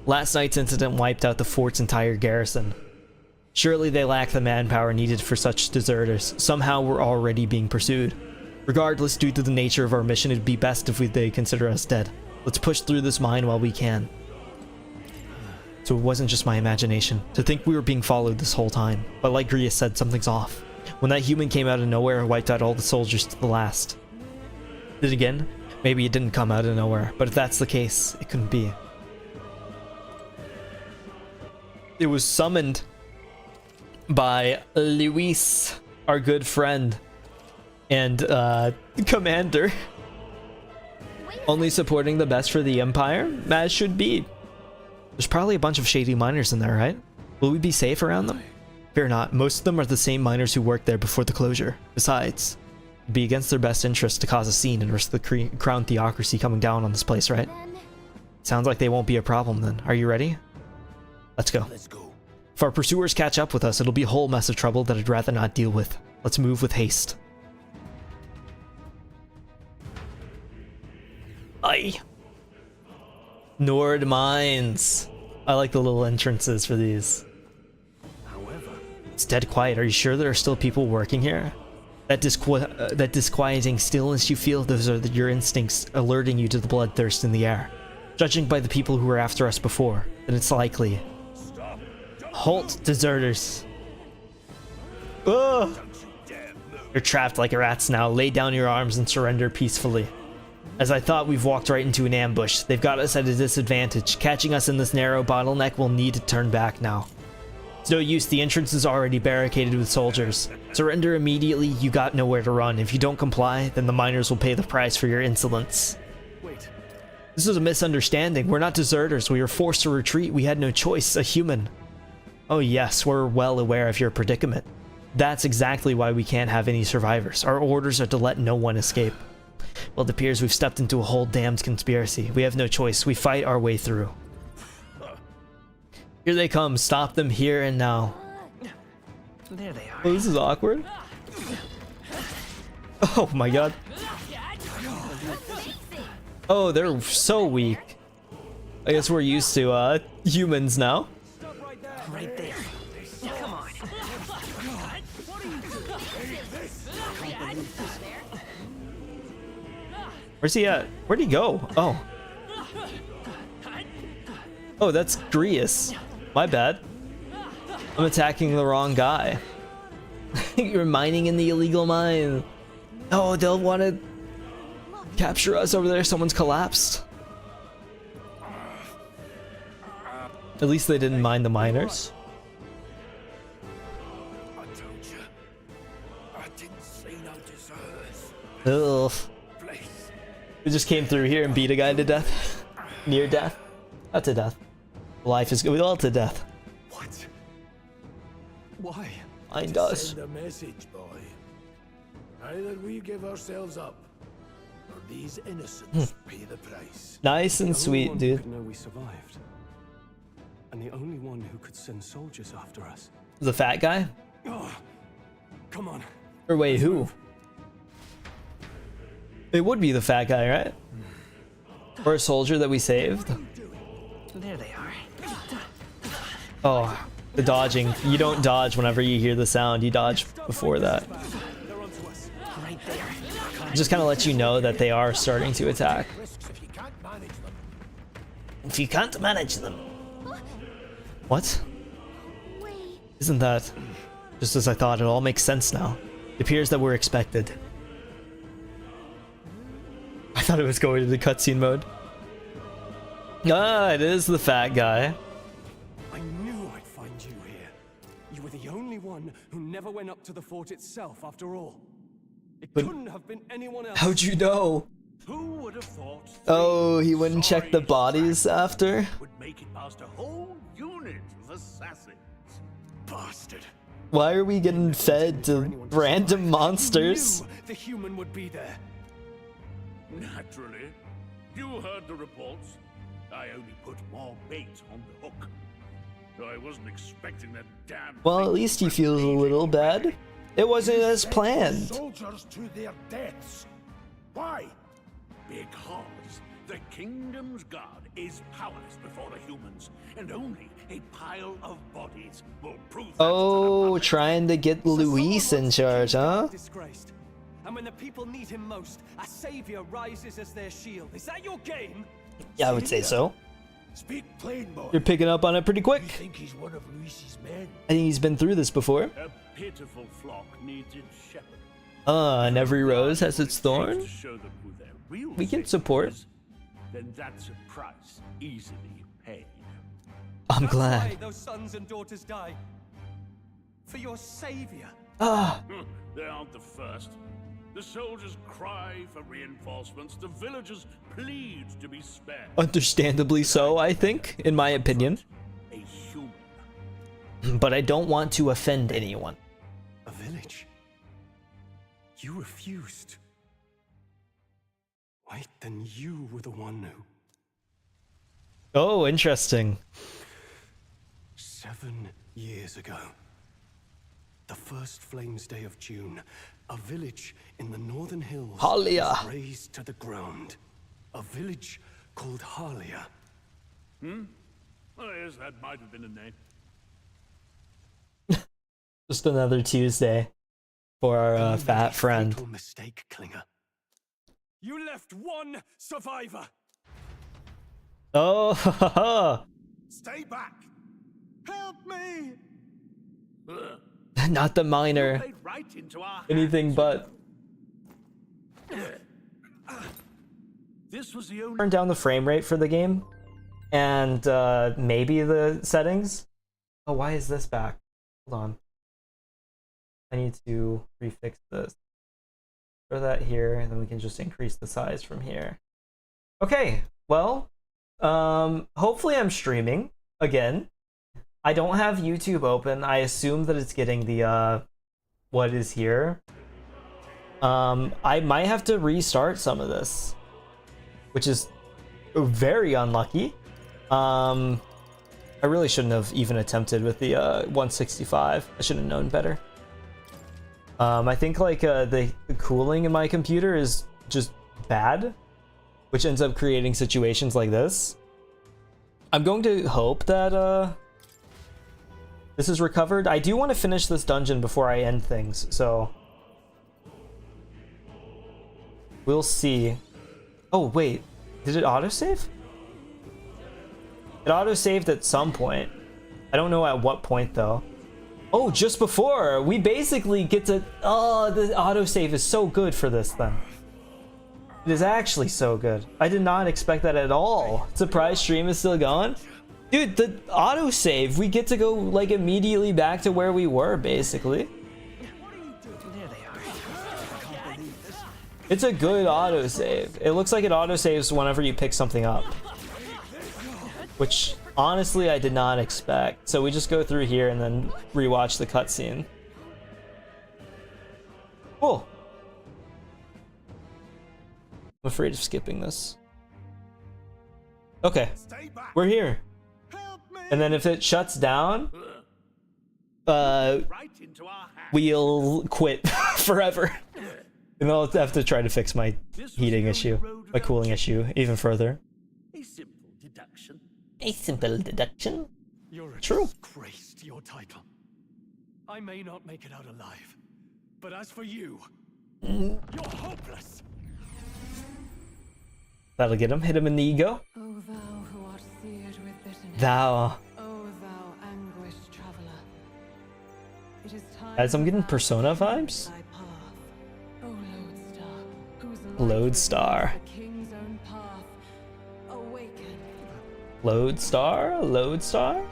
Last night's incident wiped out the fort's entire garrison. Surely they lack the manpower needed for such deserters. Somehow we're already being pursued. Regardless, due to the nature of our mission, it'd be best if they consider us dead. Let's push through this mine while we can. So it wasn't just my imagination. To think we were being followed this whole time. But like Grius said, something's off. When that human came out of nowhere and wiped out all the soldiers to the last. Then again, maybe it didn't come out of nowhere. But if that's the case, it couldn't be. It was summoned by Luis, our good friend and commander. Only supporting the best for the Empire, as should be. There's probably a bunch of shady miners in there, right? Will we be safe around them? Fear not, most of them are the same miners who worked there before the closure. Besides, it'd be against their best interest to cause a scene and risk the Crown Theocracy coming down on this place, right? Sounds like they won't be a problem then. Are you ready? Let's go. If our pursuers catch up with us, it'll be a whole mess of trouble that I'd rather not deal with. Let's move with haste. Aye. Nord Mines. I like the little entrances for these. However, it's dead quiet. Are you sure there are still people working here? That disquieting stillness you feel, those are your instincts alerting you to the bloodthirst in the air. Judging by the people who were after us before, then it's likely. Halt, deserters. Ugh. You're trapped like rats now. Lay down your arms and surrender peacefully. As I thought, we've walked right into an ambush. They've got us at a disadvantage. Catching us in this narrow bottleneck will need to turn back now. It's no use, the entrance is already barricaded with soldiers. Surrender immediately, you got nowhere to run. If you don't comply, then the miners will pay the price for your insolence. Wait. This is a misunderstanding. We're not deserters. We were forced to retreat. We had no choice. A human. Oh yes, we're well aware of your predicament. That's exactly why we can't have any survivors. Our orders are to let no one escape. Well, it appears we've stepped into a whole damned conspiracy. We have no choice. We fight our way through. Here they come. Stop them here and now. There they are. Oh, this is awkward. Oh my god. Oh, they're so weak. I guess we're used to humans now. Right there. Come on. Where's he at? Where'd he go? Oh. Oh, that's Grius. My bad. I'm attacking the wrong guy. You're mining in the illegal mine. Oh, they'll want to capture us over there. Someone's collapsed. At least they didn't mine the miners. I told you. I didn't see no deserters. Ugh. We just came through here and beat a guy to death. Near death. Not to death. Life is good. All to death. What? Why? Mine does. Send a message, boy. Either we give ourselves up, or these innocents pay the price. Nice and sweet, dude. Know we survived. And the only one who could send soldiers after us. The fat guy? Oh, come on. Or wait, who? It would be the fat guy, right? Or a soldier that we saved? There they are. Oh, the dodging. You don't dodge whenever you hear the sound. You dodge before that. Right there. Just kind of lets you know that they are starting to attack. If you can't manage them. What? Isn't that just as I thought? It all makes sense now. It appears that we're expected. I thought it was going into cutscene mode. Ah, it is the fat guy. I knew I'd find you here. You were the only one who never went up to the fort itself, after all. It couldn't have been anyone else. How'd you know? Who would have thought? Oh, he wouldn't check the bodies after? Would make it past a whole unit of assassins. Bastard. Why are we getting fed to random monsters? The human would be there. Naturally. You heard the reports. I only put more bait on the hook. I wasn't expecting that damn. Well, at least he feels a little bad. It wasn't as planned. Soldiers to their deaths. Why? Because the kingdom's god is powerless before the humans, and only a pile of bodies will prove that. Oh, trying to get Luis in charge, huh? Disgraced. And when the people need him most, a savior rises as their shield. Is that your game? Yeah, I would say so. Speak plain, boy. You're picking up on it pretty quick. You think he's one of Luis's men? I think he's been through this before. A pitiful flock needs its shepherd. And every rose has its thorn. To show them who their real We can savior support. is, then that's a price easily paid. I'm That's glad. why those sons and daughters die. For your savior. Ah. They aren't the first. The soldiers cry for reinforcements. The villagers plead to be spared. Understandably so, I think, in my opinion. A human. But I don't want to offend anyone. A village? You refused. Wait, then you were the one who... Oh, interesting. 7 years ago. The first Flames Day of June, a village in the northern hills Halia. was razed to the ground. A village called Halia. Oh, yes, that might have been a name. Just another Tuesday for our fat friend. Fatal mistake, Klinger. You left one survivor. Oh, ha, ha, ha. Stay back. Help me. Not the miner. Anything but. This was the only Turn down the frame rate for the game, and maybe the settings. Oh, why is this back? Hold on. I need to refix this. Throw that here, and then we can just increase the size from here. Okay, well, hopefully I'm streaming again. I don't have YouTube open. I assume that it's getting the what is here. I might have to restart some of this, which is very unlucky. I really shouldn't have even attempted with the 165. I should have known better. I think like the cooling in my computer is just bad, which ends up creating situations like this. I'm going to hope that this is recovered. I do want to finish this dungeon before I end things, so we'll see. Oh wait, did it autosave? It autosaved at some point. I don't know at what point though. Oh, just before! We basically get to... Oh, the autosave is so good for this then. It is actually so good. I did not expect that at all. Surprise, stream is still going? Dude, the autosave, we get to go like immediately back to where we were, basically. It's a good autosave. It looks like it autosaves whenever you pick something up, which honestly I did not expect. So we just go through here and then rewatch the cutscene. Cool. I'm afraid of skipping this. Okay, we're here. And then if it shuts down, we'll quit forever. And I'll have to try to fix my heating issue, my cooling issue even further. A simple deduction. A simple deduction? You're a True. disgrace to your title. I may not make it out alive, but as for you, you're hopeless. That'll get him. Hit him in the ego. O thou who art seared with bitterness. Thou. O thou anguished traveler. It is time. As I'm getting Persona vibes. thy path. O lodestar, whose light Lodestar. reveals the king's own path. Awaken. Lodestar? Lodestar?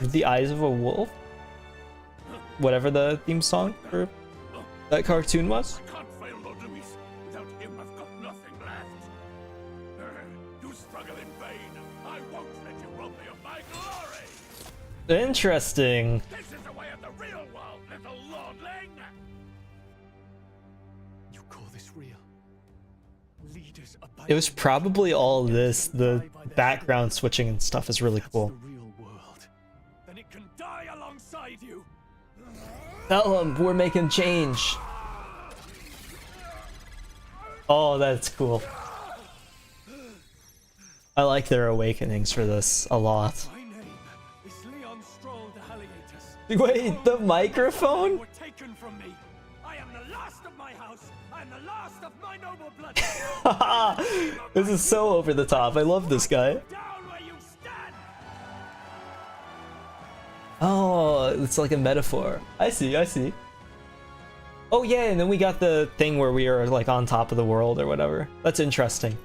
With the eyes of a wolf? Whatever the theme song for that cartoon was? I can't fail Lord Louis. Without him, I've got nothing left. You struggle in vain. I won't let you rob me of my glory. Interesting. This is the way of the real world, little lordling. You call this real? Leaders It was probably all this. The background switching and stuff is really cool. real world. Then it can die alongside you. Tell him we're making change. Oh, that's cool. I like their awakenings for this a lot. My name is Leon Stroll de Haliatus. Wait, the microphone? Were taken from me. I am the last of my house. I am the last of my noble blood. This is so over the top. I love this guy. Down where you stand. Oh, it's like a metaphor. I see, I see. Oh yeah, and then we got the thing where we are like on top of the world or whatever. That's interesting.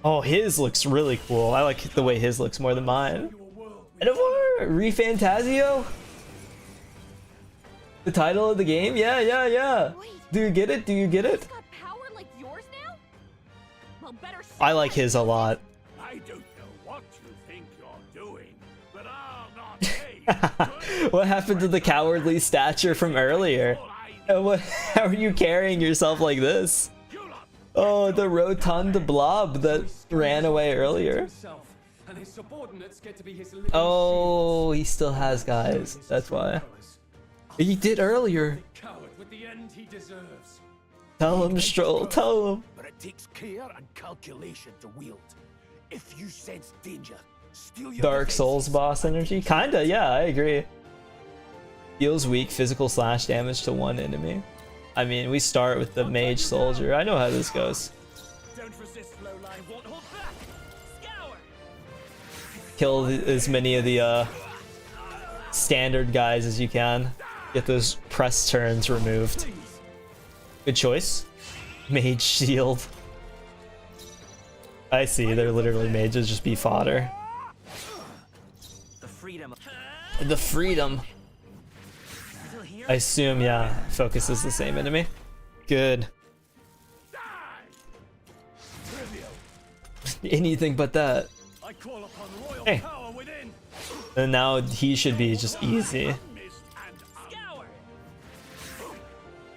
Oh, his looks really cool. I like the way his looks more than mine. ReFantazio? The title of the game? Yeah, yeah, yeah. Do you get it? Do you get it? Power like yours now? Well, better I like his a lot. I don't know what you think you're doing, but I'll not pay. What happened to the cowardly stature from earlier? How are you carrying yourself like this? Oh, the rotund blob that ran away earlier. And his subordinates get to be his Oh, he still has guys. That's why. He did earlier. coward with the end he deserves. Tell him, Stroll. Tell him. But it takes care and calculation to wield. If you sense danger, steal your Dark Souls boss energy? Kinda, yeah, I agree. Deals weak physical slash damage to one enemy. I mean, we start with the mage soldier. I know how this goes. Don't resist, low line. Won't hold back. Scour. Kill as many of the standard guys as you can. Get those press turns removed. Good choice. Mage shield. I see, they're literally mages, just be fodder. The freedom. The freedom. I assume, yeah, focus is the same enemy. Good. Anything but that. Hey. And now he should be just easy.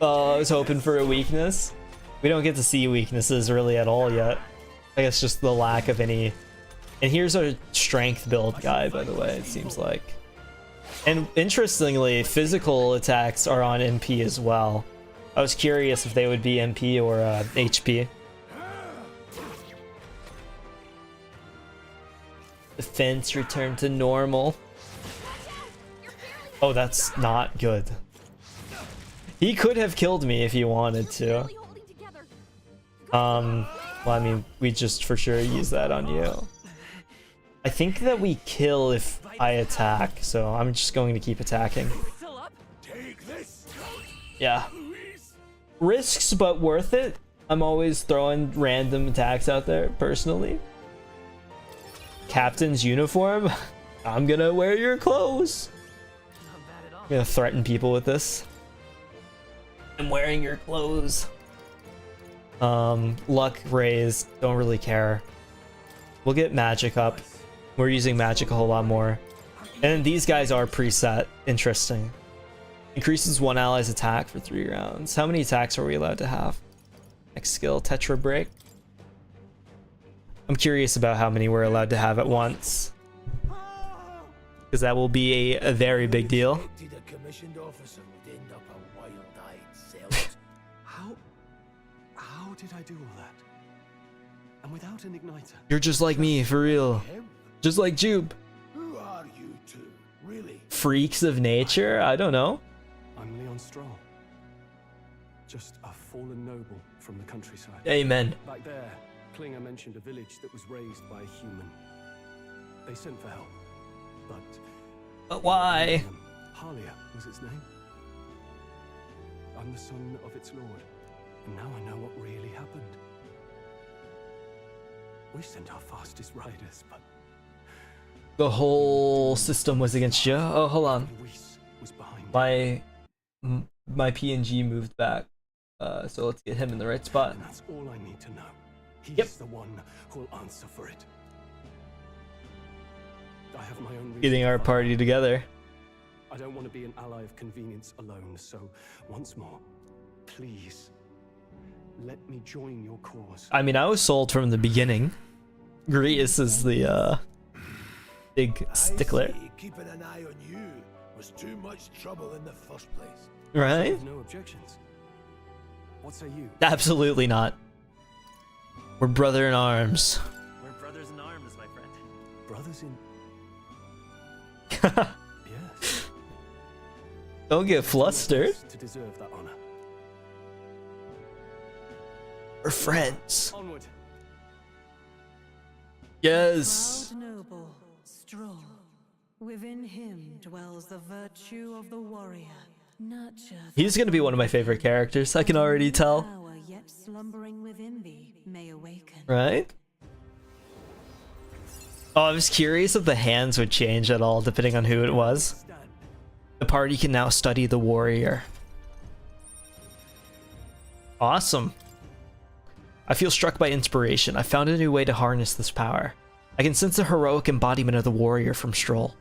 Oh, I was hoping for a weakness. We don't get to see weaknesses really at all yet. I guess just the lack of any. And here's our strength build guy, by the way, it seems like. And interestingly, physical attacks are on MP as well. I was curious if they would be MP or HP. Defense returned to normal. Oh, that's not good. He could have killed me if he wanted to. Well, I mean, we just for sure use that on you. I think that we kill if I attack, so I'm just going to keep attacking. Yeah. Risks, but worth it. I'm always throwing random attacks out there, personally. Captain's uniform? I'm gonna wear your clothes. I'm gonna threaten people with this. I'm wearing your clothes. Luck raised, don't really care. We'll get magic up. We're using magic a whole lot more. And these guys are preset. Interesting. Increases one ally's attack for 3 rounds. How many attacks are we allowed to have? Next skill, Tetra Break. I'm curious about how many we're allowed to have at once. Because that will be a very big deal. How did I do all that? And without an igniter. You're just like me, for real. Just like Jupe. Who are you two, really? Freaks of nature? I don't know. I'm Leon Stroll. Just a fallen noble from the countryside. Amen. Back there, Klinger mentioned a village that was raised by a human. They sent for help, but why? Halia was its name. I'm the son of its lord, and now I know what really happened. We sent our fastest riders, but the whole system was against you. Oh, hold on. My PNG moved back. So let's get him in the right spot. And that's all I need to know. He's the one who'll answer for it. I have my own reason. Getting our party together. I don't want to be an ally of convenience alone, so once more, please let me join your cause. I mean, I was sold from the beginning. Grius is the big stickler. Keeping an eye on you was too much trouble in the first place. Right? No objections. What say you? Absolutely not. We're brother in arms. We're brothers in arms, my friend. Brothers in... Yes. Don't get flustered. To deserve that honor. We're friends. Onward. Yes. Proud noble, Stroll. Within him dwells the virtue of the warrior. Nurture. He's gonna be one of my favorite characters. I can already tell. Power yet slumbering within thee may awaken. Right? Oh, I was curious if the hands would change at all depending on who it was. The party can now study the warrior. Awesome. I feel struck by inspiration. I found a new way to harness this power. I can sense a heroic embodiment of the warrior from Stroll.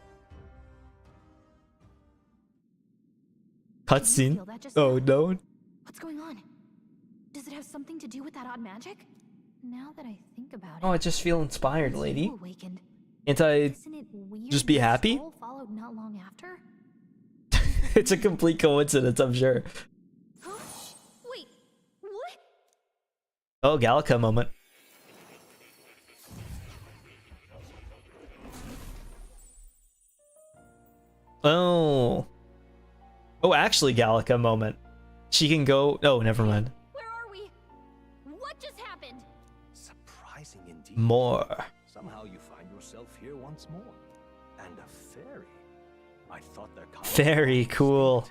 Cutscene? Oh no. What's going on? Does it have something to do with that odd magic? Now that I think about it. Oh, I just feel inspired, lady. Awakened. Can't I just be happy? Stroll followed not long after? It's a complete coincidence, I'm sure. Wait, what? Oh, Gallica moment. Oh. Oh, actually, Gallica moment. She can go... Oh, never mind. Where are we? What just happened? Surprising indeed. More. Somehow you find yourself here once more. And a fairy. I thought their kind Very cool.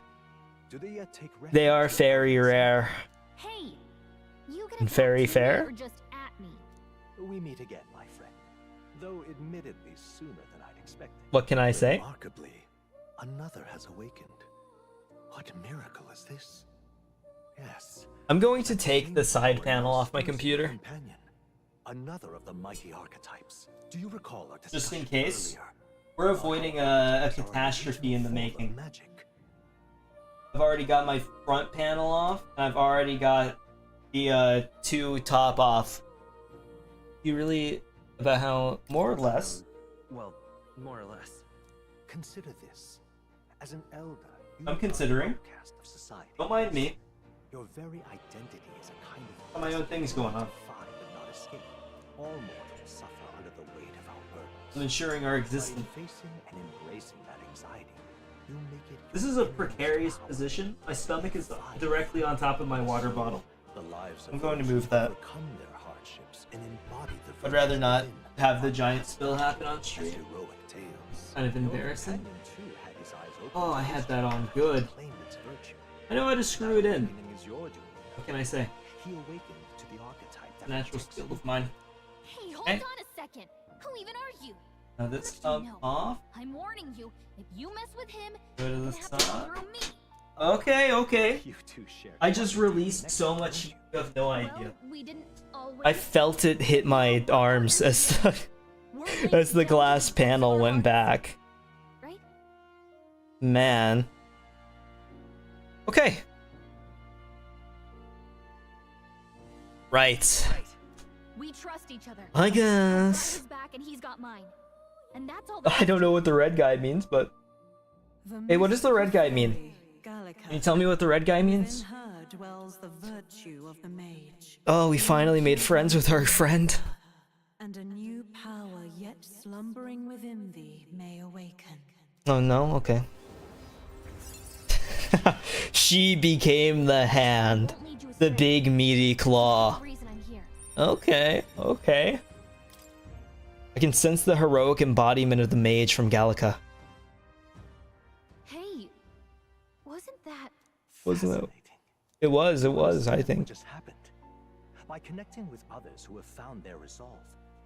Do they yet take They are very rare. Hey, you gonna And talk very to me fair. or just at me? We meet again, my friend. Though admittedly sooner than I'd expected. What can I say? Remarkably, another has awakened. What miracle is this? Yes. I'm going to take the side panel off my computer. Companion. Another of the mighty archetypes. Do you recall our Just in discussion case. earlier? We're avoiding a catastrophe in the making. I've already got my front panel off, and I've already got the two top off. You really about how more or less? Well, more or less. Consider this. As an elder, I'm considering. of society. Don't mind me. Your very identity is a kind of Got my own things going on. defy but not escape. All mortals suffer under the weight of our burdens. I'm ensuring our existence. By facing and embracing that anxiety, you make it This is a precarious position. My stomach is directly on top of my water bottle. the lives of I'm going to those move who that. overcome their hardships and embody the I'd rather virtues not within. have the giant spill happen on stream. Heroic tales. Kind of Your embarrassing. companion, too, had his eyes open Oh, to I had history that on and good. claimed its virtue. I know how to screw it in. Awakening is your doing. What can I say? He awakened to the archetype It's a that natural protects skill you. of mine. Hey, hold Okay. on a second. Who even are you? Now this Just up know, off. I'm warning you. If you mess with him, Go to you're the gonna have to go top. through me. Okay, okay. You two share I just released so much heat, you have no idea. Well, we didn't already. I felt it hit my arms as the, as the glass panel went back. Right? Man. Okay. Right. We trust each other. I I've got guess. his back and he's got mine. And that's all. I don't know what the red guy means, but... Hey, what does the red guy mean? Can you tell me what the red guy means? In her dwells the virtue of the mage, Oh, we finally made friends with our friend. and a new power yet slumbering within thee may awaken. Oh no? Okay. She became the hand. The big meaty claw. Okay, okay. I can sense the heroic embodiment of the mage from Gallica. Hey, wasn't that? Wasn't it? It was, I think. Just happened. By connecting with others who have found their resolve,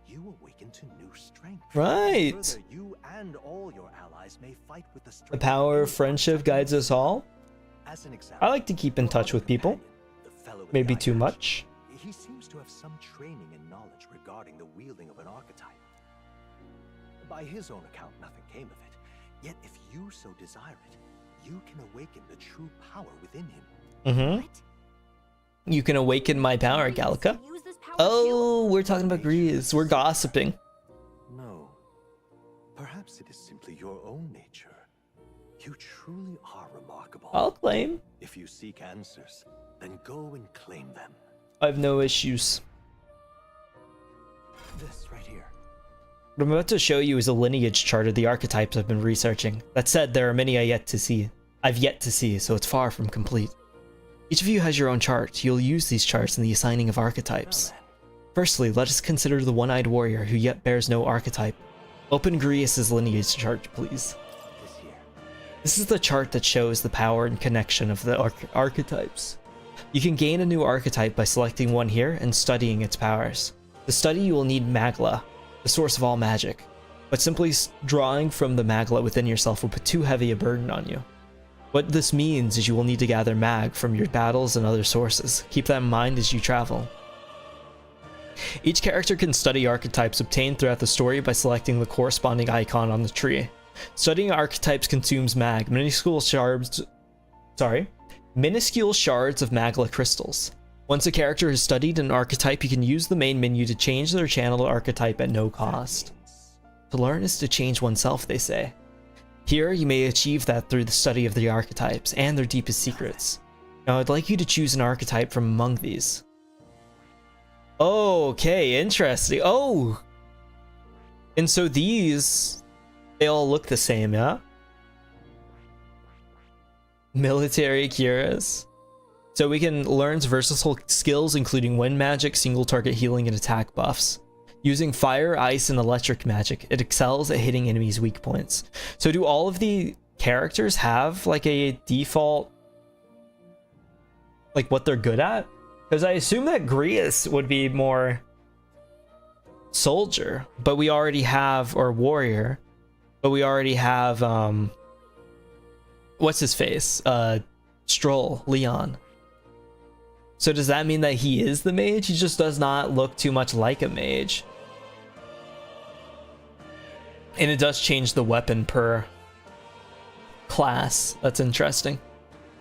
you awaken to new strength. Right. Further, you and all your allies may fight with the strength The power of friendship guides us all. As an example, I like to keep in touch with people. Maybe too much. he seems to have some training and knowledge regarding the wielding of an archetype. By his own account, nothing came of it. Yet if you so desire it, you can awaken the true power within him. Mm-hmm. You can awaken my power, Gallica. Oh, we're talking about Grease. We're gossiping. No. Perhaps it is simply your own nature. You truly are remarkable. I'll claim. If you seek answers, then go and claim them. I have no issues. This right here. What I'm about to show you is a lineage chart of the archetypes I've been researching. That said, there are many I've yet to see, so it's far from complete. Each of you has your own chart. You'll use these charts in the assigning of archetypes. Firstly, let us consider the one-eyed warrior who yet bears no archetype. Open Grius's lineage chart, please. This is the chart that shows the power and connection of the archetypes. You can gain a new archetype by selecting one here and studying its powers. To study, you will need Magla, the source of all magic, but simply drawing from the Magla within yourself will put too heavy a burden on you. What this means is you will need to gather Mag from your battles and other sources. Keep that in mind as you travel. Each character can study archetypes obtained throughout the story by selecting the corresponding icon on the tree. Studying archetypes consumes Mag, minuscule shards of Magla crystals. Once a character has studied an archetype, you can use the main menu to change their channeled archetype at no cost. To learn is to change oneself, they say. Here, you may achieve that through the study of the archetypes and their deepest secrets. Now, I'd like you to choose an archetype from among these. Okay, interesting. Oh! And so these, they all look the same, yeah? Military cures. So we can learn versatile skills including wind magic, single target healing, and attack buffs. Using fire, ice, and electric magic, it excels at hitting enemies' weak points. So do all of the characters have like a default, like what they're good at? Because I assume that Grius would be more soldier, but we already have, or warrior, but we already have what's his face? Stroll, Leon. So does that mean that he is the mage? He just does not look too much like a mage. And it does change the weapon per class. That's interesting.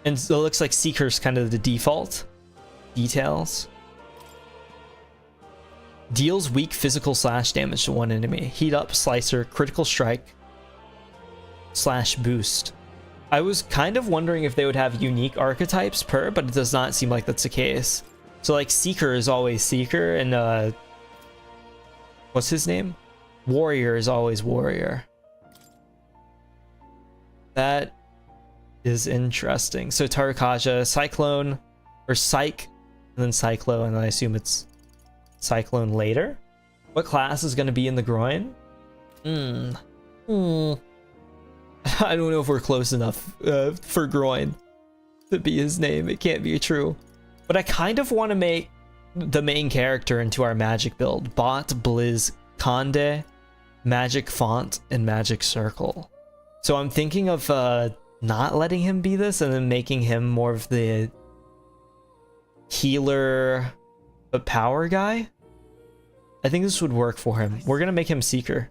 And so it looks like Seeker's kind of the default. Details. Deals weak physical slash damage to one enemy. Heat up, slicer, critical strike, slash boost. I was kind of wondering if they would have unique archetypes per, but it does not seem like that's the case. So like Seeker is always Seeker, and what's his name? Warrior is always warrior. That is interesting. So Tarakaja, Cyclone, or Psych, and then Cyclo, and I assume it's Cyclone later. What class is going to be in the groin? I don't know if we're close enough for groin to be his name. It can't be true. But I kind of want to make the main character into our magic build. Bot, Blizz, Conde, Magic Font, and Magic Circle. So I'm thinking of not letting him be this and then making him more of the healer but power guy. I think this would work for him. We're going to make him Seeker.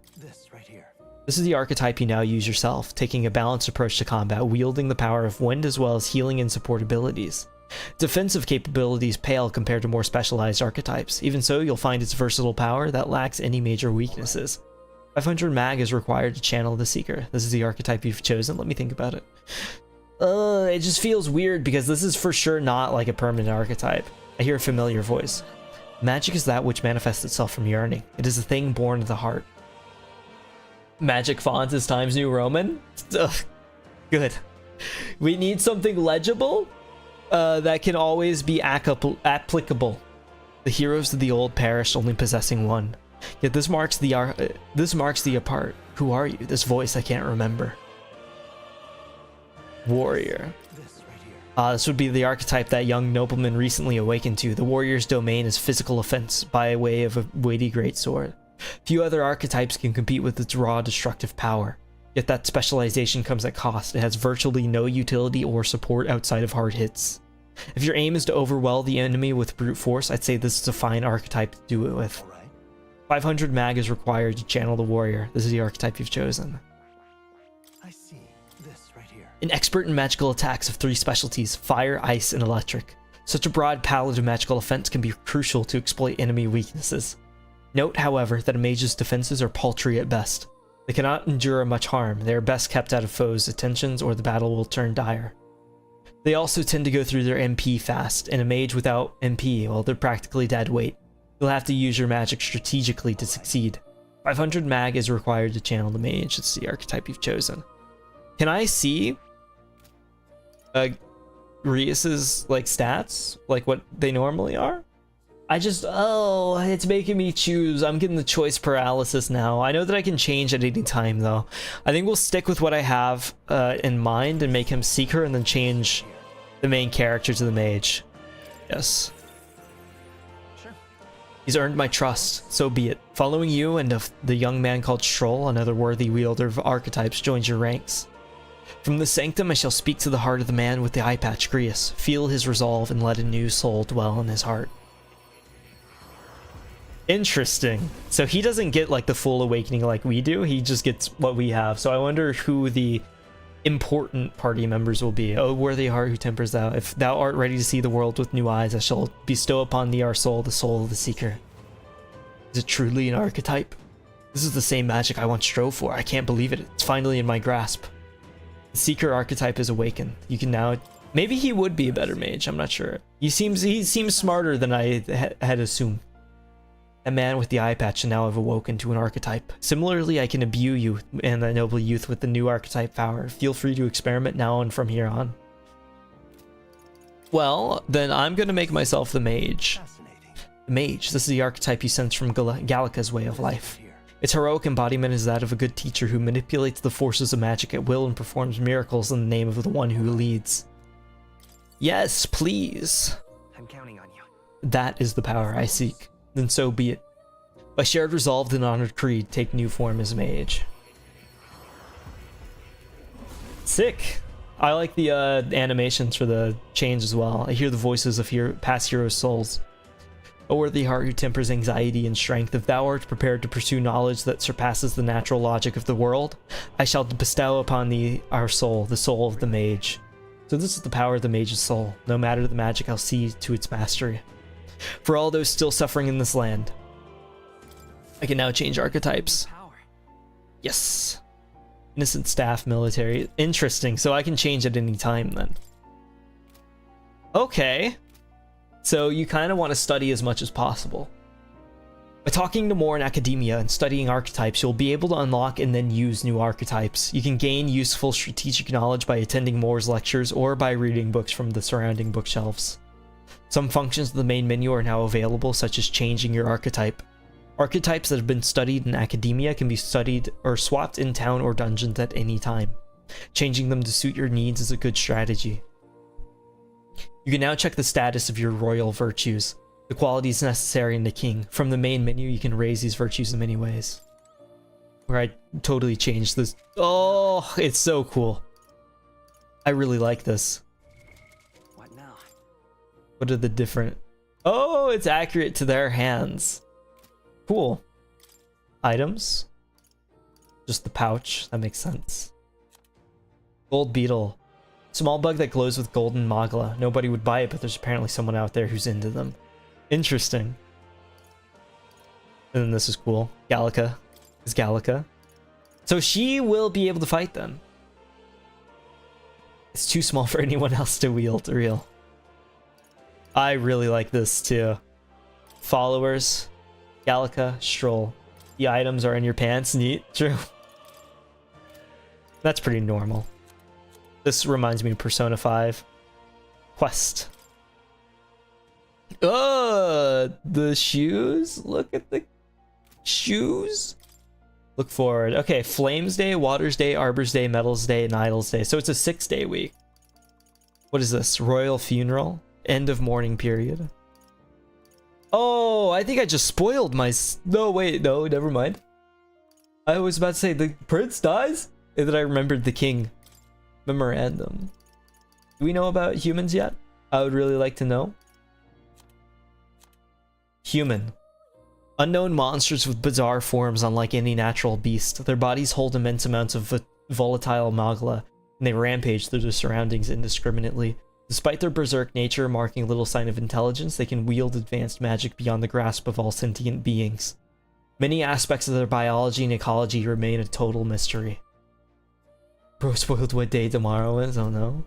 This is the archetype you now use yourself, taking a balanced approach to combat, wielding the power of wind as well as healing and support abilities. Defensive capabilities pale compared to more specialized archetypes. Even so, you'll find its versatile power that lacks any major weaknesses. 500 mag is required to channel the Seeker. This is the archetype you've chosen. Let me think about it. It just feels weird because this is for sure not like a permanent archetype. I hear a familiar voice. Magic is that which manifests itself from yearning. It is a thing born of the heart. Magic font is Times New Roman? Ugh, good. We need something legible that can always be applicable. The heroes of the old perished, only possessing one. Yet this marks the apart. Who are you? This voice I can't remember. Warrior. This would be the archetype that young nobleman recently awakened to. The warrior's domain is physical offense by way of a weighty greatsword. Few other archetypes can compete with its raw destructive power. Yet that specialization comes at cost. It has virtually no utility or support outside of hard hits. If your aim is to overwhelm the enemy with brute force, I'd say this is a fine archetype to do it with. 500 mag is required to channel the warrior. This is the archetype you've chosen. I see this right here. An expert in magical attacks of 3 specialties, fire, ice, and electric. Such a broad palette of magical offense can be crucial to exploit enemy weaknesses. Note, however, that a mage's defenses are paltry at best. They cannot endure much harm. They are best kept out of foes' attentions or the battle will turn dire. They also tend to go through their MP fast, and a mage without MP, well, they're practically dead weight. You'll have to use your magic strategically to succeed. 500 mag is required to channel the mage. It's the archetype you've chosen. Can I see Rias's like stats, like what they normally are? It's making me choose. I'm getting the choice paralysis now. I know that I can change at any time though. I think we'll stick with what I have in mind and make him Seeker and then change the main character to the mage. Yes. He's earned my trust, so be it. Following you and the young man called Stroll, another worthy wielder of archetypes, joins your ranks. From the sanctum I shall speak to the heart of the man with the eye patch, Grius. Feel his resolve and let a new soul dwell in his heart. Interesting. So he doesn't get like the full awakening like we do, he just gets what we have. So I wonder who the important party members will be. Oh, worthy heart, who tempers thou? If thou art ready to see the world with new eyes, I shall bestow upon thee our soul, the soul of the Seeker. Is it truly an archetype? This is the same magic I once strove for. I can't believe it. It's finally in my grasp. The Seeker archetype is awakened. You can now... Maybe he would be a better mage, I'm not sure. He seems smarter than I had assumed. A man with the eye patch now have awoken to an archetype. Similarly, I can imbue you and the noble youth with the new archetype power. Feel free to experiment now and from here on. Well, then I'm going to make myself the mage. The mage, this is the archetype you sense from Gallica's way of life. Its heroic embodiment is that of a good teacher who manipulates the forces of magic at will and performs miracles in the name of the one who leads. Yes, please. I'm counting on you. That is the power I seek. Then so be it. By shared resolve and honored creed, take new form as mage. Sick. I like the animations for the change as well. I hear the voices of past heroes' souls. O worthy heart who tempers anxiety and strength, if thou art prepared to pursue knowledge that surpasses the natural logic of the world, I shall bestow upon thee our soul, the soul of the mage. So this is the power of the mage's soul. No matter the magic, I'll see to its mastery. For all those still suffering in this land, I can now change archetypes. Yes. Innocent staff, military. Interesting. So I can change at any time then. Okay. So you kind of want to study as much as possible. By talking to more in academia and studying archetypes, you'll be able to unlock and then use new archetypes. You can gain useful strategic knowledge by attending Moore's lectures or by reading books from the surrounding bookshelves. Some functions of the main menu are now available, such as changing your archetype. Archetypes that have been studied in academia can be studied or swapped in town or dungeons at any time. Changing them to suit your needs is a good strategy. You can now check the status of your royal virtues, the qualities necessary in the king. From the main menu, you can raise these virtues in many ways. Where I totally changed this. Oh, it's so cool. I really like this. What now? What are the different... Oh, it's accurate to their hands. Cool. Items. Just the pouch. That makes sense. Gold beetle. Small bug that glows with golden magla. Nobody would buy it, but there's apparently someone out there who's into them. Interesting. And then this is cool. Gallica is Gallica. So she will be able to fight them. It's too small for anyone else to wield, real. I really like this too. Followers. Gallica, stroll. The items are in your pants. Neat. True. That's pretty normal. This reminds me of Persona 5. Quest. The shoes? Look at the shoes. Look forward. Okay, Flames Day, Waters Day, Arbor's Day, Metals Day, and Idols Day. So it's a 6-day week. What is this? Royal Funeral? End of mourning period. Oh, I think I just spoiled my... No, wait, no, never mind. I was about to say the prince dies? And then I remembered the king. Memorandum. Do we know about humans yet? I would really like to know. Human. Unknown monsters with bizarre forms unlike any natural beast. Their bodies hold immense amounts of volatile magla, and they rampage through their surroundings indiscriminately. Despite their berserk nature marking little sign of intelligence, they can wield advanced magic beyond the grasp of all sentient beings. Many aspects of their biology and ecology remain a total mystery. Bro spoiled what day tomorrow is, oh no.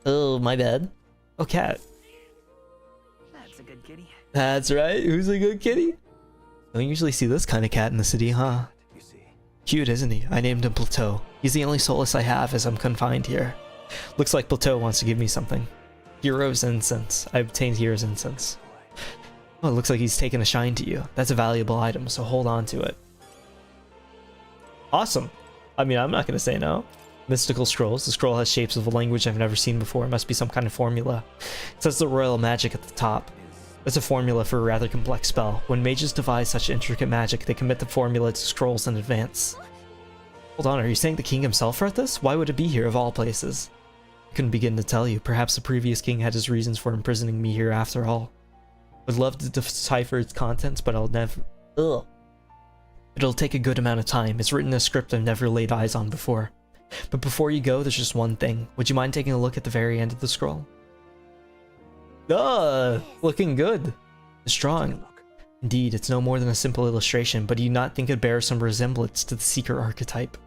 Oh, my bad. Oh, cat. That's a good kitty. That's right, who's a good kitty? Don't usually see this kind of cat in the city, huh? Cute, isn't he? I named him Plateau. He's the only solace I have as I'm confined here. Looks like Plateau wants to give me something. Hero's Incense. I obtained Hero's Incense. Oh, it looks like he's taken a shine to you. That's a valuable item, so hold on to it. Awesome. I mean, I'm not going to say no. Mystical scrolls. The scroll has shapes of a language I've never seen before. It must be some kind of formula. It says the royal magic at the top. It's a formula for a rather complex spell. When mages devise such intricate magic, they commit the formula to scrolls in advance. Hold on, are you saying the king himself wrote this? Why would it be here of all places? I couldn't begin to tell you. Perhaps the previous king had his reasons for imprisoning me here after all. Would love to decipher its contents, but I'll never... Ugh. It'll take a good amount of time. It's written in a script I've never laid eyes on before. But before you go, there's just one thing. Would you mind taking a look at the very end of the scroll? Looking good. Strong. Indeed, it's no more than a simple illustration, but do you not think it bears some resemblance to the Seeker archetype?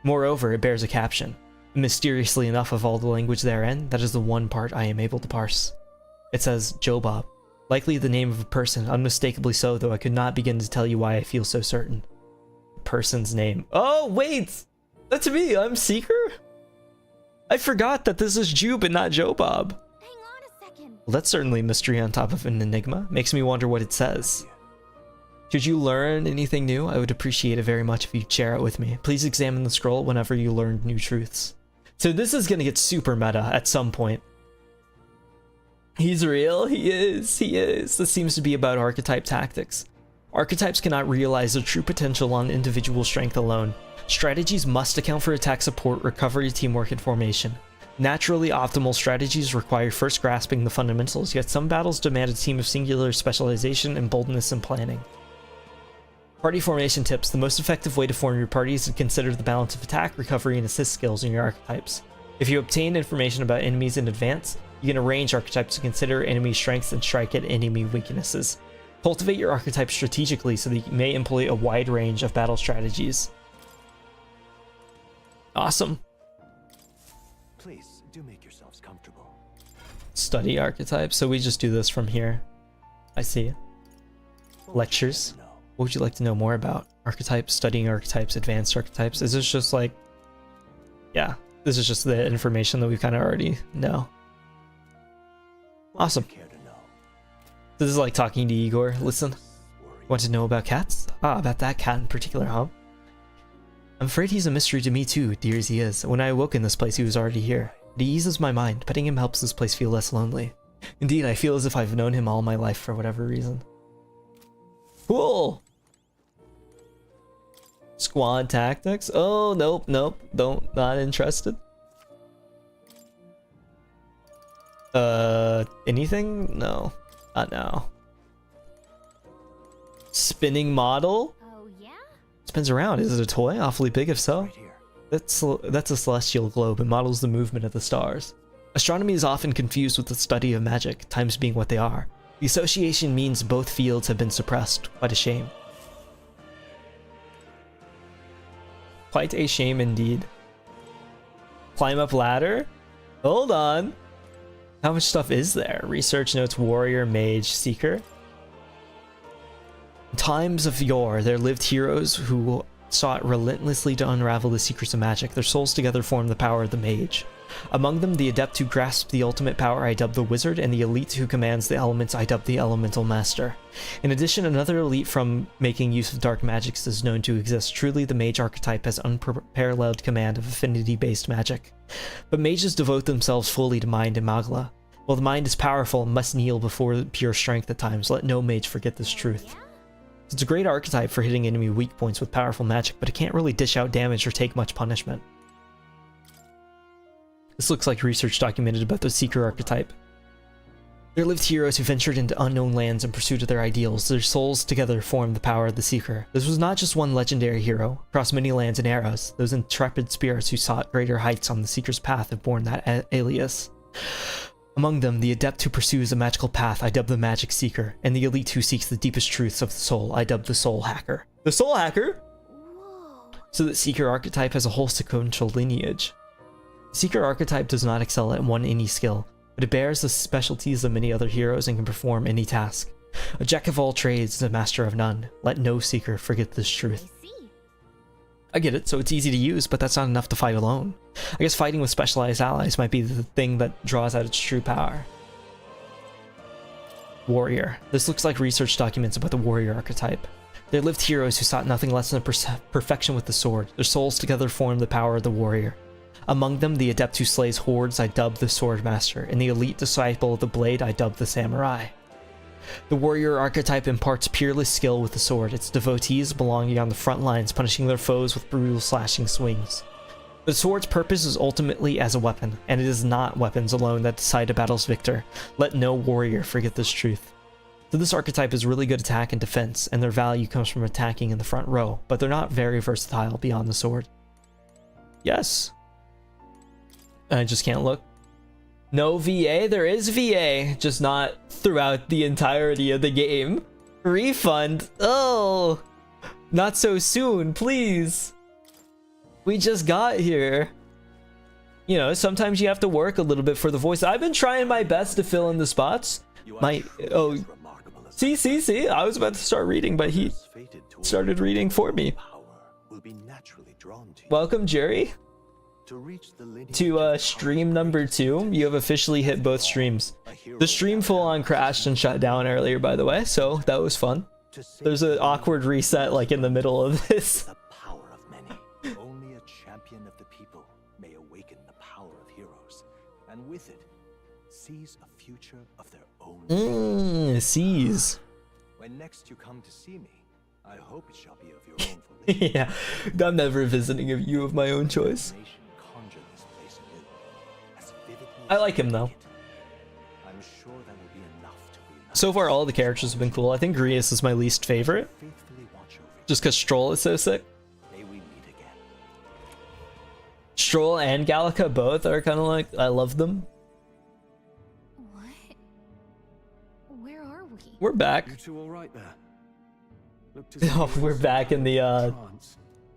Moreover, it bears a caption. Mysteriously enough, of all the language therein, that is the one part I am able to parse. It says, Jobob. Likely the name of a person, unmistakably so, though I could not begin to tell you why I feel so certain. The person's name. Oh, wait! That's me! I'm Seeker? I forgot that this is Jube and not Jobob. Well, that's certainly a mystery on top of an enigma. Makes me wonder what it says. Should you learn anything new, I would appreciate it very much if you'd share it with me. Please examine the scroll whenever you learn new truths. So this is gonna get super meta at some point. He's real? He is. This seems to be about archetype tactics. Archetypes cannot realize their true potential on individual strength alone. Strategies must account for attack support, recovery, teamwork, and formation. Naturally optimal strategies require first grasping the fundamentals, yet some battles demand a team of singular specialization and boldness in planning. Party formation tips. The most effective way to form your party is to consider the balance of attack, recovery, and assist skills in your archetypes. If you obtain information about enemies in advance, you can arrange archetypes to consider enemy strengths and strike at enemy weaknesses. Cultivate your archetype strategically so that you may employ a wide range of battle strategies. Awesome. Please do make yourselves comfortable. Study archetypes. So we just do this from here. I see. Lectures. What would you like to know more about? Archetypes, studying archetypes, advanced archetypes. Is this just like... Yeah, this is just the information that we kind of already know. Awesome. This is like talking to Igor. Listen. Want to know about cats? Ah, about that cat in particular, huh? I'm afraid he's a mystery to me too, dear as he is. When I awoke in this place, he was already here. But he eases my mind. Petting him helps this place feel less lonely. Indeed, I feel as if I've known him all my life for whatever reason. Cool! Squad tactics? Oh, nope. Not interested. Anything? No. Not now. Spinning model? Oh, yeah? Spins around. Is it a toy? Awfully big if so. That's a celestial globe. It models the movement of the stars. Astronomy is often confused with the study of magic, times being what they are. The association means both fields have been suppressed. Quite a shame. Quite a shame indeed. Climb up ladder? Hold on. How much stuff is there? Research notes: warrior, mage, seeker. In times of yore, there lived heroes who sought relentlessly to unravel the secrets of magic. Their souls together formed the power of the mage. Among them, the adept who grasps the ultimate power, I dub the wizard, and the elite who commands the elements, I dub the elemental master. In addition, another elite from making use of dark magics is known to exist. Truly, the mage archetype has unparalleled command of affinity-based magic. But mages devote themselves fully to mind and magla. While the mind is powerful and must kneel before pure strength at times, let no mage forget this truth. It's a great archetype for hitting enemy weak points with powerful magic, but it can't really dish out damage or take much punishment. This looks like research documented about the Seeker archetype. There lived heroes who ventured into unknown lands in pursuit of their ideals. Their souls together formed the power of the Seeker. This was not just one legendary hero. Across many lands and eras, those intrepid spirits who sought greater heights on the Seeker's path have borne that alias. Among them, the adept who pursues a magical path, I dub the Magic Seeker, and the elite who seeks the deepest truths of the soul, I dub the Soul Hacker. The Soul Hacker? So the Seeker archetype has a whole sequential lineage. The Seeker archetype does not excel at any skill, but it bears the specialties of many other heroes and can perform any task. A jack of all trades is a master of none. Let no Seeker forget this truth. I get it, so it's easy to use, but that's not enough to fight alone. I guess fighting with specialized allies might be the thing that draws out its true power. Warrior. This looks like research documents about the warrior archetype. There lived heroes who sought nothing less than perfection with the sword. Their souls together formed the power of the warrior. Among them, the adept who slays hordes, I dub the sword master, and the elite disciple of the blade, I dub the samurai. The warrior archetype imparts peerless skill with the sword, its devotees belonging on the front lines, punishing their foes with brutal slashing swings. The sword's purpose is ultimately as a weapon, and it is not weapons alone that decide a battle's victor. Let no warrior forget this truth. So this archetype is really good attack and defense, and their value comes from attacking in the front row, but they're not very versatile beyond the sword. Yes. I just can't look. No VA? There is VA, just not throughout the entirety of the game. Refund? Oh, not so soon, please. We just got here. You know, sometimes you have to work a little bit for the voice. I've been trying my best to fill in the spots. See, I was about to start reading, but he started reading for me. Welcome, Jerry. To stream number 2. You have officially hit both streams. The stream full on crashed and shut down earlier, by the way, so that was fun. There's an awkward reset like in the middle of this. The power of many. Only a champion of the people may awaken the power of heroes, and with it, seize a future of their own. Seize. When next you come to see me, I hope it shall be of your own volition. Yeah, I'm never visiting a view of my own choice. Conjure this place anew, as vividly I like him though. I'm sure that will be enough to reunite. So far, all the characters have been cool. I think Grius is my least favorite, just because Stroll is so sick. May we meet again. Stroll and Gallica both are kind of like, I love them. What? Where are we? We're back. You two all right there? Oh, we're back in the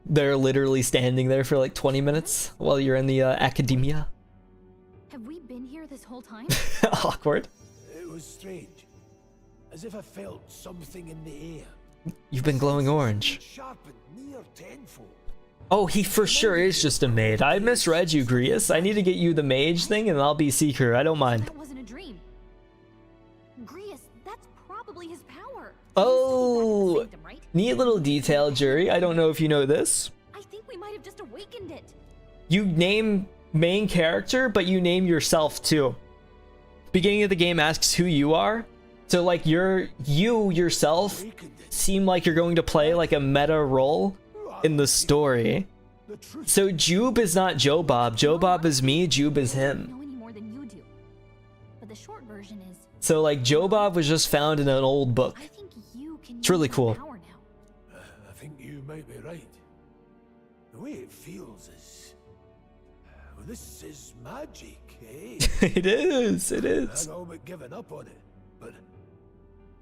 they're literally standing there for like 20 minutes while you're in the academia. Have we been here this whole time? Awkward. It was strange. As if I felt something in the air. You've been glowing orange. Sharpened near tenfold. Oh, he for sure is just a maid. I misread you, Grius. I need to get you the mage thing and I'll be Seeker. I don't mind. That wasn't a dream. Grius, that's probably his power. Oh, Sanctum, right? neat little detail, Jury. I don't know if you know this. I think we might have just awakened it. You name main character, but you name yourself too. Beginning of the game asks who you are. So like you yourself seem like you're going to play like a meta role in the story. So Jube is not Joe Bob. Joe Bob is me, Jube is him. Know any more than you do. But the short version is So like Joe Bob was just found in an old book. I think you can It's really use cool. your power now. I think you might be right. The way it feels is... Well, this is magic, eh? It is, it is. I'd all but given up on it, but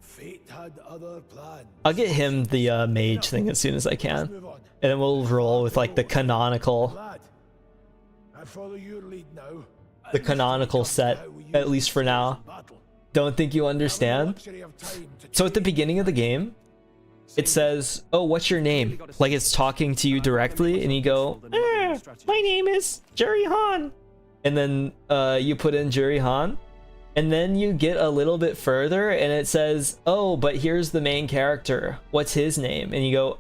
fate had other plans. I'll get him the mage thing as soon as I can. And then we'll roll with like the canonical Lad, I follow your lead now. set, at least for now. Don't think you understand. So at the beginning of the game, it says, oh, what's your name? Like it's talking to you directly, and you go, my name is Jury Han. And then you put in Jury Han, and then you get a little bit further, and it says, oh, but here's the main character. What's his name? And you go,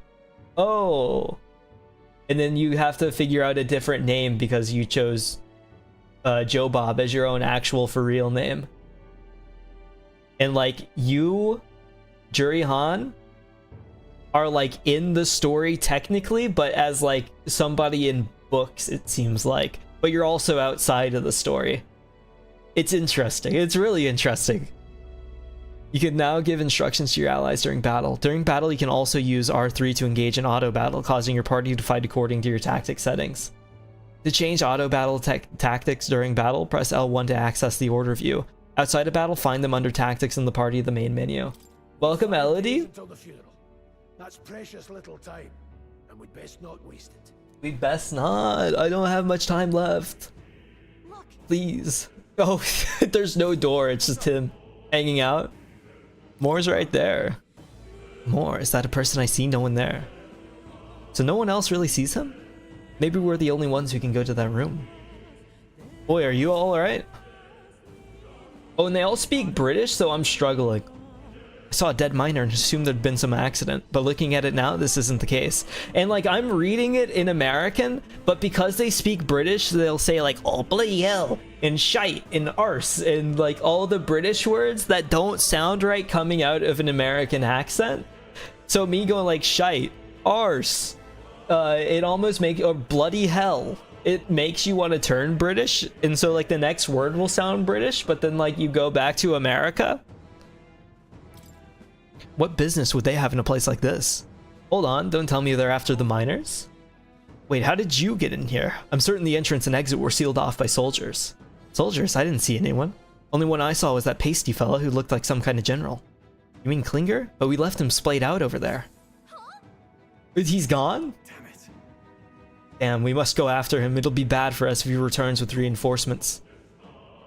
oh. And then you have to figure out a different name because you chose Joe Bob as your own actual for real name. And like you, Jury Han, are like in the story technically, but as like somebody in books, it seems like. But you're also outside of the story. It's interesting. It's really interesting. You can now give instructions to your allies during battle. During battle, you can also use R3 to engage in auto battle, causing your party to fight according to your tactic settings. To change auto battle tactics during battle, press L1 to access the order view. Outside of battle, find them under tactics in the party of the main menu. Welcome, Elodie. Until the funeral. That's precious little time, and we'd best not waste it. We'd best not. I don't have much time left. Please. Oh, there's no door. It's just him hanging out. Moore's right there. Moore, is that a person I see? No one there. So no one else really sees him? Maybe we're the only ones who can go to that room. Boy, are you all alright? Oh, and they all speak British, so I'm struggling. I saw a dead miner and assumed there'd been some accident, but looking at it now, this isn't the case. And like, I'm reading it in American, but because they speak British, they'll say like, oh, bloody hell, and shite, and arse, and like all the British words that don't sound right coming out of an American accent. So me going like shite, arse, it almost makes, or bloody hell, it makes you want to turn British, and so like the next word will sound British, but then like you go back to America. What business would they have in a place like this? Hold on, don't tell me they're after the miners. Wait, how did you get in here? I'm certain the entrance and exit were sealed off by soldiers. Soldiers? I didn't see anyone. Only one I saw was that pasty fella who looked like some kind of general. You mean Klinger? But we left him splayed out over there. He's gone? Damn it. Damn, we must go after him. It'll be bad for us if he returns with reinforcements.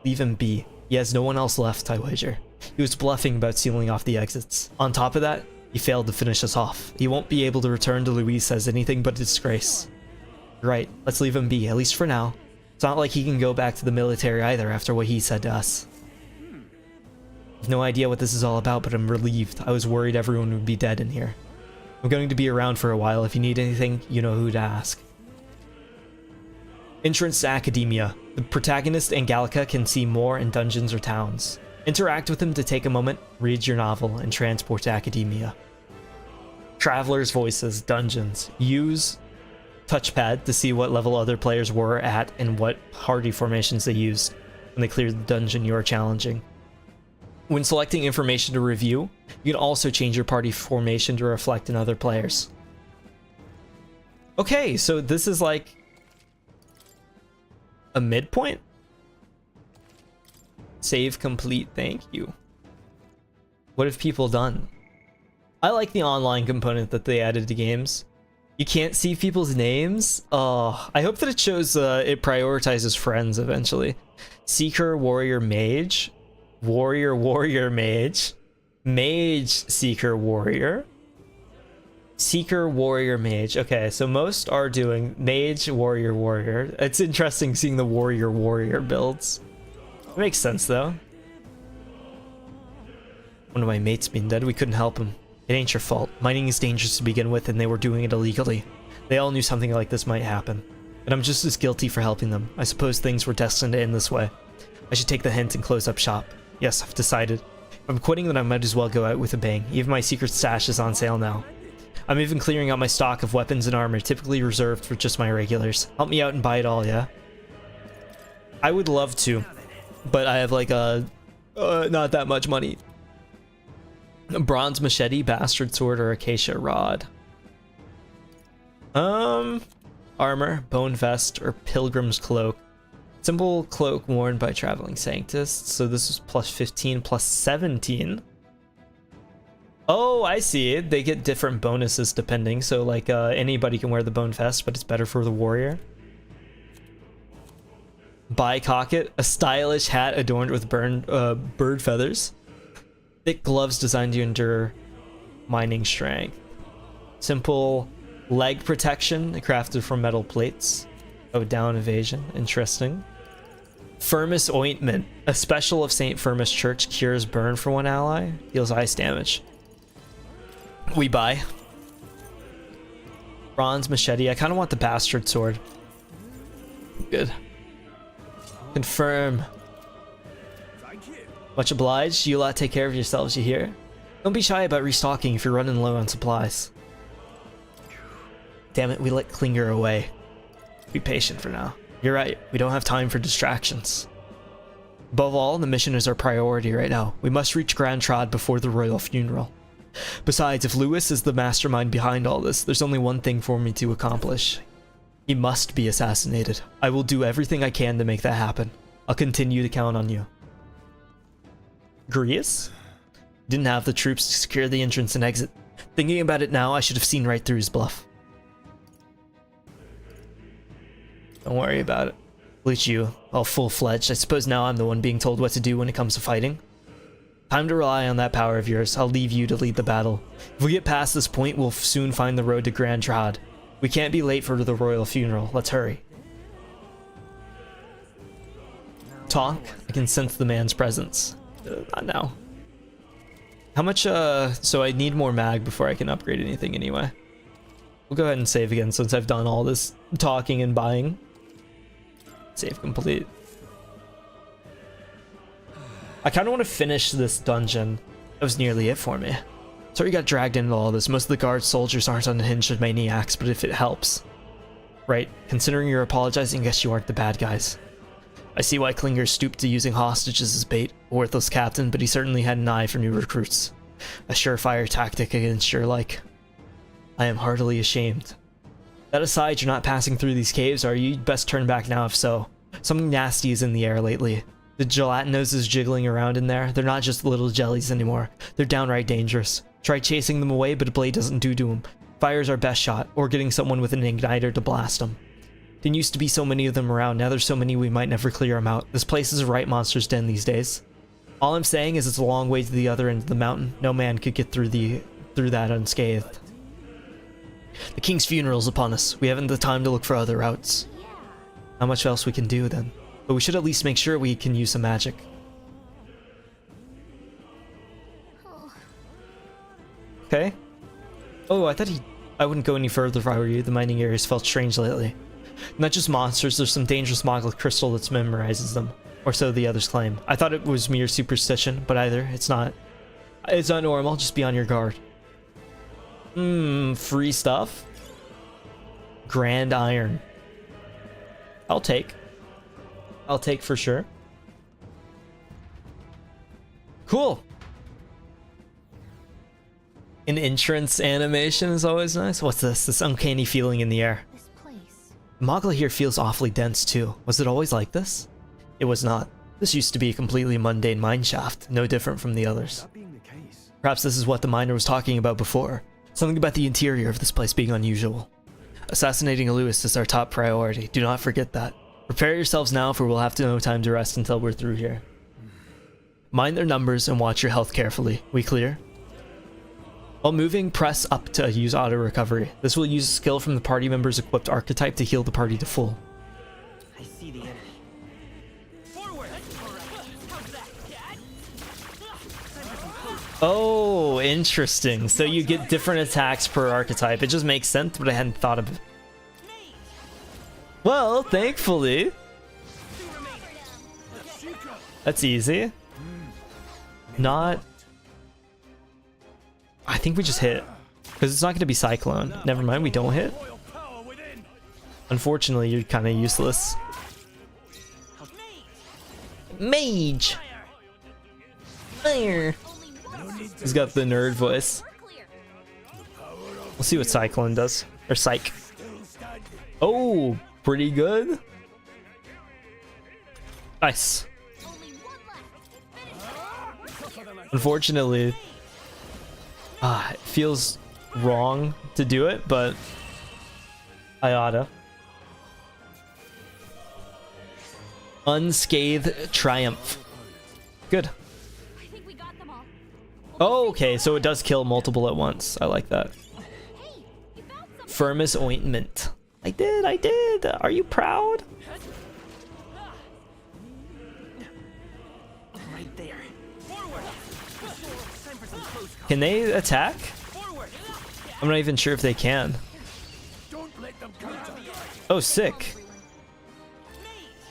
Leave him be. He has no one else left, I wager. He was bluffing about sealing off the exits. On top of that, he failed to finish us off. He won't be able to return to Louise as anything but a disgrace. Right, let's leave him be, at least for now. It's not like he can go back to the military either after what he said to us. I have no idea what this is all about, but I'm relieved. I was worried everyone would be dead in here. I'm going to be around for a while. If you need anything, you know who to ask. Entrance to Academia. The protagonist and Gallica can see more in dungeons or towns. Interact with him to take a moment, read your novel, and transport to Academia. Travelers' Voices, Dungeons. Use touchpad to see what level other players were at and what party formations they used when they cleared the dungeon you are challenging. When selecting information to review, you can also change your party formation to reflect in other players. Okay, so this is like a midpoint? Save complete, thank you. What have people done? I like the online component that they added to games. You can't see people's names? Oh, I hope that it shows, it prioritizes friends eventually. Seeker, Warrior, Mage. Warrior, Warrior, Mage. Mage, Seeker, Warrior. Seeker, Warrior, Mage. Okay, so most are doing Mage, Warrior, Warrior. It's interesting seeing the Warrior, Warrior builds. It makes sense, though. One of my mates being dead, we couldn't help him. It ain't your fault. Mining is dangerous to begin with, and they were doing it illegally. They all knew something like this might happen. And I'm just as guilty for helping them. I suppose things were destined to end this way. I should take the hint and close up shop. Yes, I've decided. If I'm quitting, then I might as well go out with a bang. Even my secret stash is on sale now. I'm even clearing out my stock of weapons and armor, typically reserved for just my regulars. Help me out and buy it all, yeah? I would love to, but I have like not that much money. A bronze machete, bastard sword, or acacia rod. Armor, bone vest, or pilgrim's cloak. Simple cloak worn by traveling sanctists. So this is plus 15, plus 17. Oh, I see. They get different bonuses depending. So like anybody can wear the bone vest, but it's better for the warrior. Bicocket, a stylish hat adorned with bird feathers. Thick gloves designed to endure mining strength. Simple leg protection crafted from metal plates. Oh, down evasion. Interesting. Firmus ointment. A special of St. Firmus Church cures burn for one ally. Deals ice damage. We buy. Bronze machete. I kind of want the bastard sword. Good. Confirm. Much obliged. You lot take care of yourselves, you hear? Don't be shy about restocking if you're running low on supplies. Damn it, we let Klinger away. Be patient for now. You're right, we don't have time for distractions. Above all, the mission is our priority right now. We must reach Grand Trad before the royal funeral. Besides, if Lewis is the mastermind behind all this, there's only one thing for me to accomplish. He must be assassinated. I will do everything I can to make that happen. I'll continue to count on you. Grius? Didn't have the troops to secure the entrance and exit. Thinking about it now, I should have seen right through his bluff. Don't worry about it. Look at you, all full-fledged. I suppose now I'm the one being told what to do when it comes to fighting. Time to rely on that power of yours. I'll leave you to lead the battle. If we get past this point, we'll soon find the road to Grand Trad. We can't be late for the royal funeral. Let's hurry. Talk? I can sense the man's presence. Not now. How much, so I need more mag before I can upgrade anything anyway. We'll go ahead and save again since I've done all this talking and buying. Save complete. I kind of want to finish this dungeon. That was nearly it for me. Sorry you got dragged into all this. Most of the guard soldiers aren't unhinged maniacs, but if it helps. Right, considering you're apologizing, I guess you aren't the bad guys. I see why Klinger stooped to using hostages as bait. A worthless captain, but he certainly had an eye for new recruits. A surefire tactic against your like. I am heartily ashamed. That aside, you're not passing through these caves, are you? You'd best turn back now if so. Something nasty is in the air lately. The gelatinoses jiggling around in there, they're not just little jellies anymore. They're downright dangerous. Try chasing them away, but a blade doesn't do to them. Fire's our best shot, or getting someone with an igniter to blast them. Didn't used to be so many of them around, now there's so many we might never clear them out. This place is a right monster's den these days. All I'm saying is it's a long way to the other end of the mountain. No man could get through that unscathed. The king's funeral's upon us. We haven't the time to look for other routes. Not much else we can do then. But we should at least make sure we can use some magic. Okay. Oh, I wouldn't go any further if I were you. The mining areas felt strange lately. Not just monsters, there's some dangerous Moggle crystal that memorizes them. Or so the others claim. I thought it was mere superstition, but either it's not. It's not normal, just be on your guard. Free stuff? Grand Iron. I'll take for sure. Cool. An entrance animation is always nice. What's this? This uncanny feeling in the air. This place. Moggle here feels awfully dense too. Was it always like this? It was not. This used to be a completely mundane mine shaft, no different from the others. Perhaps this is what the miner was talking about before. Something about the interior of this place being unusual. Assassinating Atlus is our top priority. Do not forget that. Prepare yourselves now, for we'll have no time to rest until we're through here. Mind their numbers and watch your health carefully. We clear? While moving, press up to use auto recovery. This will use a skill from the party member's equipped archetype to heal the party to full. I see the enemy. Forward! How's that, Dad? Oh, interesting. So you get different attacks per archetype. It just makes sense, but I hadn't thought of it. Well, thankfully. That's easy. Not... I think we just hit. Because it's not going to be Cyclone. Never mind, we don't hit. Unfortunately, you're kind of useless. Mage! Fire! He's got the nerd voice. We'll see what Cyclone does. Or Psych. Oh, pretty good. Nice. Unfortunately, it feels wrong to do it, but I oughta. Unscathed Triumph. Good. Oh, okay, so it does kill multiple at once. I like that. Firmus Ointment. I did. Are you proud? Right there. Can they attack? I'm not even sure if they can. Oh, sick.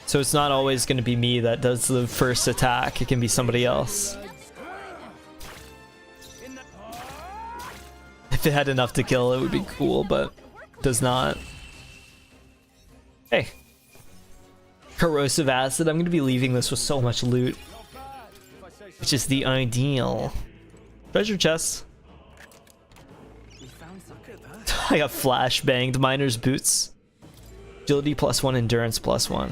So it's not always going to be me that does the first attack. It can be somebody else. If it had enough to kill, it would be cool, but does not. Hey. Corrosive Acid. I'm going to be leaving this with so much loot, which is the ideal. Treasure chests. I got flashbanged. Miner's Boots. Agility +1, Endurance +1.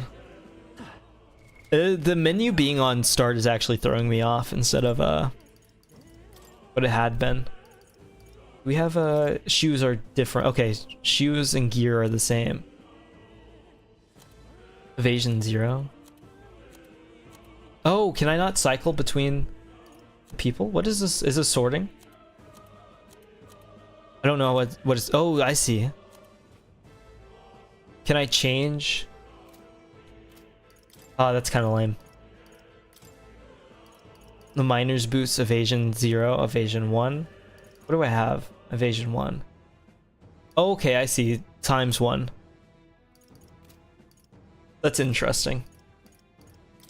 The menu being on start is actually throwing me off instead of what it had been. We have shoes are different. Okay, shoes and gear are the same. Evasion 0. Oh, can I not cycle between people? What is this? Is this sorting? I don't know what is. Oh, I see. Can I change? Oh, that's kind of lame. The Miner's Boots, Evasion 0, Evasion 1. What do I have? Evasion 1. Oh, okay, I see. ×1. That's interesting.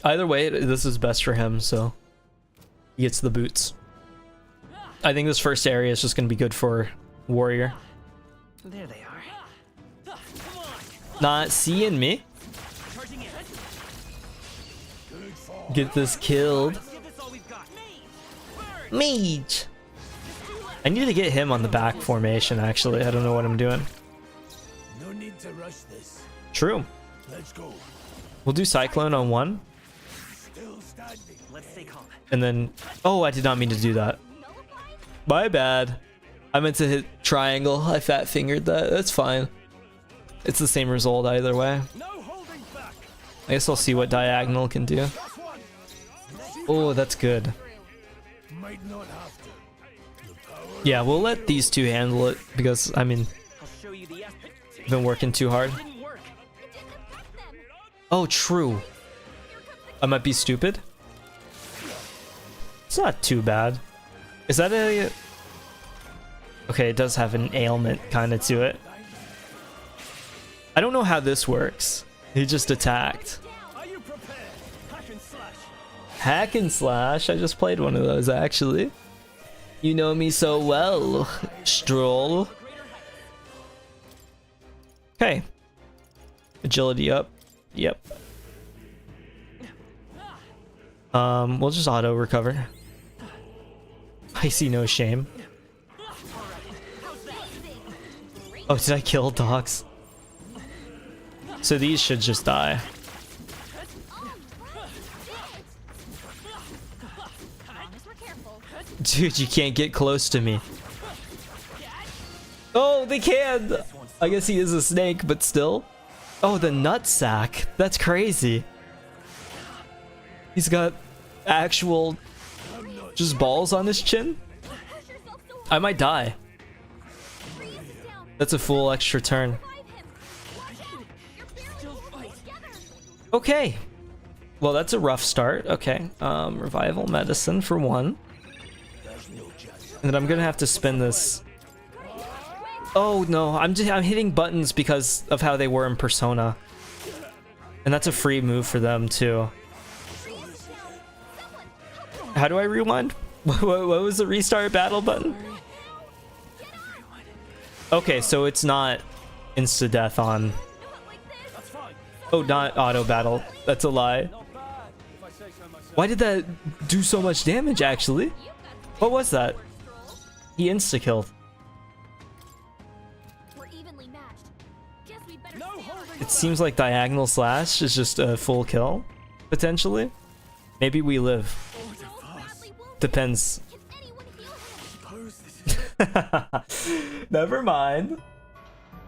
Either way, this is best for him, so he gets the boots. I think this first area is just going to be good for Warrior. There they are. Not seeing me. Get this killed. Mage! I need to get him on the back formation, actually. I don't know what I'm doing. No need to rush this. True. Let's go. We'll do Cyclone on 1. Let's stay calm. And then... Oh, I did not mean to do that. My bad. I meant to hit triangle. I fat fingered that. That's fine. It's the same result either way. I guess I'll see what diagonal can do. Oh, that's good. Yeah, we'll let these two handle it because, I mean, I've been working too hard. Oh, true. I might be stupid. It's not too bad. Is that a... Okay, it does have an ailment kind of to it. I don't know how this works. He just attacked. Hack and slash. I just played one of those actually. You know me so well, Stroll. Okay. Agility up. Yep. We'll just auto recover. I see no shame. Oh, did I kill dogs? So these should just die. Dude, you can't get close to me. Oh, they can! I guess he is a snake, but still. Oh, the nutsack. That's crazy. He's got actual just balls on his chin. I might die. That's a full extra turn. Okay. Well, that's a rough start. Okay. Revival medicine for one. And then I'm gonna have to spin this. Oh no, I'm hitting buttons because of how they were in Persona. And that's a free move for them too. How do I rewind? What was the restart battle button? Okay, so it's not insta-death on... Oh, not auto battle. That's a lie. Why did that do so much damage actually? What was that? He insta-killed. It seems like diagonal slash is just a full kill, potentially. Maybe we live. Depends. Never mind.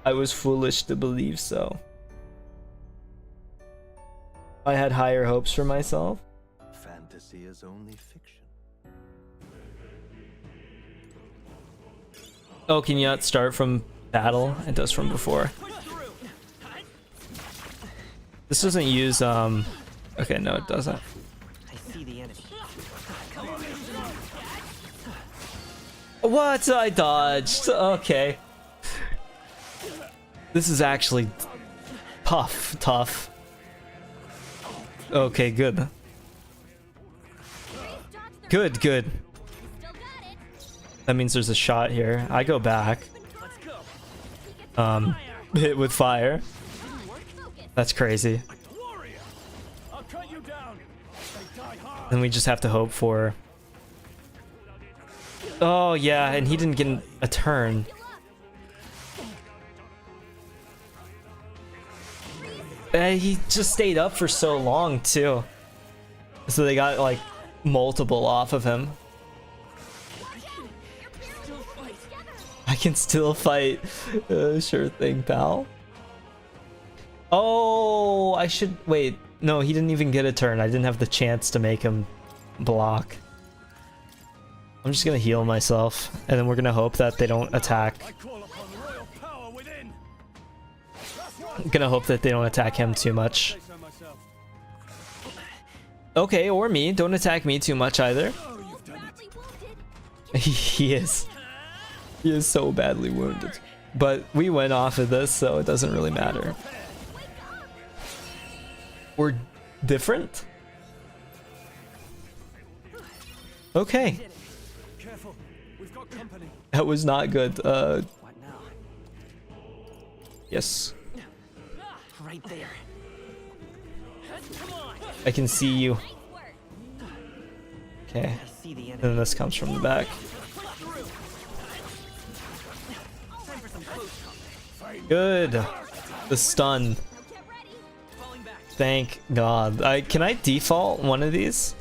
I was foolish to believe so. I had higher hopes for myself. Fantasy is only fiction. Oh, can you not start from battle? It does from before. This doesn't use okay, no it doesn't. What? I dodged. Okay. This is actually tough. Okay, good. Good. That means there's a shot here. I go back. Hit with fire. That's crazy. Then we just have to hope for... Oh yeah, and he didn't get a turn. He just stayed up for so long too. So they got like multiple off of him. I can still fight. Sure thing, pal. Oh, I should wait. No, he didn't even get a turn. I didn't have the chance to make him block. I'm just gonna heal myself, and then we're gonna hope that they don't attack. I'm gonna hope that they don't attack him too much. Okay, or me. Don't attack me too much either. He is. He is so badly wounded. But we went off of this, so it doesn't really matter. We're different? Okay. That was not good. Yes. Right there. I can see you. Okay. And then this comes from the back. Good. The stun. Thank God. Can I default one of these?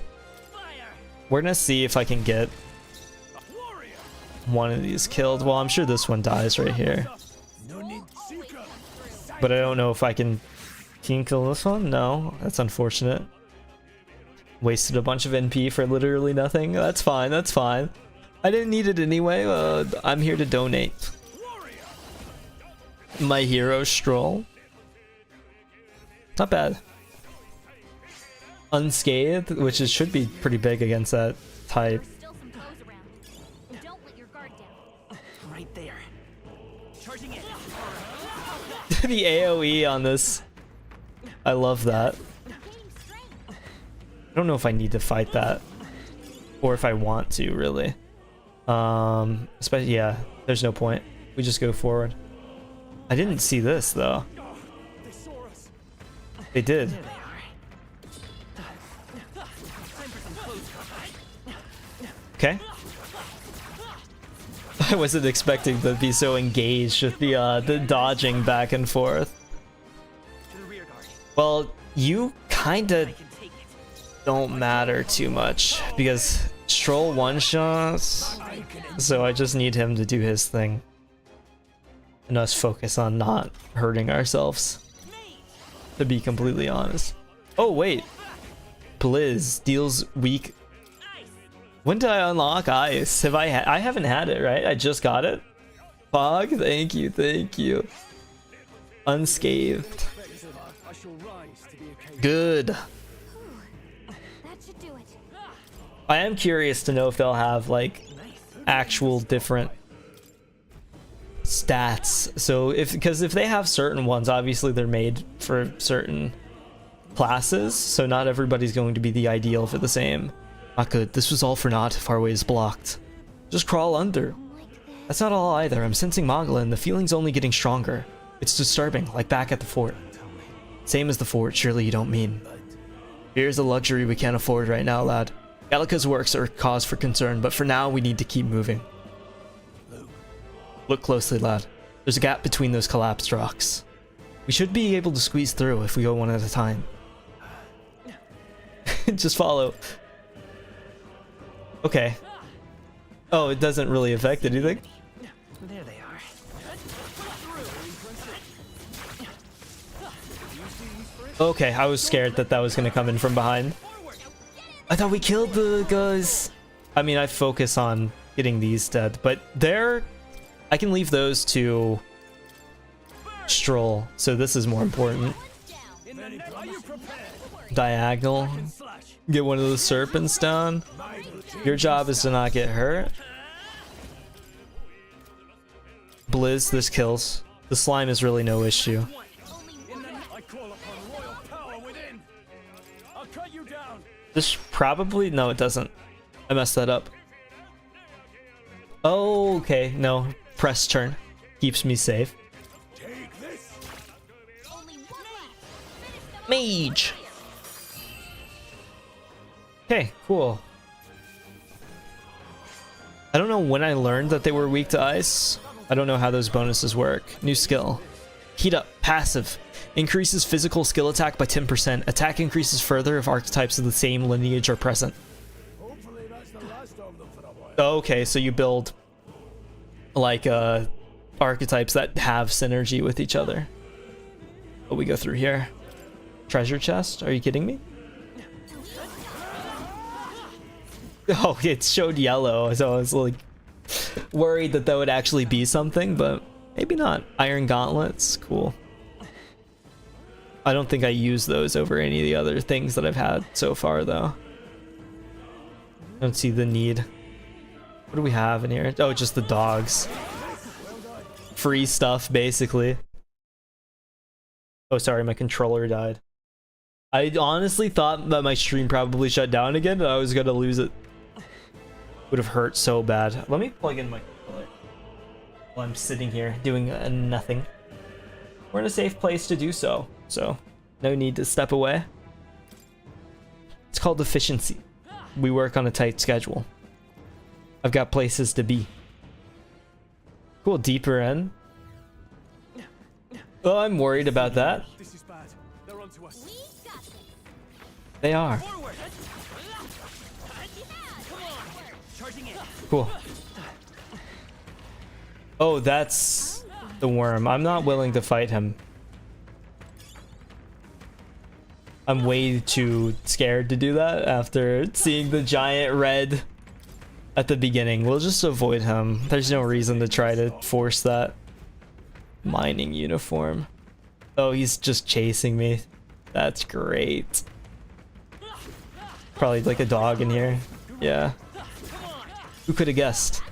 We're gonna see if I can get one of these killed. Well, I'm sure this one dies right here. But I don't know if I can kill this one. No, that's unfortunate. Wasted a bunch of NP for literally nothing. That's fine, that's fine. I didn't need it anyway. I'm here to donate. My hero stroll. Not bad. Unscathed, which should be pretty big against that type. Right The AoE on this. I love that. I don't know if I need to fight that. Or if I want to, really. Especially, yeah, there's no point. We just go forward. I didn't see this, though. They did. Okay. I wasn't expecting to be so engaged with the dodging back and forth. Well, you kinda don't matter too much because Stroll one-shots, so I just need him to do his thing. And us focus on not hurting ourselves, to be completely honest. Oh wait, Blizz deals weak. When did I unlock ice? Have I haven't had it, right? I just got it. Fog, thank you, thank you. Unscathed. Good. I am curious to know if they'll have like actual different stats. So because if they have certain ones, obviously they're made for certain classes, so not everybody's going to be the ideal for the same. Not good. This was all for naught if our way is blocked. Just crawl under. That's not all either. I'm sensing Mogla and the feeling's only getting stronger. It's disturbing, like back at the fort. Same as the fort, surely you don't mean. Fear's a luxury we can't afford right now, lad. Gallica's works are cause for concern, but for now we need to keep moving. Look closely, lad. There's a gap between those collapsed rocks. We should be able to squeeze through if we go one at a time. Just follow. Okay. Oh, it doesn't really affect anything? There they are. Okay, I was scared that that was gonna come in from behind. I thought we killed the guys. I mean, I focus on getting these dead, but I can leave those to Stroll, so this is more important. Diagonal. Get one of the serpents down. Your job is to not get hurt. Blizz, this kills. The slime is really no issue. This probably... No, it doesn't. I messed that up. Oh, okay. No. Press turn. Keeps me safe. Mage! Okay, cool. I don't know when I learned that they were weak to ice. I don't know how those bonuses work. New skill. Heat up. Passive. Increases physical skill attack by 10%. Attack increases further if archetypes of the same lineage are present. Okay, so you build like archetypes that have synergy with each other. Oh, we go through here. Treasure chest? Are you kidding me? Oh, it showed yellow, so I was like worried that that would actually be something, but maybe not. Iron gauntlets, cool. I don't think I use those over any of the other things that I've had so far, though. I don't see the need. What do we have in here? Oh, just the dogs. Free stuff, basically. Oh, sorry, my controller died. I honestly thought that my stream probably shut down again and I was gonna lose it. Would have hurt so bad. Let me plug in my controller while I'm sitting here doing nothing. We're in a safe place to do so, so no need to step away. It's called efficiency. We work on a tight schedule. I've got places to be. Cool, deeper in. Oh, I'm worried about that. They are. Cool. Oh, that's the worm. I'm not willing to fight him. I'm way too scared to do that after seeing the giant red at the beginning. We'll just avoid him. There's no reason to try to force that. Mining uniform. Oh, he's just chasing me. That's great. Probably like a dog in here. Yeah. Who could have guessed?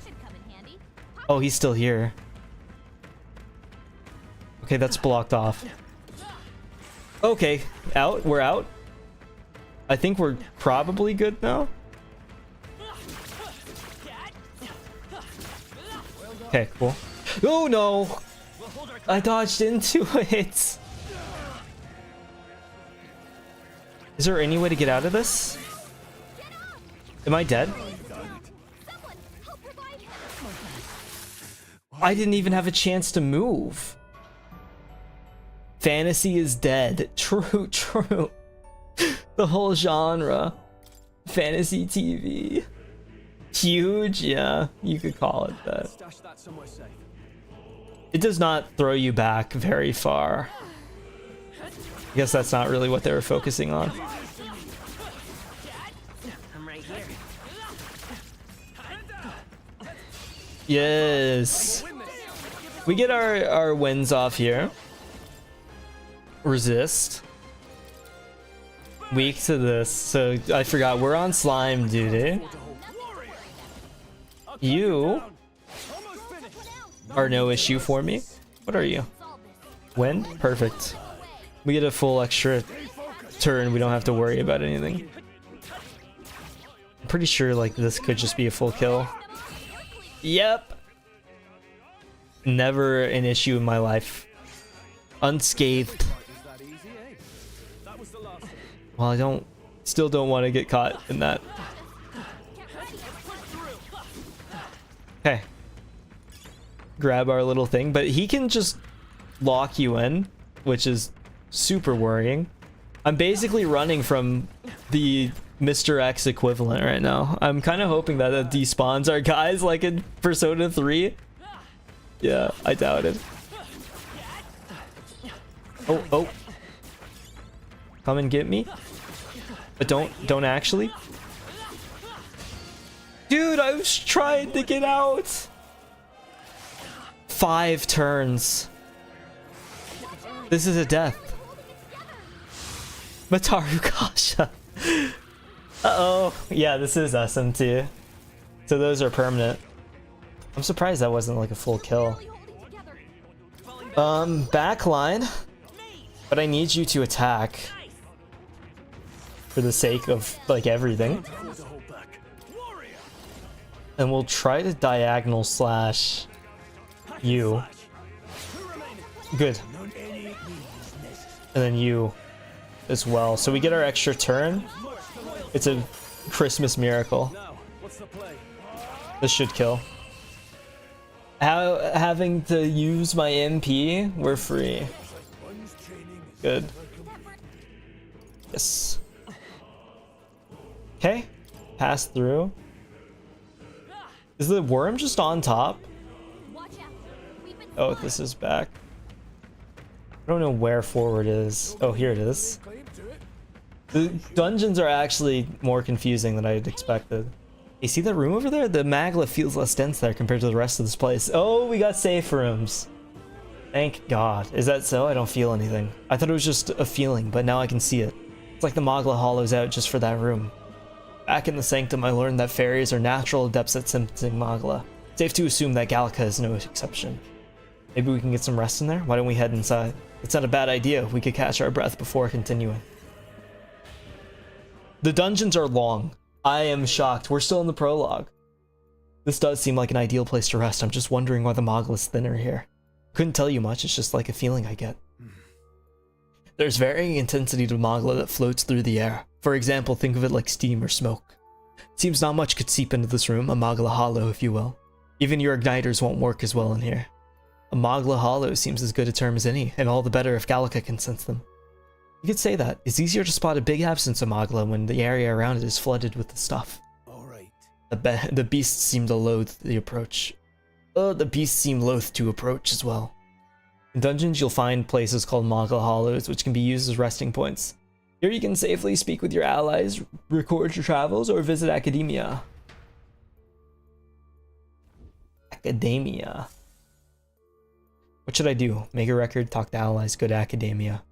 Oh, he's still here. Okay, that's blocked off. Okay, out. We're out. I think we're probably good now. Okay, cool. Oh no! I dodged into it. Is there any way to get out of this? Am I dead? I didn't even have a chance to move. Fantasy is dead. True, true. The whole genre. Fantasy TV. Huge, yeah, you could call it that. It does not throw you back very far. I guess that's not really what they were focusing on. Yes. We get our wins off here. Resist. Weak to this. So I forgot we're on slime duty. You are no issue for me. What are you? Wind? Perfect. We get a full extra turn. We don't have to worry about anything. I'm pretty sure like this could just be a full kill. Yep. Never an issue in my life. Unscathed. Well, I still don't want to get caught in that. Okay. Grab our little thing, but he can just lock you in, which is super worrying. I'm basically running from the Mr. X equivalent right now. I'm kind of hoping that it despawns our guys like in Persona 3. Yeah, I doubt it. Oh. Come and get me. But don't actually. Dude, I was trying to get out. 5 turns. This is a death. Mataru Kasha. Uh-oh. Yeah, this is SMT. So those are permanent. I'm surprised that wasn't like a full kill. Backline. But I need you to attack. For the sake of, like, everything. And we'll try to diagonal slash you. Good. And then you as well. So we get our extra turn. It's a Christmas miracle. This should kill. Having to use my MP, we're free. Good. Yes. Okay. Pass through. Is the worm just on top? Oh, this is back. I don't know where forward is. Oh, here it is. The dungeons are actually more confusing than I had expected. You see that room over there? The magla feels less dense there compared to the rest of this place. Oh, we got safe rooms. Thank God. Is that so? I don't feel anything. I thought it was just a feeling, but now I can see it. It's like the magla hollows out just for that room. Back in the Sanctum, I learned that fairies are natural adepts at sensing magla. Safe to assume that Gallica is no exception. Maybe we can get some rest in there? Why don't we head inside? It's not a bad idea. We could catch our breath before continuing. The dungeons are long. I am shocked. We're still in the prologue. This does seem like an ideal place to rest. I'm just wondering why the magla is thinner here. Couldn't tell you much. It's just like a feeling I get. There's varying intensity to magla that floats through the air. For example, think of it like steam or smoke. Seems not much could seep into this room, a magla hollow, if you will. Even your igniters won't work as well in here. A magla hollow seems as good a term as any, and all the better if Gallica can sense them. You could say that. It's easier to spot a big absence of magla when the area around it is flooded with the stuff. Alright. The beasts seem to loathe the approach. The beasts seem loath to approach as well. In dungeons, you'll find places called magla hollows, which can be used as resting points. Here you can safely speak with your allies, record your travels, or visit academia. Academia. What should I do? Make a record, talk to allies, go to academia.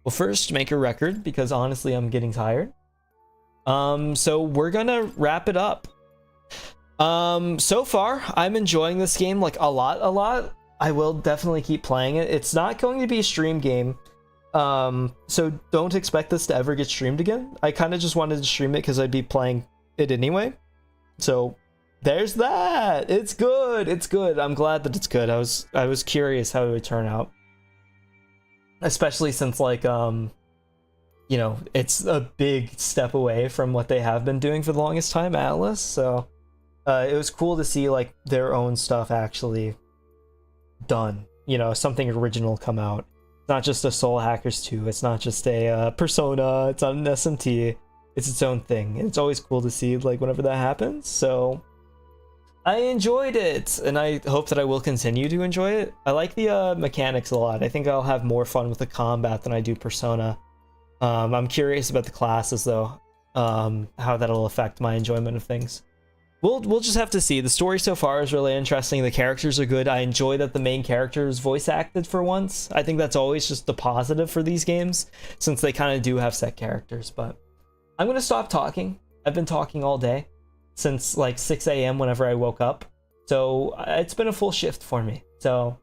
Well, first, make a record, because honestly, I'm getting tired. So we're gonna wrap it up. So far, I'm enjoying this game, like, a lot. I will definitely keep playing it. It's not going to be a stream game, so don't expect this to ever get streamed again. I kind of just wanted to stream it because I'd be playing it anyway. So there's that. It's good. It's good. I'm glad that it's good. I was curious how it would turn out, especially since like you know, it's a big step away from what they have been doing for the longest time, Atlus. So it was cool to see like their own stuff actually done. You know, something original come out. It's not just a Soul Hackers 2. It's not just a Persona. It's not an SMT. It's its own thing. And it's always cool to see like whenever that happens. So I enjoyed it, and I hope that I will continue to enjoy it. I like the mechanics a lot. I think I'll have more fun with the combat than I do Persona. I'm curious about the classes though, how that'll affect my enjoyment of things. We'll just have to see. The story so far is really interesting. The characters are good. I enjoy that the main character is voice acted for once. I think that's always just a positive for these games, since they kind of do have set characters. But I'm gonna stop talking. I've been talking all day since like 6 a.m. whenever I woke up, so it's been a full shift for me. So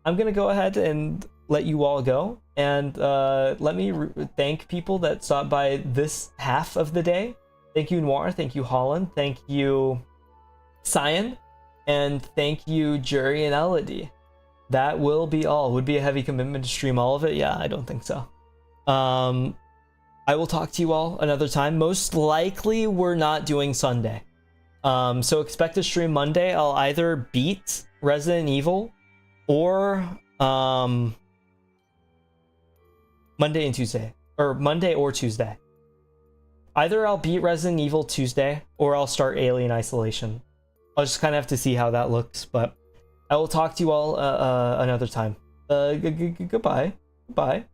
I'm gonna go ahead and let you all go, and let me thank people that stopped by this half of the day. Thank you, Noir. Thank you, Holland. Thank you, Cyan. And thank you, Jury and Elodie. That will be all. Would be a heavy commitment to stream all of it? Yeah, I don't think so. I will talk to you all another time. Most likely, we're not doing Sunday. So expect to stream Monday. I'll either beat Resident Evil or Monday and Tuesday, or Monday or Tuesday. Either I'll beat Resident Evil Tuesday or I'll start Alien Isolation. I'll just kind of have to see how that looks, but I will talk to you all another time. Goodbye. Bye.